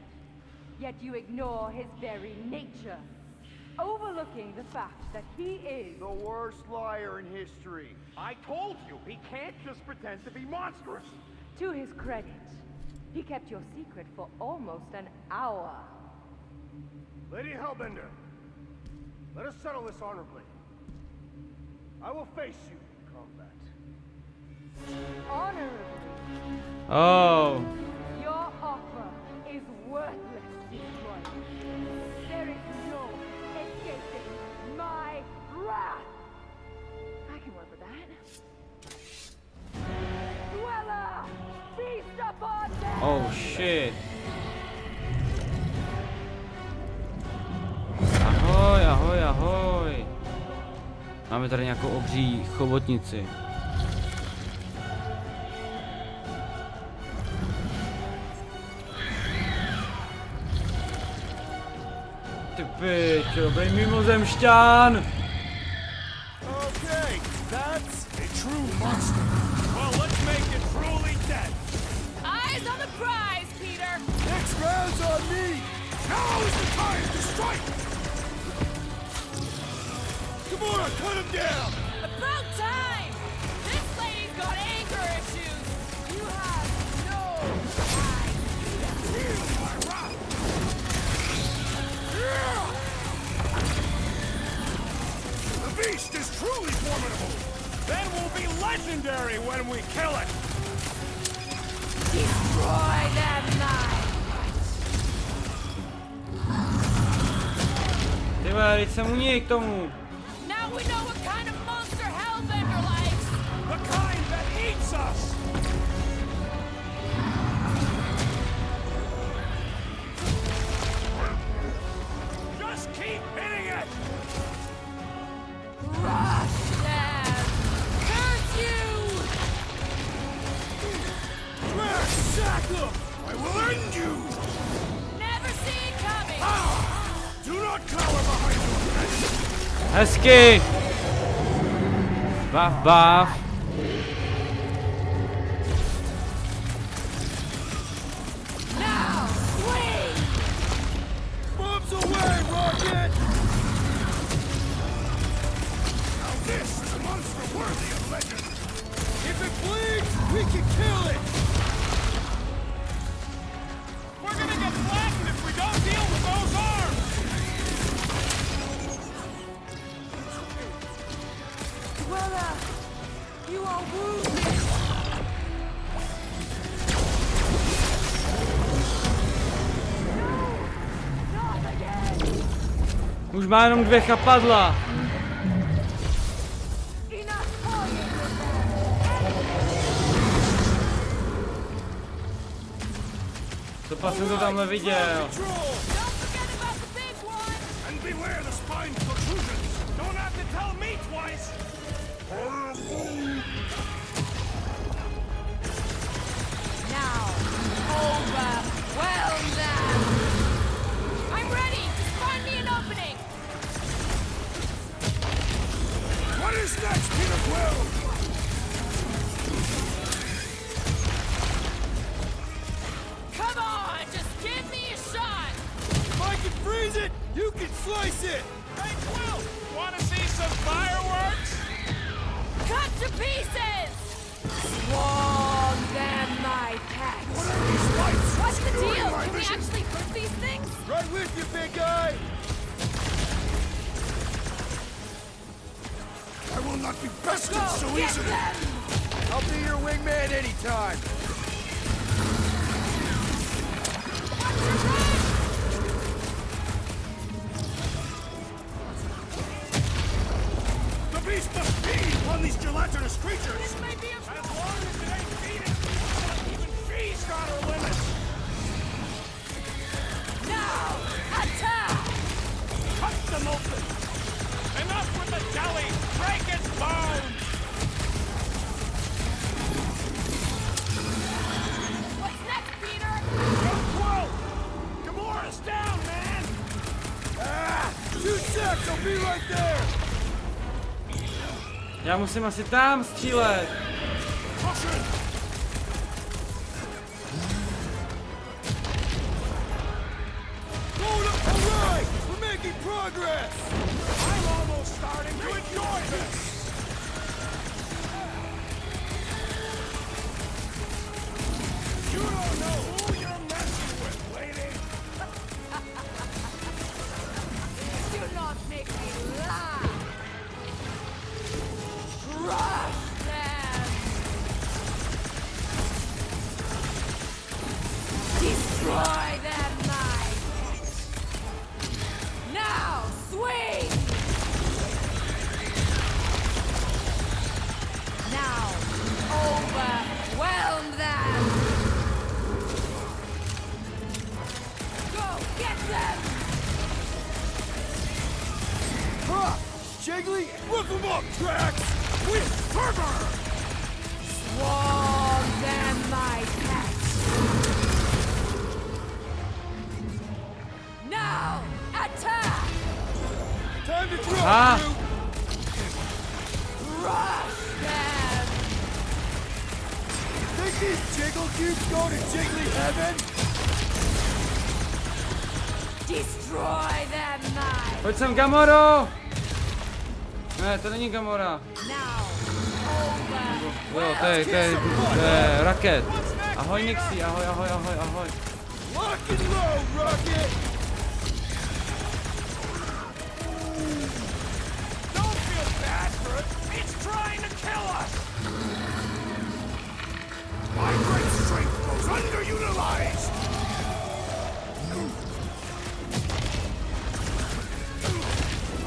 yet you ignore his very nature, overlooking the fact that he is The worst liar in history. I told you, he can't just pretend to be monstrous. To his credit, he kept your secret for almost an hour. Lady Hellbender, let us settle this honorably. I will face you in combat. Honorably, Oh. your offer is worthless, Destroyer. There is no escaping my wrath. I can work with that. Dweller, feast upon them! Oh shit. Ahoj, ahoj, ahoj. Máme tady nějakou obří chobotnici. Ty pič, dobrý mimozemšťan. Okay, that's A true monster. Well, let's make it truly dead. Eyes on the prize, Peter! next round's on me. Now is the time to strike. Come on, cut him down. About time! This lady's got anger issues! You have no idea. The beast is truly formidable. Then we'll be legendary when we kill it. Destroy them knives! Ty vole, teď jsem u něj k tomu. Now we know what kind of monster Hellbender likes! The kind that eats us. Hezky! Bav, bav. Now, swing! Bombs away, Rocket! Now this is a monster worthy of legend. If it bleeds, we can kill it! We're gonna get flattened if we don't deal with those arms! Dweller, you are wounded! Už má jenom 2 chapadla. To pas jsem to tamhle viděl. And beware the spine protrusions! Don't have to tell me twice! Now, overwhelm them! I'm ready! Just find me an opening! What is next, Peter Quill? Come on! Just give me a shot! If I can freeze it, you can slice it! Hey, Quill! Wanna see some fireworks? Cut to pieces! Swarm them, my pets! What are these lights? What's the Obscuring deal? my Can we vision? actually hurt these things? Right with you, big guy! I will not be bested so easily! I'll be your wingman anytime! The beast must feed upon these gelatinous creatures! As long as it ain't feeding, even fee's got her limits! Now, attack! Cut them open! Enough with the jelly! Break its bones! What's next, Peter? Whoa! Gamora's down, man! Ah! 2 secs, I'll be right there! Já musím asi tam střílet. Hold up! Alright! We're making progress! I'm almost starting to enjoy this! You don't know who you're messing with, lady! Do not make me laugh! Crush them! Destroy them, my pets! Now, swing! Now, overwhelm them! Go, get them! Ha! Jiggly, whip 'em up, Drax! With fervor! Swarm them, my pets! Now, attack! Time to throw, Ah. Groot! Rush them! Think these jiggle cubes go to jiggly heaven? Destroy them, my Pojď sem, Gamoro! Ne, to není Gamora. now over. Jo, to je Rocket. Ahoj Nixie, ahoj, ahoj, ahoj, ahoj. Lock and load, Rocket! Don't feel bad for it! It's trying to kill us! My great strength goes underutilized!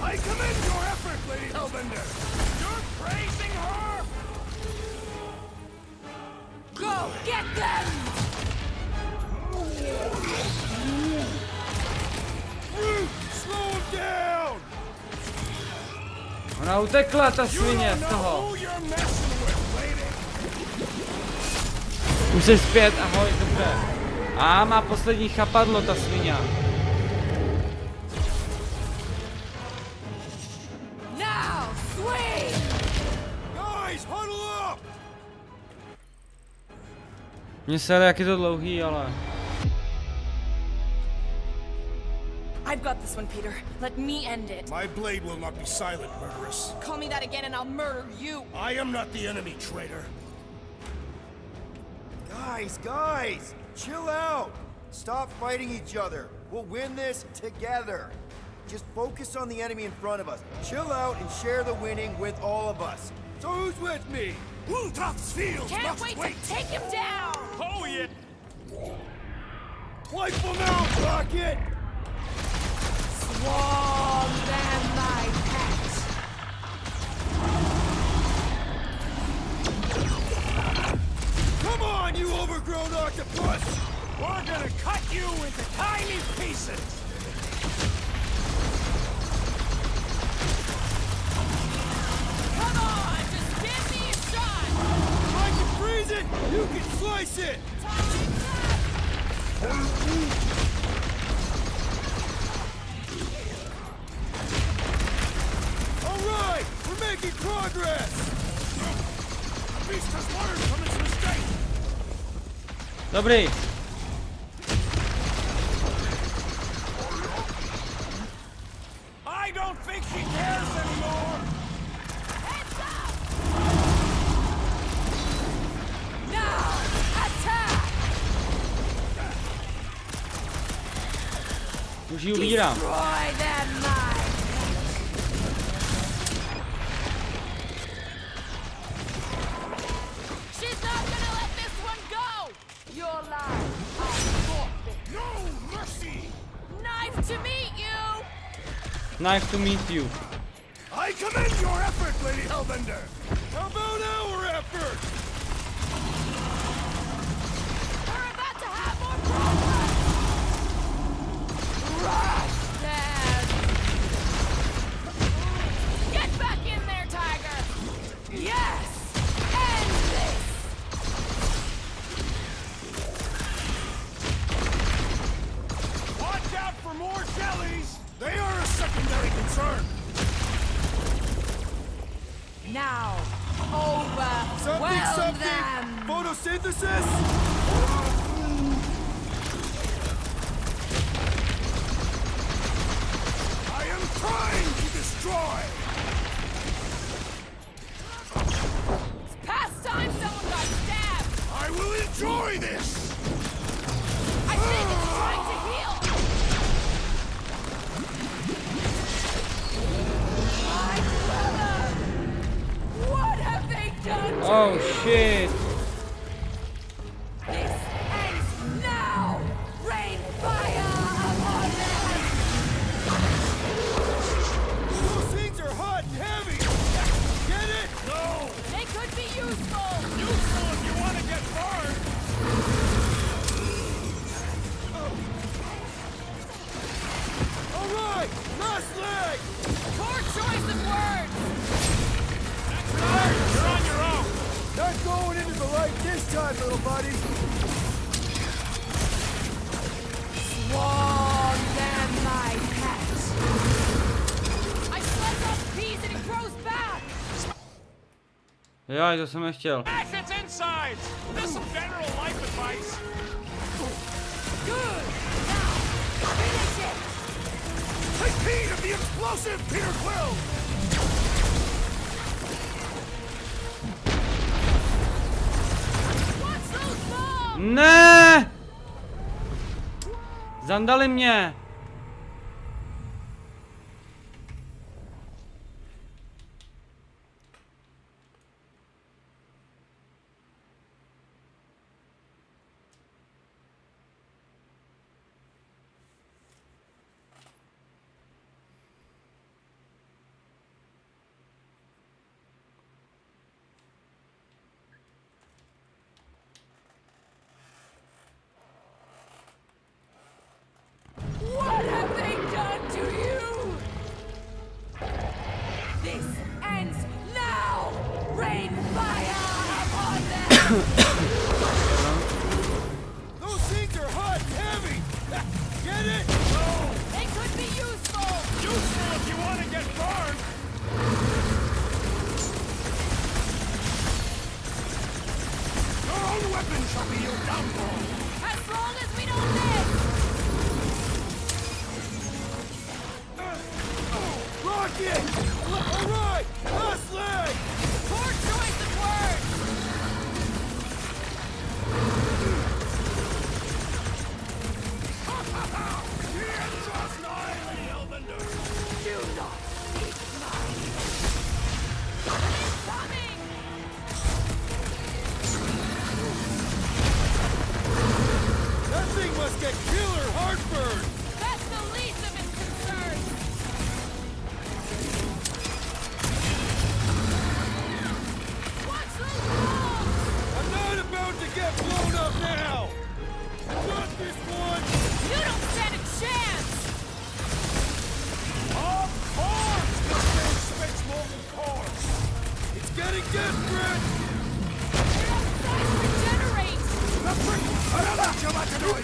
I commend your effort, Lady Hellbender! You're praising her? Go, get them! Groot, slow him down! Ona utekla, ta svině z toho. Who you're messing with, lady? Už jsi zpět, ahoj, dobře. A má poslední chapadlo, ta svině. Mně se jak je to dlouhý, ale... I've got this one, Peter. Let me end it. My blade will not be silent, murderess. Call me that again and I'll murder you. I am not the enemy, traitor. Guys, chill out. Stop fighting each other. We'll win this together. Just focus on the enemy in front of us. Chill out and share the winning with all of us. So who's with me? Ultaf's fields Can't must wait wait. to take him down! Oh, yeah. Wipe them out, Rocket! Swarm them, my pet! Come on, you overgrown octopus! We're gonna cut you into tiny pieces! Come on, just give me a shot! If I can freeze it, you can slice it! Alright, we're making progress! The beast has learned from its mistake! Dobrý. I don't think she cares anymore! Heads up! Now, attack! Už ji ubírám. Destroy them, my She's not gonna let this one go! Your life, I'll forfeit. No mercy! Knife to meet you! Nice to meet you. I commend your effort, Lady Hellbender! How about our effort? We're about to have more problems! Rush them! Get back in there, Tiger! Yes! End this! Watch out for more jellies! They are a secondary concern! Now, overwhelm Something! them! Photosynthesis? I am trying to destroy! It's past time someone got stabbed! I will enjoy this! I think it's trying to heal! My brother! What have they done to Oh you? shit. This ends now! Rain fire upon them! Those things are hot and heavy! Get it? No! They could be useful! Useful if you want to get burned! Alright, last leg! Poor choice of words! You're on your own! Not going into the light this time, little buddy! Swarm them, my pet! I slept on peas and it grows back! Jo, to jsem nechtěl. Smash its insides! This some general life advice. Good! Now, finish it! Take heed of the explosive, Peter Quill! Watch those bombs! Ne! Zandali mě. What Shit! Alright! Last leg! Poor choice of words! That thing must get killer heartburn! That's the least of his concerns! Watch those balls! I'm not about to get blown up now! Not this one! You don't stand a chance! Of course! This thing spits molten cores! It's getting desperate! Regenerate! Nothing! Good!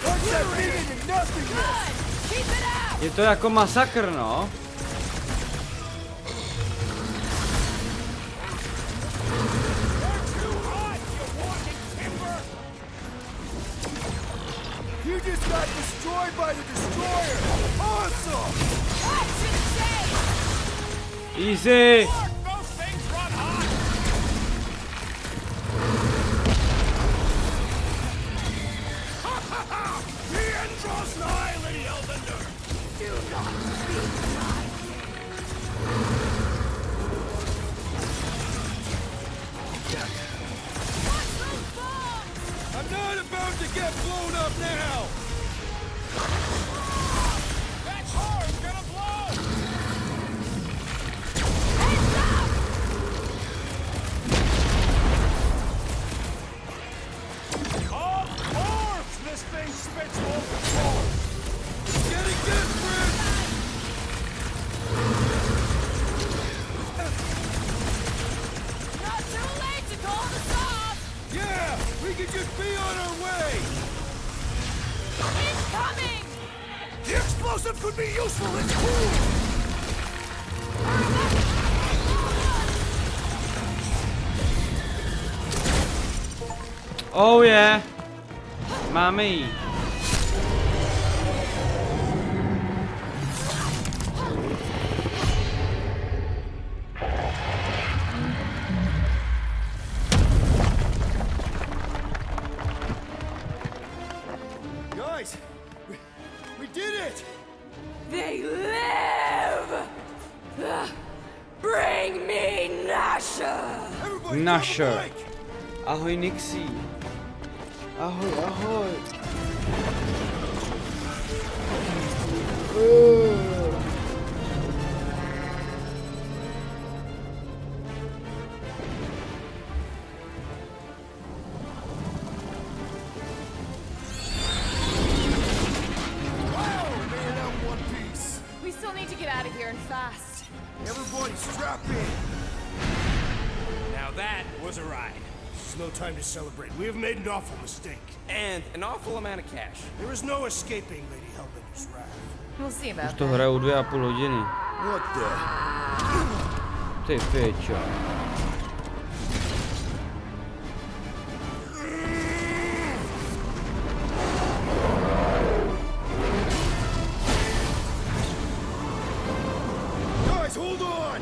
Keep it up! Je to jako masakr, no. You just got destroyed by the destroyer! Awesome! Easy. Those things run hot! The end draws nigh, Lady Hellbender! Do not speak my I'm not about to get blown up now! That car's gonna blow! Of course this thing spits molten cores! It's getting desperate! Not too late to call the stop! Yeah! We can just be on our way! It's coming! The explosive could be useful! It's cool! Oh yeah. Máme jí. Guys! We did it! They live! Bring me Nasha! Nasher. Ahoj Nixie. Ahoj, ahoj. Wow! We made it out in one piece! We still need to get out of here and fast. Everybody strap in! Now that was a ride. This is no time to celebrate. We have made an awful mistake. And an awful amount of cash. There is no escaping Lady Hellbender's wrath. We'll see Už about to that. hraju 2,5 hodiny. What the? Ty pičo. Guys, hold on!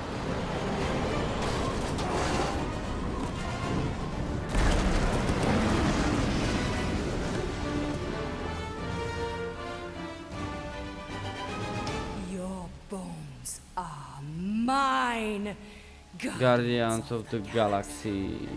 Your bones are mine. Guardians of the Galaxy.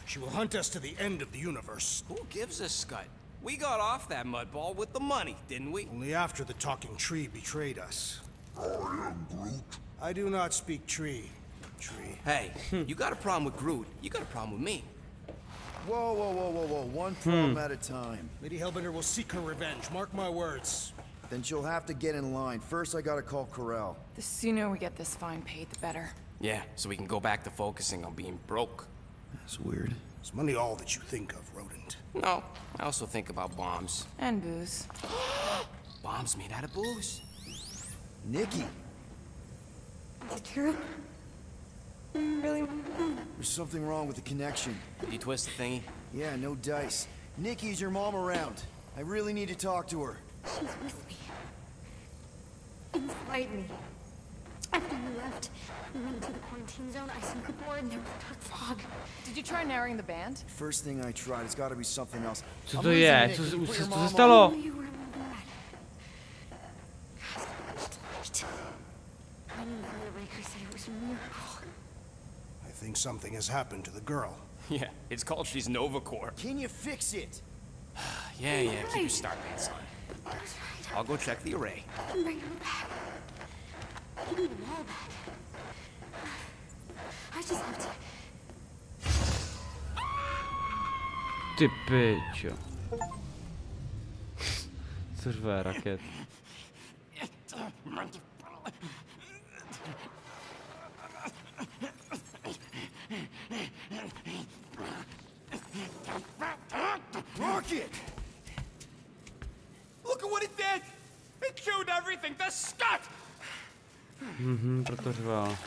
She will hunt us to the end of the universe. Who gives a scut? We got off that mudball with the money, didn't we? Only after the talking tree betrayed us. I do not speak tree. Tree. Hey, you got a problem with Groot, you got a problem with me. Whoa, whoa, whoa, whoa, whoa. One problem at a time. Lady Hellbender will seek her revenge. Mark my words. Then she'll have to get in line. First, I gotta call Corel. The sooner we get this fine paid, the better. Yeah, so we can go back to focusing on being broke. That's weird. Is money all that you think of, rodent? No, I also think about bombs. And booze. Bombs made out of booze. Nikki! It's true. There's something wrong with the connection. Did you twist the thingy? Yeah, no dice. Nikki, is your mom around? I really need to talk to her. She's with me. Inside me. After you left, we went into the quarantine zone. I sunk aboard and there was dark fog. Did you try narrowing the band? First thing I tried, it's gotta be something else. Co I'm to losing je? Nikki. Co Put your se mom on. stalo? You were bad. I didn't hear the Raker say it was a miracle. I think something has happened to the girl. Yeah, it's called she's Nova Corps. Can you fix it? Yeah, keep your star pants on. I'll go check the array. I can bring him back. I need them all back. I just have to... Ty pičo. Co řve raket? Rocket! Look at what it did! It chewed everything to scut! Proto řval.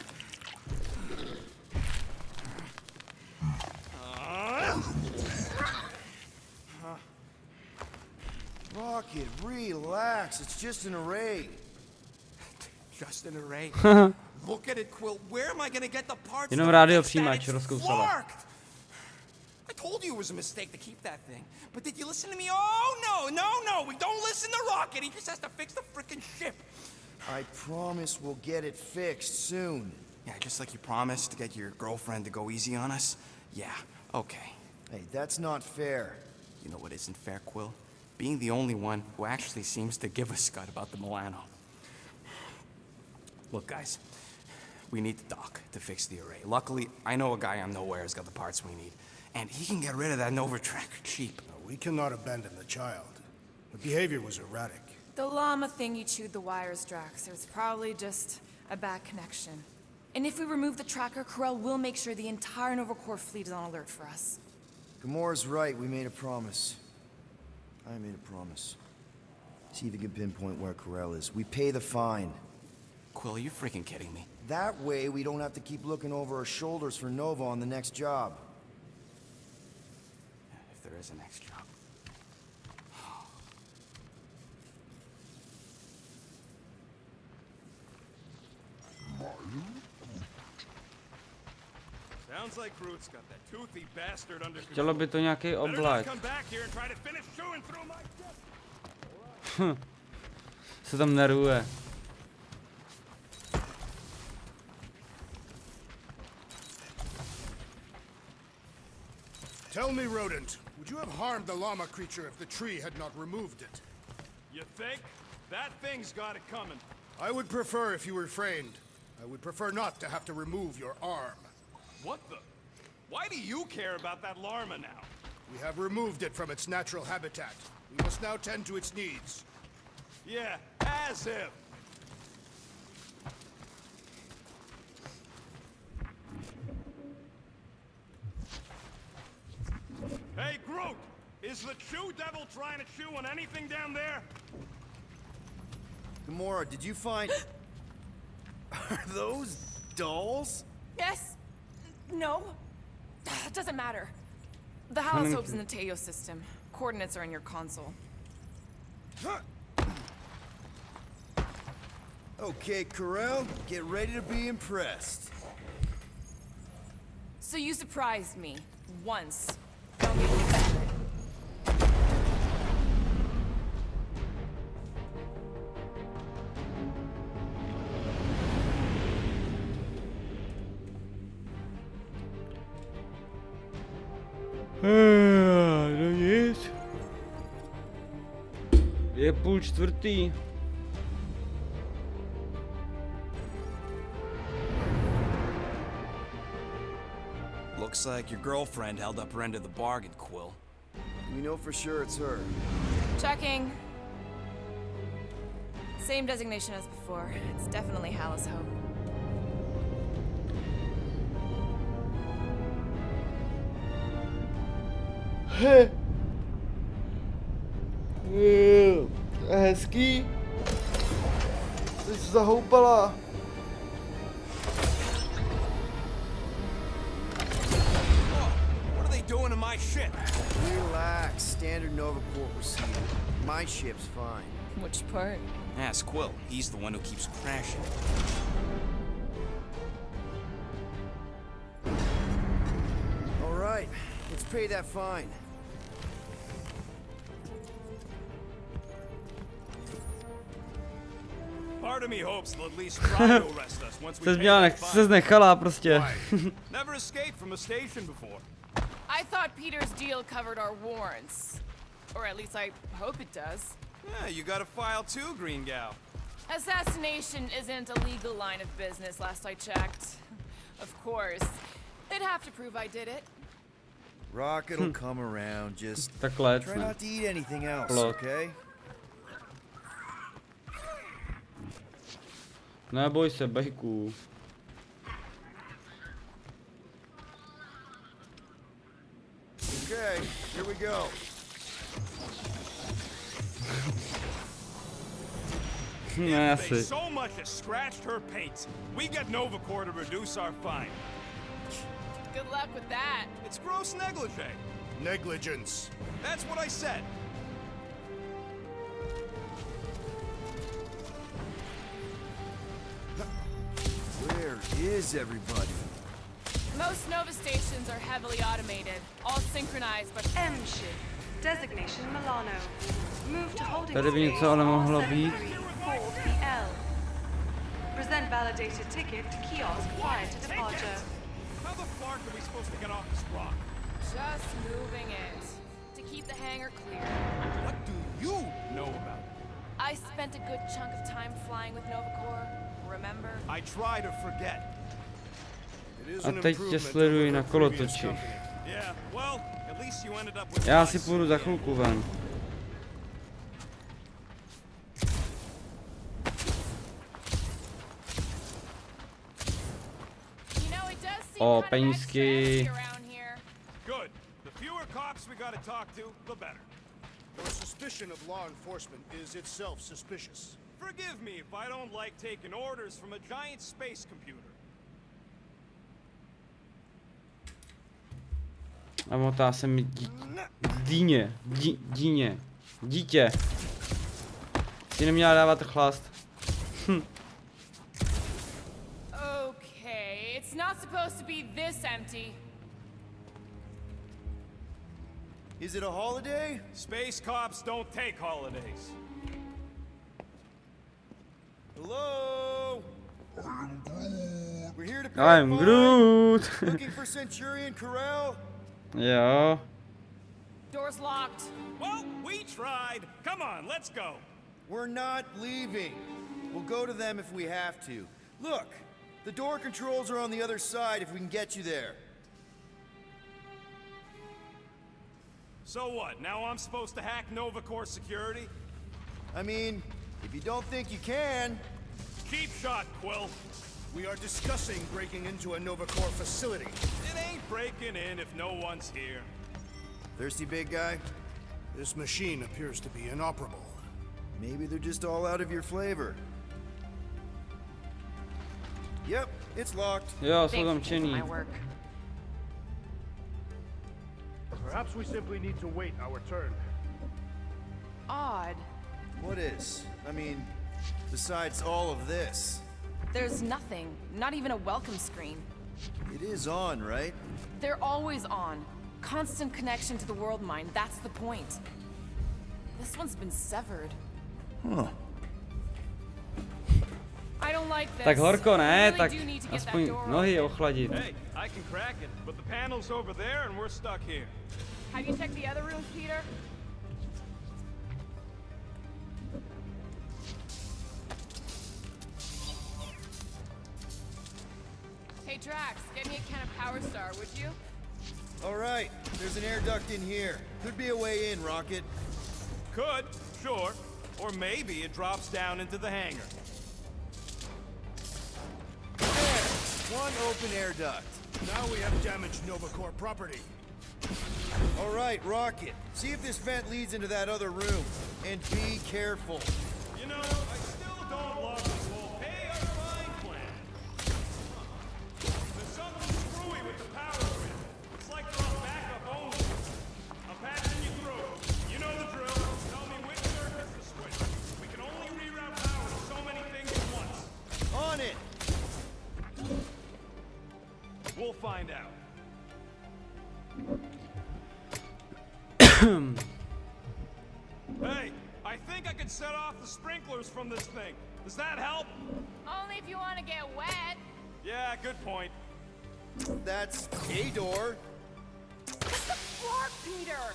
Rocket, relax. It's just an array. Just an array. Look at it, Quill. Where am I gonna get the parts? Jenom to rádio fix that? přijímač It's rozkousala. flarked. I told you it was a mistake to keep that thing. But did you listen to me? Oh, no. We don't listen to Rocket. He just has to fix the frickin' ship. I promise we'll get it fixed soon. Yeah, just like you promised to get your girlfriend to go easy on us? Yeah, okay. Hey, that's not fair. You know what isn't fair, Quill? Being the only one who actually seems to give a scut about the Milano. Look, guys, we need the dock to fix the array. Luckily, I know a guy on Nowhere has got the parts we need. And he can get rid of that Nova tracker cheap. We cannot abandon the child. Her behavior was erratic. The llama thing you chewed the wires, Drax. It was probably just a bad connection. And if we remove the tracker, Corel will make sure the entire Nova Corps fleet is on alert for us. Gamora's right. We made a promise. I made a promise. See if you can pinpoint where Corel is. We pay the fine. Quill, are you freaking kidding me? That way, we don't have to keep looking over our shoulders for Nova on the next job. If there is a next job. Sounds like Groot's got that toothy bastard under Chtělo by to nějaký Better not oblak. come back here and try to finish chewing through my Se tam nervuje. Tell me, Rodent, would you have harmed the llama creature if the tree had not removed it? You think? That thing's got it coming. I would prefer if you refrained. I would prefer not to have to remove your arm. What the? Why do you care about that llama now? We have removed it from its natural habitat. We must now tend to its needs. Yeah, as if. Hey, Groot! Is the Chew Devil trying to chew on anything down there? Gamora, did you find... Are those dolls? Yes. No. Doesn't matter. The holosope's in the Teo system. Coordinates are in your console. Okay, Corel, get ready to be impressed. So you surprised me. Once. Don't get used to it. No nic. Je 3:30. Looks like your girlfriend held up her end of the bargain, Quill. We know for sure it's her. Checking. Same designation as before. It's definitely Hallis Hope. Hezký. Jsi zahoupala. my ship. Relax. Standard Nova Corps procedure. My ship's fine. Which part? Ask Quill. He's the one who keeps crashing. All right. Let's pay that fine. Part of me hopes they'll at least try to arrest us once we Jsi pay měla, that nechci se fine. znechala prostě. Never escaped from a station before. I thought Peter's deal covered our warrants. Or at least I hope it does. Yeah, you got a file too, Green Gal. Assassination isn't a legal line of business, last I checked. Of course. They'd have to prove I did it. Rocket'll come around. Just Takhle, try ne. not to eat anything else, Plot. okay? Neboj se, bejku. Okay, here we go. Ne, If they asi. so much as scratched her paint, we get Nova Corps to reduce our fine. Good luck with that. It's gross negligee. Negligence. That's what I said. Where is everybody? Most Nova stations are heavily automated, all synchronized, but M ship. Designation Milano. Move to holding Tady by něco ale mohlo být. BL. Present validated ticket to kiosk prior to departure. How the fuck are we supposed to get off this rock? just moving it to keep the hangar clear. What do you know about it? I spent a good chunk of time flying with Nova Corps, remember? I try to forget. A teď tě sleduji na kolotoči. Yeah, well, at least you ended up with Já si půjdu za chvilku ven. O, penízky. Good. The fewer cops we gotta talk to, the better. Your suspicion of law enforcement is itself suspicious. Forgive me if I don't like taking orders from a giant space computer. A motá se mi dýně. Dítě. Ti neměla dávat chlast. Okay, it's not supposed to be this empty. Is it a holiday? Space cops don't take holidays. Hello? We're here to pay I'm a fine. Groot. Looking for Centurion Corral? Jo. Door's locked. Well, we tried. Come on, let's go. We're not leaving. We'll go to them if we have to. Look, the door controls are on the other side if we can get you there. So what, now I'm supposed to hack Nova Corps security? I mean, if you don't think you can... Cheap shot, Quill. We are discussing breaking into a Nova Corps facility. It ain't breaking in if no one's here. Thirsty, big guy? This machine appears to be inoperable. Maybe they're just all out of your flavor. Yep, it's locked. Jo, jsou tam činný. Perhaps we simply need to wait our turn. Odd. What is? I mean, besides all of this. There's nothing, not even a welcome screen. It is on, right? They're always on. Constant connection to the world mind, that's the point. This one's been severed. Huh. I don't like this. Tak horko ne, We tak really do need to get that aspoň door nohy open. ochladit. Hey, I can crack it, but the panel's over there and we're stuck here. Have you checked the other rooms, Peter? Hey Drax, get me a can of Power Star, would you? All right, there's an air duct in here. Could be a way in, Rocket. Could, sure. Or maybe it drops down into the hangar. There, one open air duct. Now we have damaged Nova Corps property. All right, Rocket. See if this vent leads into that other room. And be careful. You know, I still don't love this whole pay or fine plan. There's something screwy with the power grid. It's like they're on backup only. We'll find out. Hey, I think I could set off the sprinklers from this thing. Does that help? Only if you want to get wet. Yeah, good point. That's a door. Floor, Peter!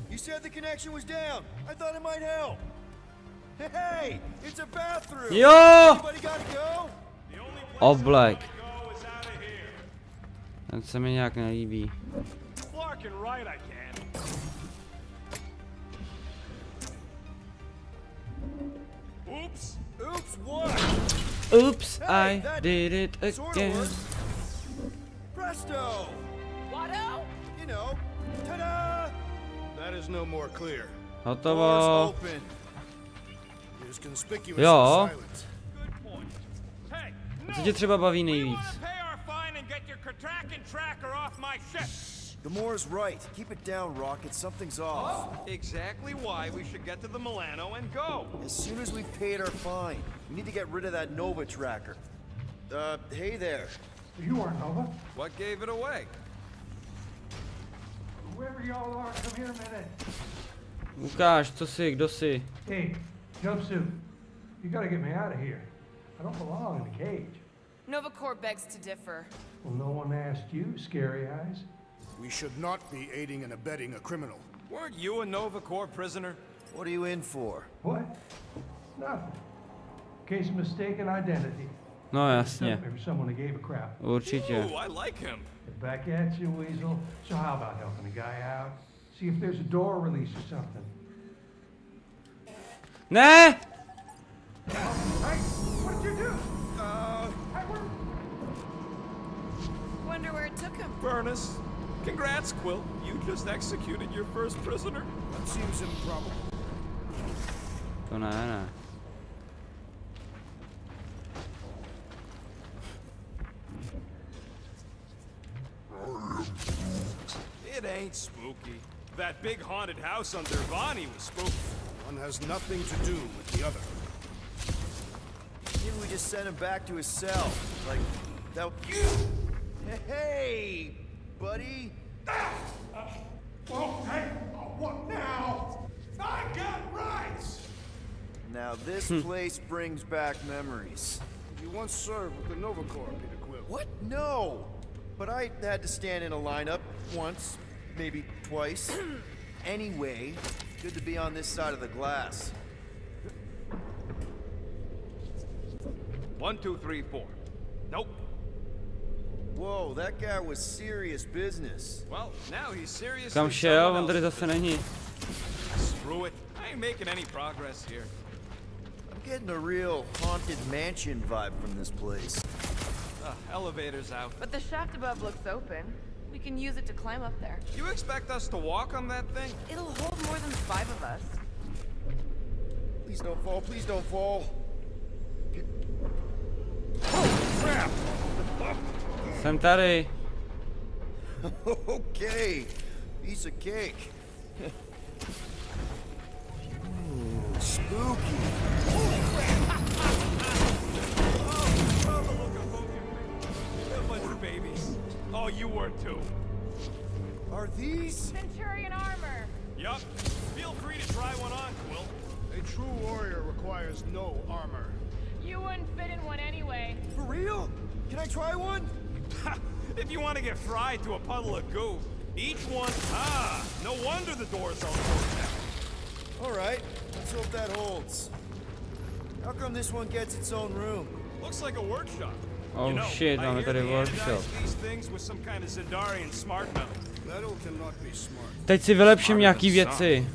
You said the connection was down. I thought it might help. Hey, it's a bathroom. Jo! Anybody gotta go? Oblek. Ten se mi nějak nelíbí. Clark and right I can. Oops. Oops, what? Oops, Hey, I that did it sorta again. worked. Presto! Watto? You know, ta-da! That is no more clear. Hotovo. Doors open. It is conspicuous Jo. in silence. Hey, Co tě třeba baví we nejvíc? want to pay our fine and get your tracking tracker off my ship. Gamora's right. Keep it down, Rocket. Something's off. Exactly why we should get to the Milano and go. As soon as we've paid our fine, we need to get rid of that Nova tracker. Hey there. You aren't Nova. What gave it away? Whoever y'all are, come here a minute. Ukáž, co jsi, kdo jsi? Hey, jumpsuit. You gotta get me out of here. I don't belong in the cage. Nova Corps begs to differ. Well, no one asked you, Scary Eyes. We should not be aiding and abetting a criminal. Weren't you a Nova Corps prisoner? What are you in for? What? Nothing. Case of mistaken identity. No jasně. Maybe someone that gave a crap. Určitě. Ooh, I like him. Back at you, Weasel. So how about helping the guy out? See if there's a door release or something. Ne! Hey, what did you do? Wonder where it took him. Furnace. Congrats, Quill. You just executed your first prisoner. That seems improbable. To ne. It ain't spooky. That big haunted house on Dervani was spooky. One has nothing to do with the other. Maybe we just send him back to his cell. Like, that. Hey, buddy. Oh, hey, what now? I got rights! Now this place brings back memories. You once served with the Nova Corps, Peter Quill. What? No! But I had to stand in a lineup once, maybe twice. Anyway, good to be on this side of the glass. 1, 2, 3, 4. Nope. Whoa, that guy was serious business. Well, now he's serious. Kam šel? On tady zase není. Screw it. I ain't making any progress here. I'm getting a real haunted mansion vibe from this place. Elevator's out. But the shaft above looks open. We can use it to climb up there. You expect us to walk on that thing? It'll hold more than 5 of us. Please don't fall, please don't fall. Oh, crap! Jsem tady. Okay, piece of cake. Ooh, spooky. Holy crap! Oh, look at Logan. A bunch of babies. Oh, you were too. Are these? Centurion armor. Yup. Feel free to try one on, Quill. A true warrior requires no armor. You wouldn't fit in one anyway. For real? Can I try one? If you want to get fried to a puddle of goo, each one. Ah, no wonder the door's all closed now. All right, let's hope that holds. How come this one gets its own room? Looks like a workshop. Oh shit, máme tady workshop. These things with some kind of Zendarian smart metal. Metal cannot be smart. Teď si vylepším nějaký věci.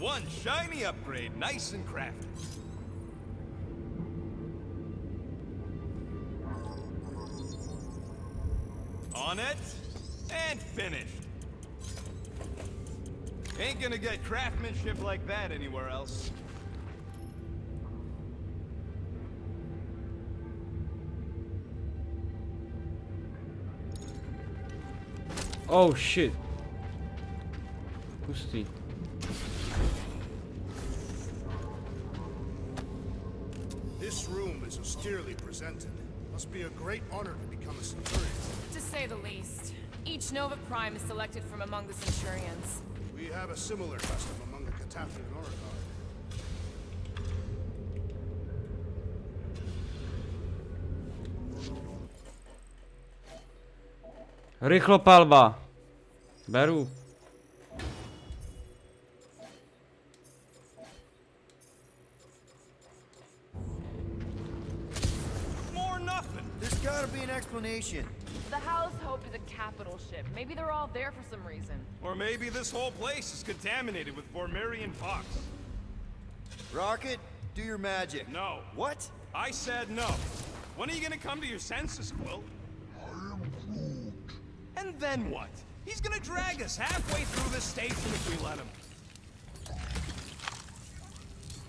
One shiny upgrade, nice and crafty. On it, and finished. Ain't gonna get craftsmanship like that anywhere else. Oh shit. Hustý. This room is austerely presented. Must be a great honor to become a Centurion. To say the least. Each Nova Prime is selected from among the Centurions. We have a similar custom among the Cataphan Honor Guard. Rychlopalba. Beru. More nothing. There's gotta be an explanation. The Howl's Hope is a capital ship. Maybe they're all there for some reason. Or maybe this whole place is contaminated with Bormerian pox. Rocket, do your magic. No. What? I said no. When are you gonna come to your senses, Quill? And then what? He's gonna drag us halfway through this station if we let him.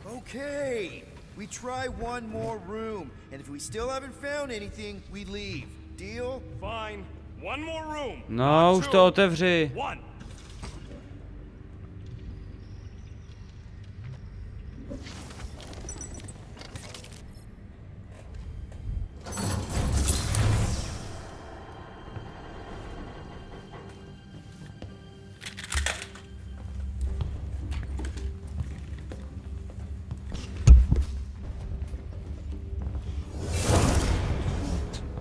Okay. We try one more room, and if we still haven't found anything, we leave. Deal? Fine. One more room. No, už to otevři. One.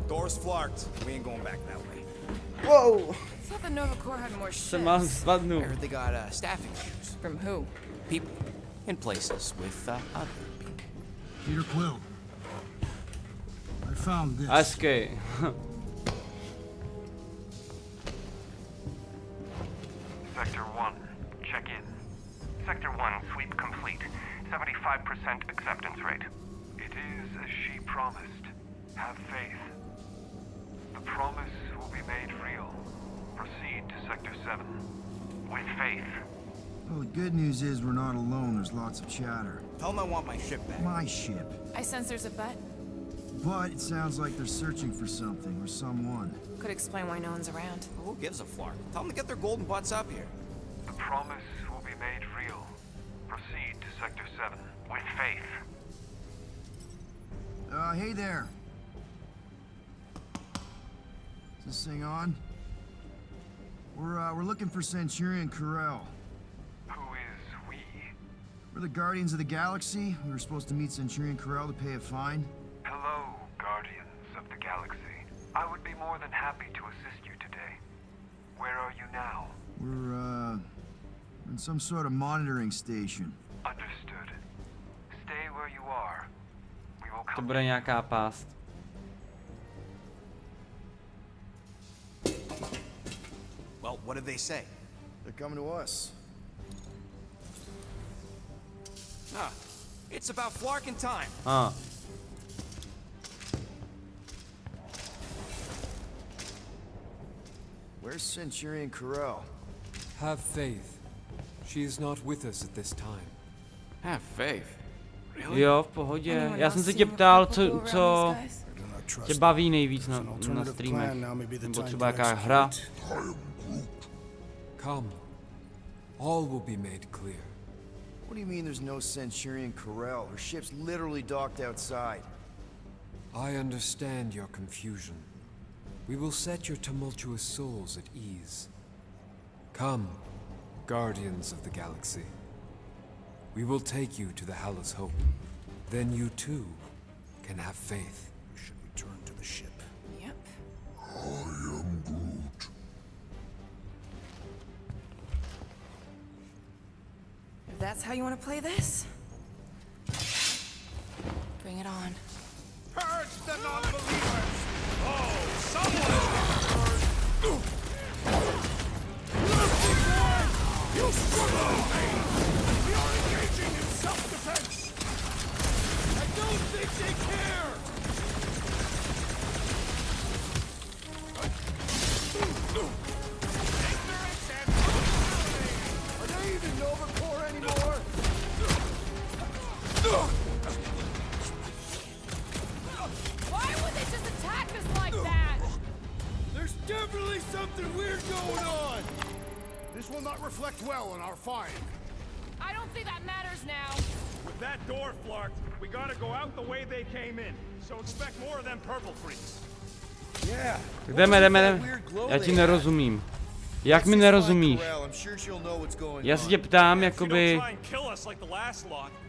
Door's flarked. We ain't going back that way. Whoa! I thought the Nova Corps had more ships. Jsem mám spadnu. I heard they got staffing issues. From who? People in places with other people. Peter Quill. I found this. Hezky. Sector 1, check in. Sector 1, sweep complete. 75% acceptance rate. It is as she promised. Have faith. The promise will be made real. Proceed to Sector 7. With faith. Well, the good news is we're not alone. There's lots of chatter. Tell them I want my ship back. My ship. I sense there's a bet. But it sounds like they're searching for something or someone. Could explain why no one's around. Who gives a flark? Tell them to get their golden butts up here. The promise will be made real. Proceed to Sector 7. With faith. Hey there. Is this thing on? We're looking for Centurion Corell. Who is we? We're the Guardians of the Galaxy. We were supposed to meet Centurion Corell to pay a fine. Hello, Guardians of the Galaxy. I would be more than happy to assist you today. Where are you now? We're in some sort of monitoring station. Understood. Stay where you are. We will To come. bude nějaká pást. Well, what did they say? They're coming to us. Ah, it's about flarking time. Ah. Where's Centurion Corell? Have faith. She is not with us at this time. Have faith. Jo, v pohodě. Já jsem se tě ptal, co tě baví nejvíc na streamech. Nebo třeba jaká hra. Come. All will be made clear. What do you mean there's no Centurion Corell? Her ship's literally docked outside. I understand your confusion. We will set your tumultuous souls at ease. Come, Guardians of the Galaxy. We will take you to the Hallow's Hope. Then you too can have faith. We should return to the ship. Yep. I am Groot. If that's how you want to play this, bring it on. Purge the non-believers! Oh, someone! You swallow me! something weird going on! This will not reflect well on our find. I don't think that matters now. With that door flarked, we gotta go out the way they came in. So expect more of them purple freaks. Yeah. Tak jdeme. Já ti nerozumím. Jak mi nerozumíš? Já se tě ptám, jakoby...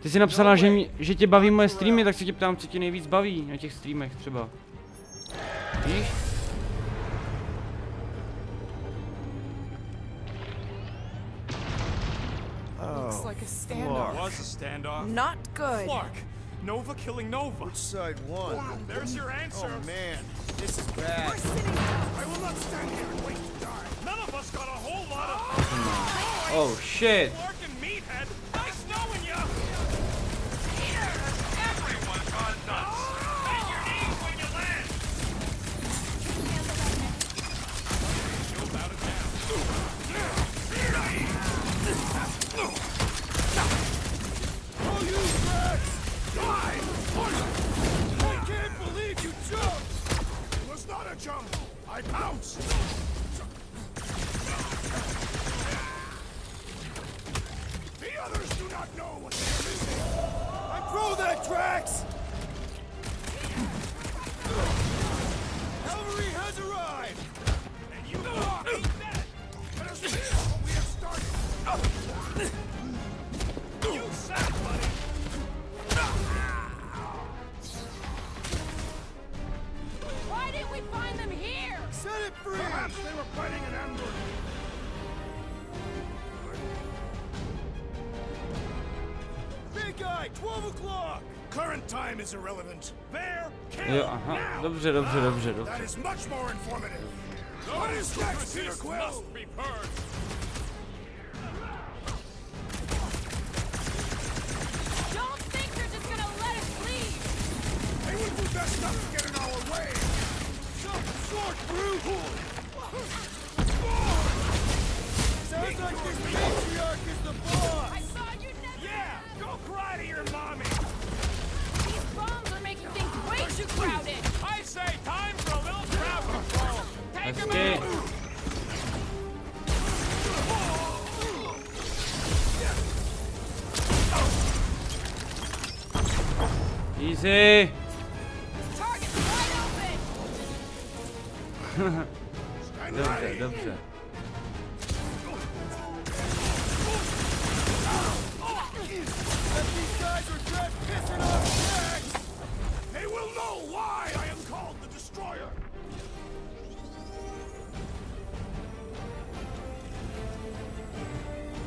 Ty jsi napsala, že tě baví moje streamy, tak se tě ptám, co tě nejvíc baví na těch streamech třeba. Víš? Looks like a standoff. Was a standoff. Not good. Clark, Nova killing Nova. Which side won? There's your answer. Oh man, this is bad. I will not stand here and wait to die. None of us got a whole lot of. Oh shit. Clark and Meathead, nice knowing ya. Everyone's gone nuts. Bend your knees when you land. You'll bow it down. Oh, you rats! Die! I can't believe you jumped! It was not a jump! I bounced! The others do not know what they're missing! I throw that, Drax! Cavalry has arrived! And you ain't that! Let us finish what we have started! You sat, buddy. Why didn't we find them here? Set it free! Perhaps they were fighting an ambush! Big guy, 12 o'clock! Current time is irrelevant. There, kill, Jo, aha, dobře. That is much more informative. What is next, Peter Quill? Must be purged. Don't think they're just gonna let us leave. They would do best not to get in our way. Some sort, brute! Sounds like this patriarch is the boss! I thought you'd never. Yeah, go cry to your mommy. These bombs are making things way too crowded. I say time for a little crowd control. Take him Okay. out. Easy. Target's wide open. Dobře. These guys are just pissing off Drax! They will know why I am called the Destroyer!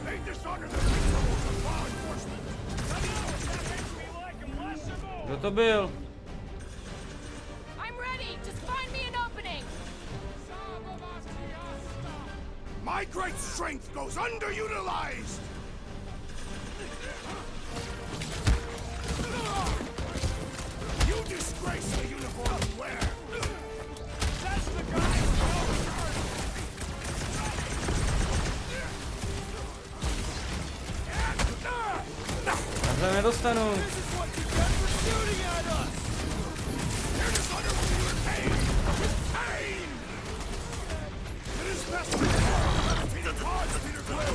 They dishonored the principles of law enforcement! Kdo to byl? I'm ready. Just find me an opening. My great strength goes underutilized! You disgrace the uniform you wear! That's the guy Takhle nedostanu. shooting at us! They're just undergoing your pain! With pain! It is best to Peter Pause, Peter Quill!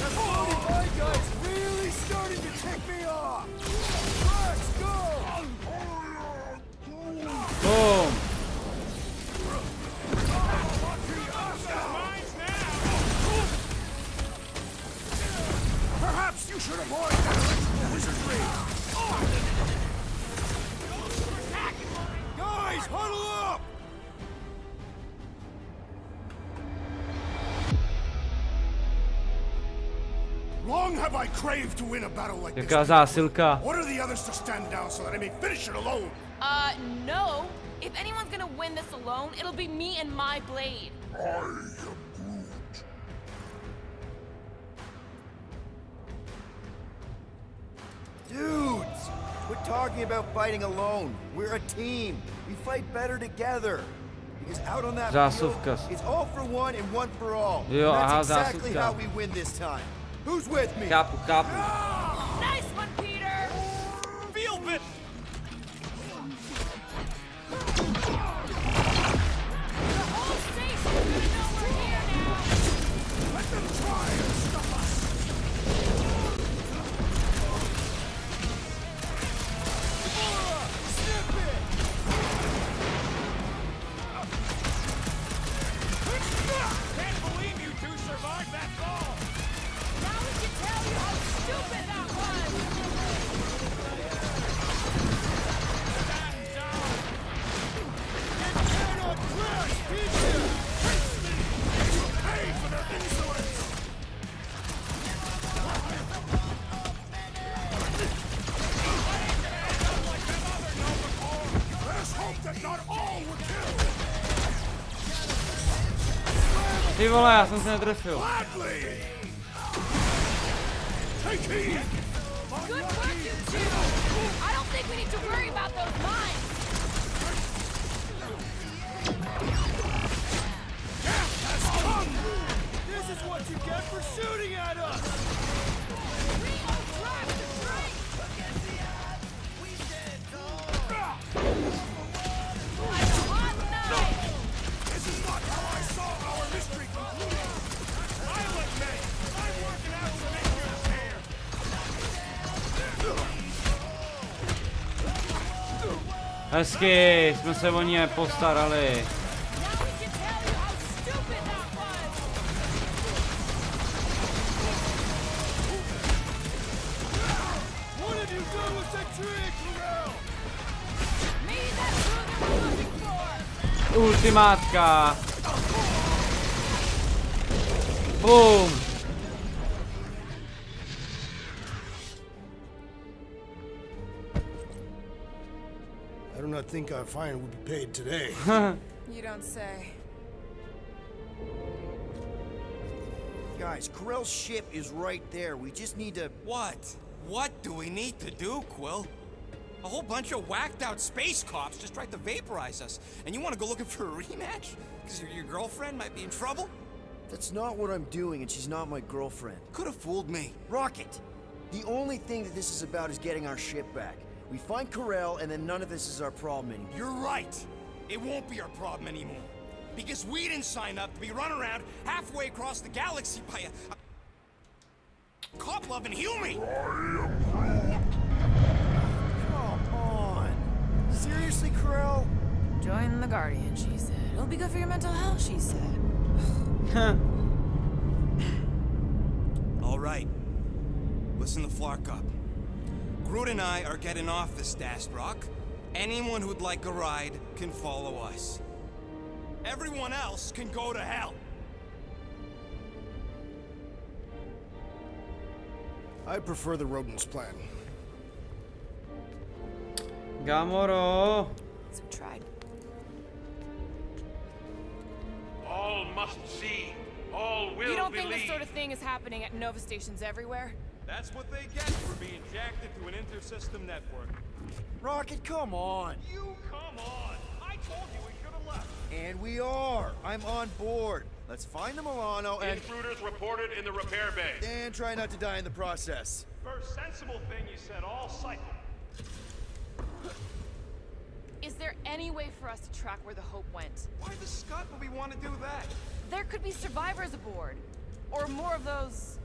That bloody my guy's really starting to tick me off! Let's go! Boom. Perhaps you should avoid that electrical wizardry! Guys, huddle up! Long have I craved to win a battle like this. Jaká zásilka. Order the others to stand down so that I may finish it alone. No. If anyone's gonna win this alone, it'll be me and my blade. Dudes, quit talking about fighting alone. We're a team. We fight better together. Because out on that Zásuvka. field, it's all for one and one for all. Jo, And aha, that's exactly zásuvka. how we win this time. Who's with me? Chápu. Nice one, Peter. Feel it! Let them try and stop us! Can't believe you two survived that fall! Now we can tell you how stupid that was! Stand down! You cannot crash, did you? You pay for their insolence! Let's hope that not all were killed! Ty vole, já jsem se netrefil. Gladly! Take heed! Good work, you two! I don't think we need to worry about those mines! Death has come! This is what you get for shooting at us! Rio drives the train! Like a hot knife! This is not how I saw our mystery concluding! I'll admit, I'm working out to make you care! Hezky, jsme se o ně postarali. Now we can tell you how stupid that was! What have you done with that tree, Corral? Maybe that's who they were looking for! Ultimátka. Boom. I do not think our fine will be paid today. You don't say. Guys, Corell's ship is right there. We just need to... What? What do we need to do, Quill? A whole bunch of whacked out space cops just tried to vaporize us. And you want to go looking for a rematch? Because your girlfriend might be in trouble? That's not what I'm doing, and she's not my girlfriend. Could have fooled me. Rocket! The only thing that this is about is getting our ship back. We find Corell, and then none of this is our problem anymore. You're right. It won't be our problem anymore. Because we didn't sign up to be run around halfway across the galaxy by a cop-loving human. Come on! Seriously, Corell? Join the Guardian, she said. It'll be good for your mental health, she said. All right. Listen to Flark up. Groot and I are getting off this Dast Rock. Anyone who'd like a ride can follow us. Everyone else can go to hell. I prefer the rodents plan. Gamoro. So we tried. All must see. All will You don't believe. think this sort of thing is happening at Nova stations everywhere? That's what they get for being jacked into an intersystem network. Rocket, come on! You come on! I told you we should have left. And we are! I'm on board. Let's find the Milano and... Intruders reported in the repair bay. And try not to die in the process. First sensible thing you said all cycle. Is there any way for us to track where the Hope went? Why the scut would we want to do that? There could be survivors aboard. Or more of those...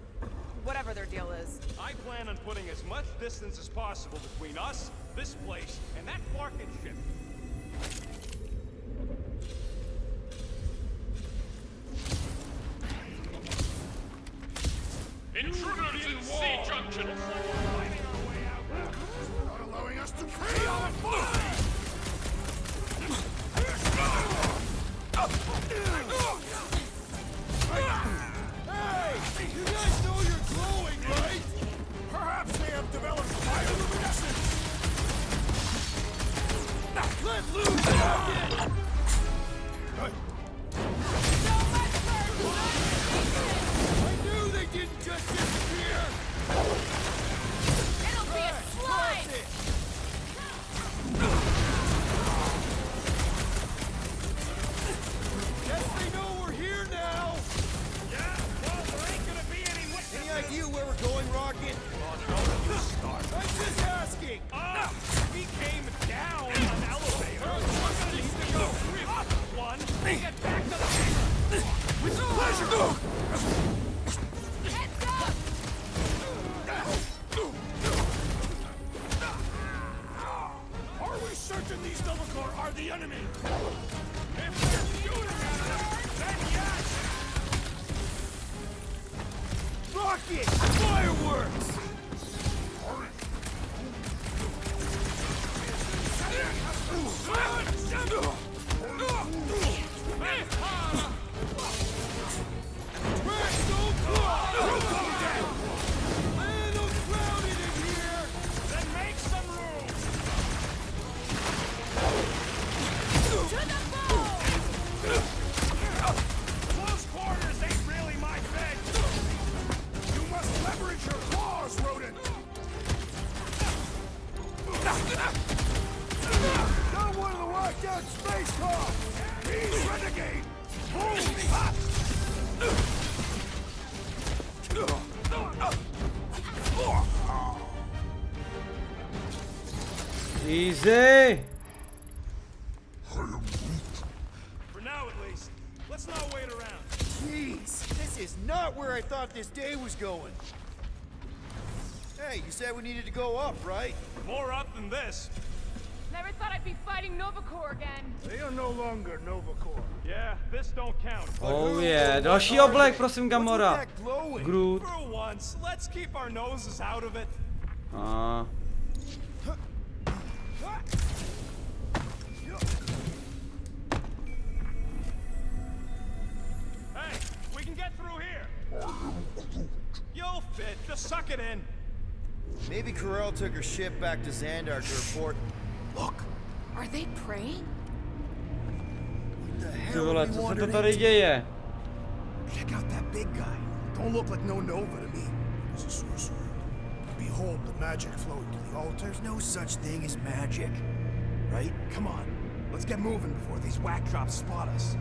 whatever their deal is. I plan on putting as much distance as possible between us, this place, and that Clarkin ship. Intruders in C junction! Finding our way out. Not allowing us to carry on fire! Hey! You guys know you're glowing, right? Perhaps they have developed bioluminescence! Let loose, Rocket! I knew they didn't just disappear! It'll be a slide! Guess they know we're here now! Yeah, well, there ain't gonna be any Any idea where we're going, Rocket? Oh, no, you start. I'm just asking! walking! He came down an elevator. We're gonna need to go up one and get back to the hangar. With pleasure! Heads up! Are we certain these Novacore are the enemy? If they're shooting at us, then yes! Rocket! Fireworks! Then make some room! Close quarters ain't really my thing! You must leverage your claws, rodent! Not one of the whacked out space cops! He's renegade! Boom! Easy. For now, at least. Let's not wait around. Jeez, this is not where I thought this day was going. Hey, you said we needed to go up, right? More up than this. Never thought I'd be fighting Novacore again. They are no longer Novacore. Yeah, this don't count. Oh yeah, další oblek, prosím, Gamora. Groot. For once, let's keep our noses out of it. A. Hey, we can get through here. You'll fit. Just suck it in. Maybe Corel took her ship back to Xandar to report. Look, Are they praying? Ty vole, co se to tady děje? Check out that big guy. Don't look like no Nova to me. He's a sorcerer. Behold the magic flowing to the altar. There's no such thing as magic, right? Come on, let's get moving before these whack drops spot us.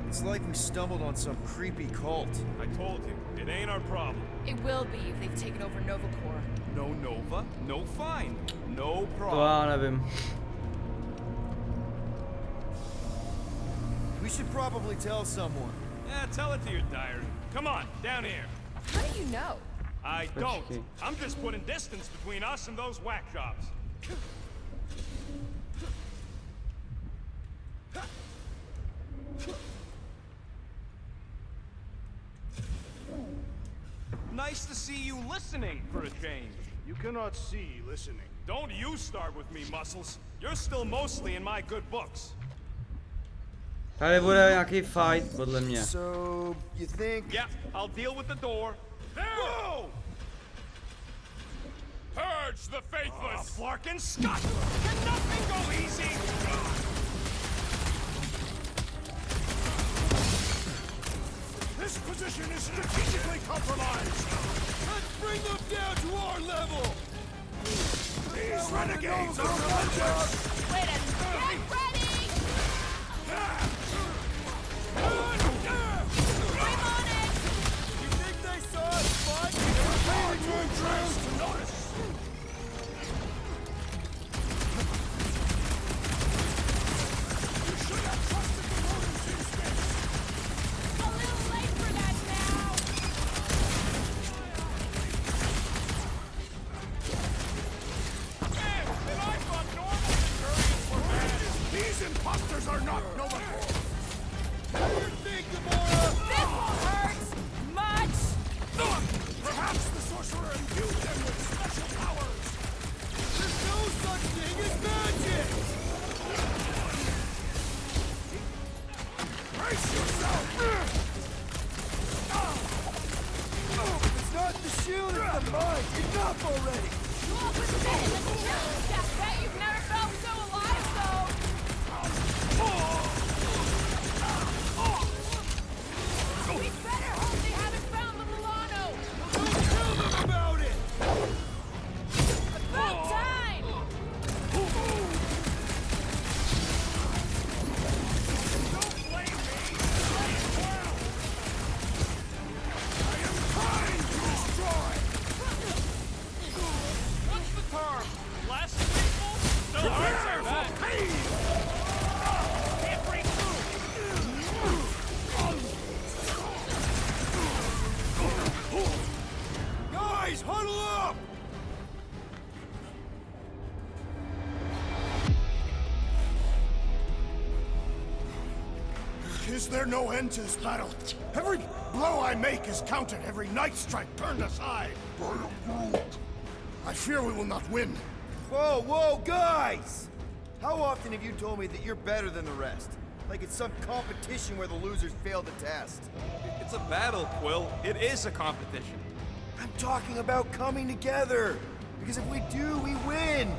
It's like we stumbled on some creepy cult. I told you, it ain't our problem. It will be if they've taken over Novacore. No Nova, no fine. No To problem. já nevím. We should probably tell someone. Yeah, tell it to your diary. Come on, down here. How do you know? I don't. I'm just putting distance between us and those whack jobs. Nice to see you listening for a change. You cannot see listening. Don't you start with me, Muscles. You're still mostly in my good books. Tady bude nějaký fight, podle mě. So, you think? Yeah, I'll deal with the door. There! Whoa! Purge the faithless! Flarkin Scott! Can nothing go easy? This position is strategically compromised. Let's bring them down to our level. These renegades are relentless! Wait a minute. Get ready! I'm on it! You think they saw us fight? They're paying your drills to notice. You should have trusted the rodents instead! A little late for that now! Damn, and I thought normal Centurions were bad! These imposters are not Novacore! What do you think, Gamora? This will hurt! Much! Perhaps the sorcerer imbued them with special powers! There's no such thing as magic. Brace yourself! It's not the shield, it's the mind. Enough already. Well, put your head in the chest. I bet you've never felt so alive, though! We better hope they haven't found the Milano! Don't tell them about it. About time! Don't blame me! Let it down! I am trying to destroy! Boys, huddle up! Is there no end to this battle? Every blow I make is counted, every night strike turned aside. I fear we will not win. Whoa, whoa, guys! How often have you told me that you're better than the rest? Like it's some competition where the losers fail the test. It's a battle, Quill. It is a competition. I'm talking about coming together. Because if we do, we win.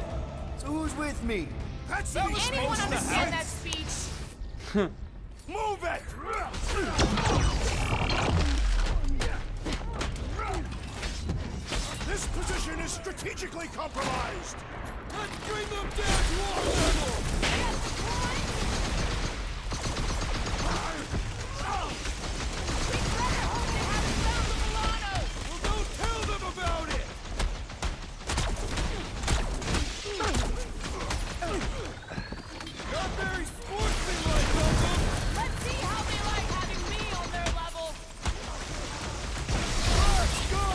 So who's with me? That's Did anyone understand that speech? Move it! This position is strategically compromised. Let's bring them down to our level. Well, don't tell them about it. Not very sportsmanlike of them. Let's see how they like having me on their level. Let's go!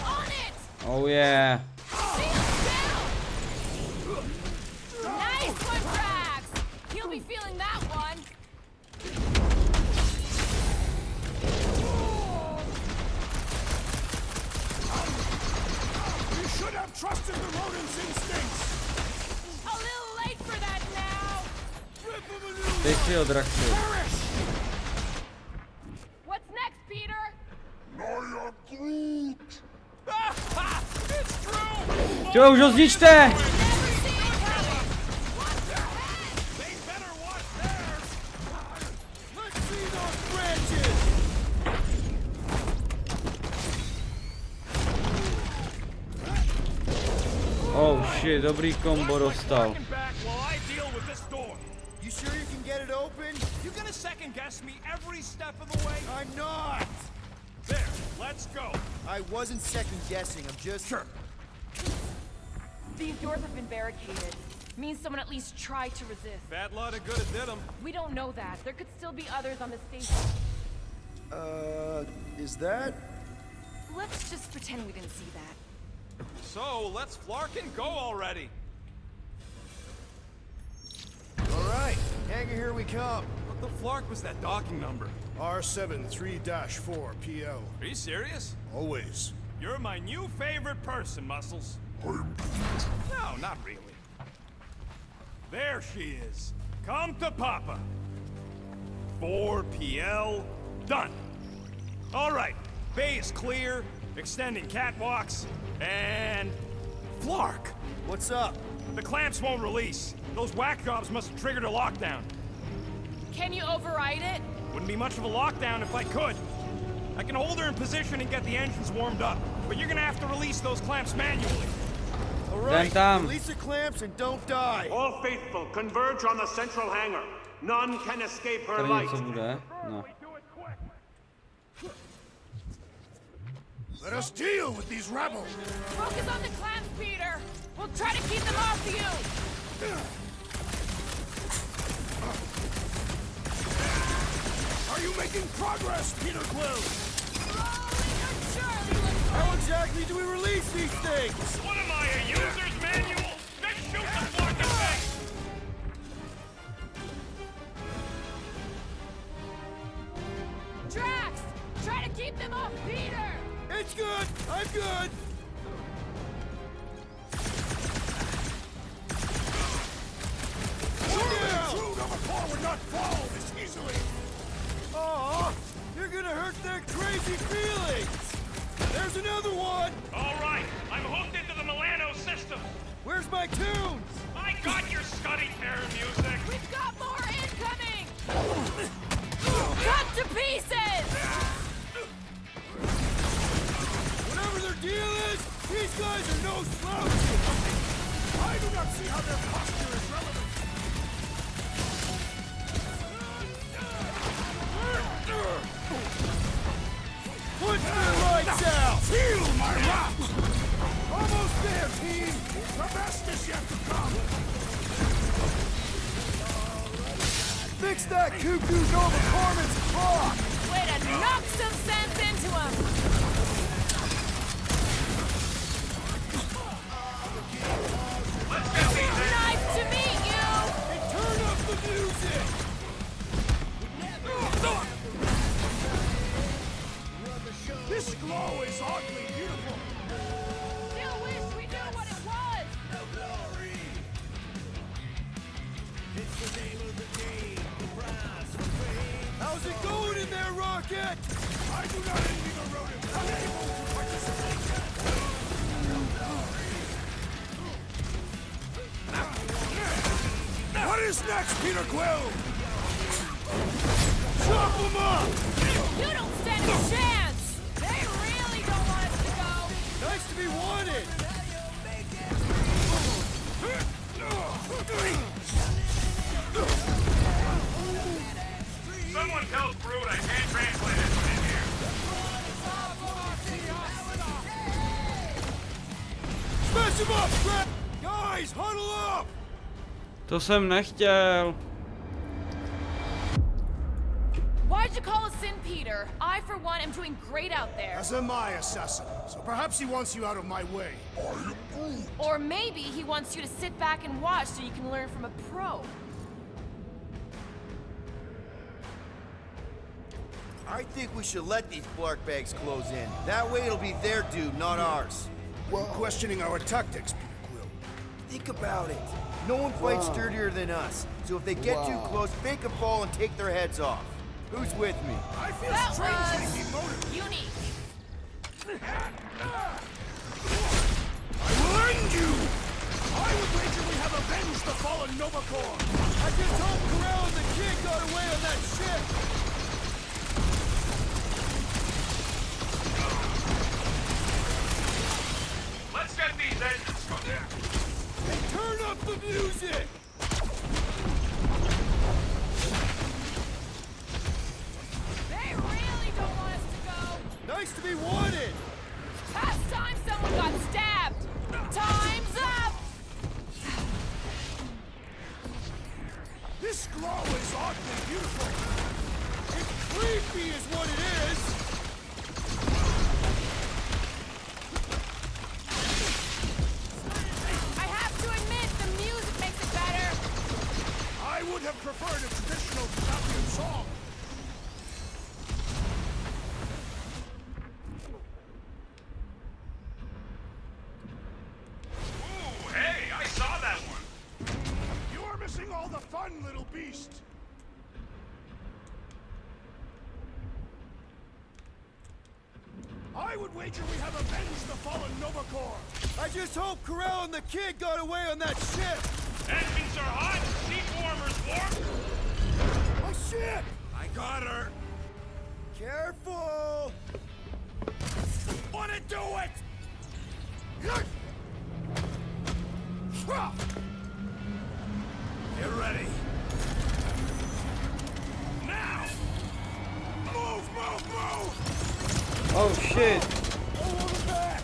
On it! Oh yeah. Nice one, Drax! He'll be feeling that one. You should have trusted the rodent's instincts. A little late for that now. Teď si ho, Draxi. What's next, Peter? It's true! Jo, už ho zničte! They better watch theirs! Let's see those branches! Oh shit, dobrý kombo dostal. Back while I deal with this door. You sure you can get it open? You gonna second guess me every step of the way? I'm not! There, let's go. I wasn't second guessing, I'm just... Sure. These doors have been barricaded. Means someone at least tried to resist. Bad lot of good it did 'em. We don't know that. There could still be others on the station. Is that? Let's just pretend we didn't see that. So, let's flark and go already. Alright, hangar, here we come. What the flark was that docking number? R73-4 PO. Are you serious? Always. You're my new favorite person, Muscles. No, not really. There she is. Come to Papa. 4PL, done. All right, bay is clear, extending catwalks, and... Flark! What's up? The clamps won't release. Those whack jobs must have triggered a lockdown. Can you override it? Wouldn't be much of a lockdown if I could. I can hold her in position and get the engines warmed up, but you're gonna have to release those clamps manually. Alright, Tam. release the clamps and don't die. All faithful, converge on the central hangar. None can escape her Tady light. něco bude, no. Let us deal with these rebels. Focus on the clamps, Peter. We'll try to keep them off you. Are you making progress, Peter Quill? How exactly do we release these things? What am I, a user's manual? Just shoot the flark in face! Drax, try to keep them off Peter. It's good. I'm good. True number 4 would not fall this easily. Aw, you're gonna hurt their crazy feelings. There's another one. All right, I'm hooked into the Milano system. Where's my tunes? I got your Scuddy Terror music. We've got more incoming. Cut to pieces. Whatever their deal is, these guys are no slouch. I do not see how their posture is relevant. Put their lights out. Feel my wrath. Almost there, team. The best is yet to come. Fix that cuckoo no performance clock. Way to knock some sense into him. is next, Peter Quill? Chop him up! You don't stand a chance! They really don't want us to go! Nice to be wanted! Someone tell Groot I can't translate it from in here. Smash him up, Brad! Guys, huddle up! To jsem nechtěl. Why'd you call us in, Peter? I, for one, am doing great out there. As am I, Assassin. So perhaps he wants you out of my way. Or maybe he wants you to sit back and watch so you can learn from a pro. I think we should let these Blark bags close in. That way it'll be their dude, not ours. Well, questioning our tactics, Peter Quill. Think about it. No one fights sturdier than us. So if they get too close, fake a fall and take their heads off. Who's with me? I feel That strangely was demoted. unique. I will end you! I would wager we have avenged the fallen Nova Corps! I just hope Corral and the kid got away on that ship! Let's get these engines going. Turn up the music! They really don't want us to go. Nice to be wanted! Past time someone got stabbed. Time's up. This glow is oddly beautiful! It's creepy is what it is! I have to admit, the music makes it better. I would have preferred a traditional Zapian song! Ooh, hey, I saw that one. You are missing all the fun, little beast! I would wager we have avenged the fallen Nova Corps! I just hope Corral and the kid got away on that ship! Engines are hot, seat warmers warm. My ship! I got her! Careful! Wanna do it! Get ready! Now! Move, move, move! Oh shit. Over the back!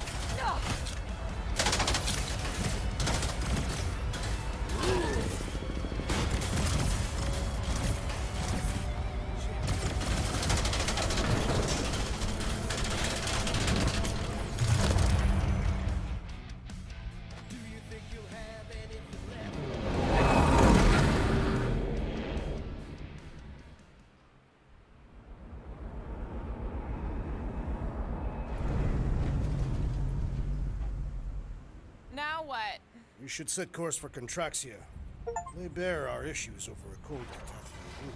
Now what? We should set course for Contraxia. Lay bare our issues over a cold catastrophe.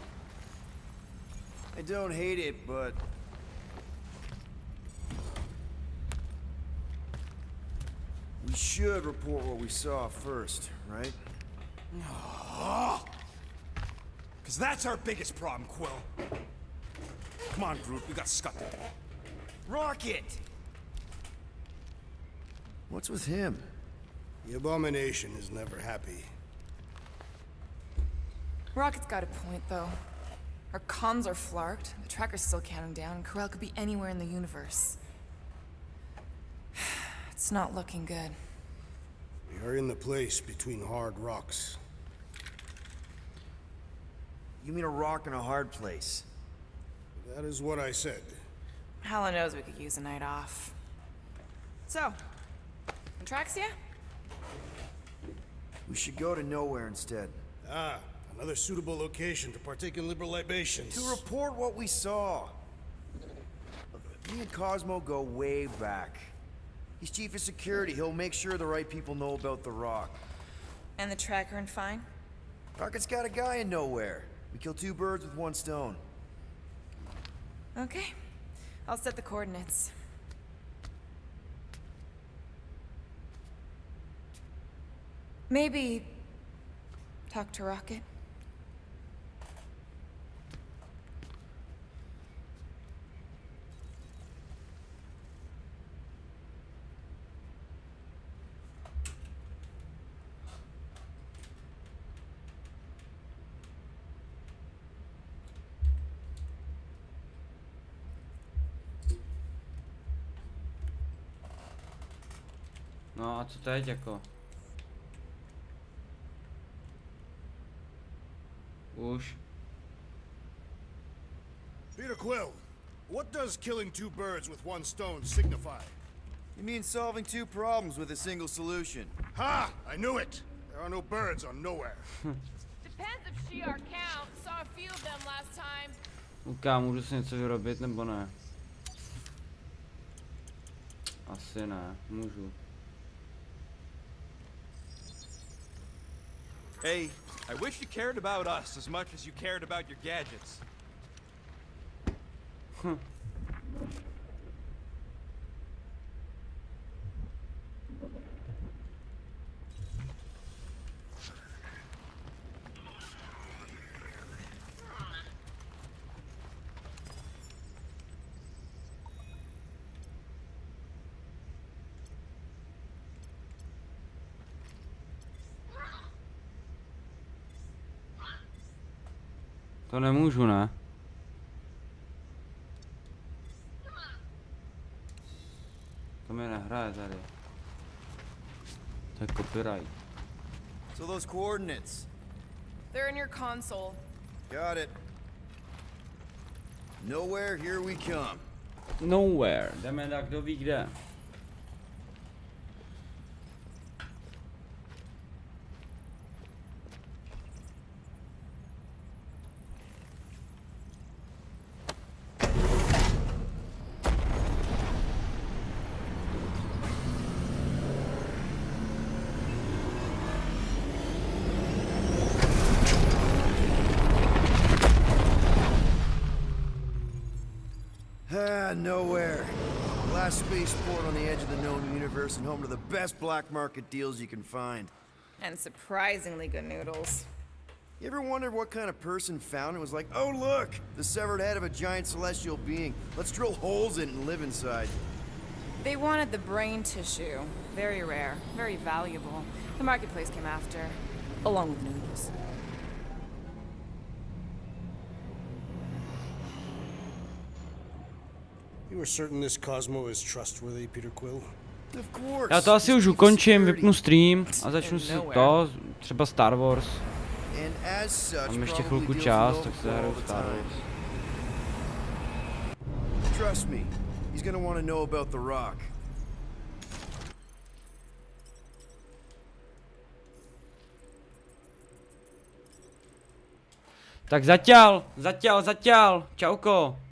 I don't hate it, but... we should report what we saw first, right? Because that's our biggest problem, Quill. Come on, Groot, we got scuttled. Rocket! What's with him? The Abomination is never happy. Rocket's got a point, though. Our comms are flarked, the tracker's still counting down, and Corel could be anywhere in the universe. It's not looking good. We are in the place between hard rocks. You mean a rock in a hard place? That is what I said. Hala knows we could use a night off. So, Contraxia? We should go to nowhere instead. Ah, another suitable location to partake in liberal libations. To report what we saw. Me and Cosmo go way back. He's chief of security. He'll make sure the right people know about the rock. And the tracker and fine? Rocket's got a guy in nowhere. We kill two birds with one stone. Okay. I'll set the coordinates. Maybe talk to Rocket. No a co teď jako? Už. Peter Quill, what does killing two birds with one stone signify? You mean solving two problems with a single solution? Ha! I knew it! There are no birds on nowhere. Depends if she our count. Saw a few of them last time. Uká, můžu si něco vyrobit nebo ne? Asi ne, můžu. Hey, I wish you cared about us as much as you cared about your gadgets. To nemůžu, ne? To mi nehraje tady. To je copyright. So those coordinates. They're in your console. Got it. Nowhere, here we come. Nowhere. Jdeme tak, kdo ví kde. Nowhere. Last spaceport on the edge of the known universe and home to the best black market deals you can find. And surprisingly good noodles. You ever wondered what kind of person found it was like, oh look, the severed head of a giant celestial being. Let's drill holes in it and live inside. They wanted the brain tissue. Very rare, very valuable. The marketplace came after, along with noodles. You are certain this Cosmo is trustworthy, Peter Quill? Of course. Já to asi už ukončím, vypnu stream a začnu si to, třeba Star Wars. And as such, Mám ještě probably chvilku deals čas, with tak Nova se hraju all the Star time. Wars. Trust me, he's gonna want to know about the rock. Tak zaťal, čauko.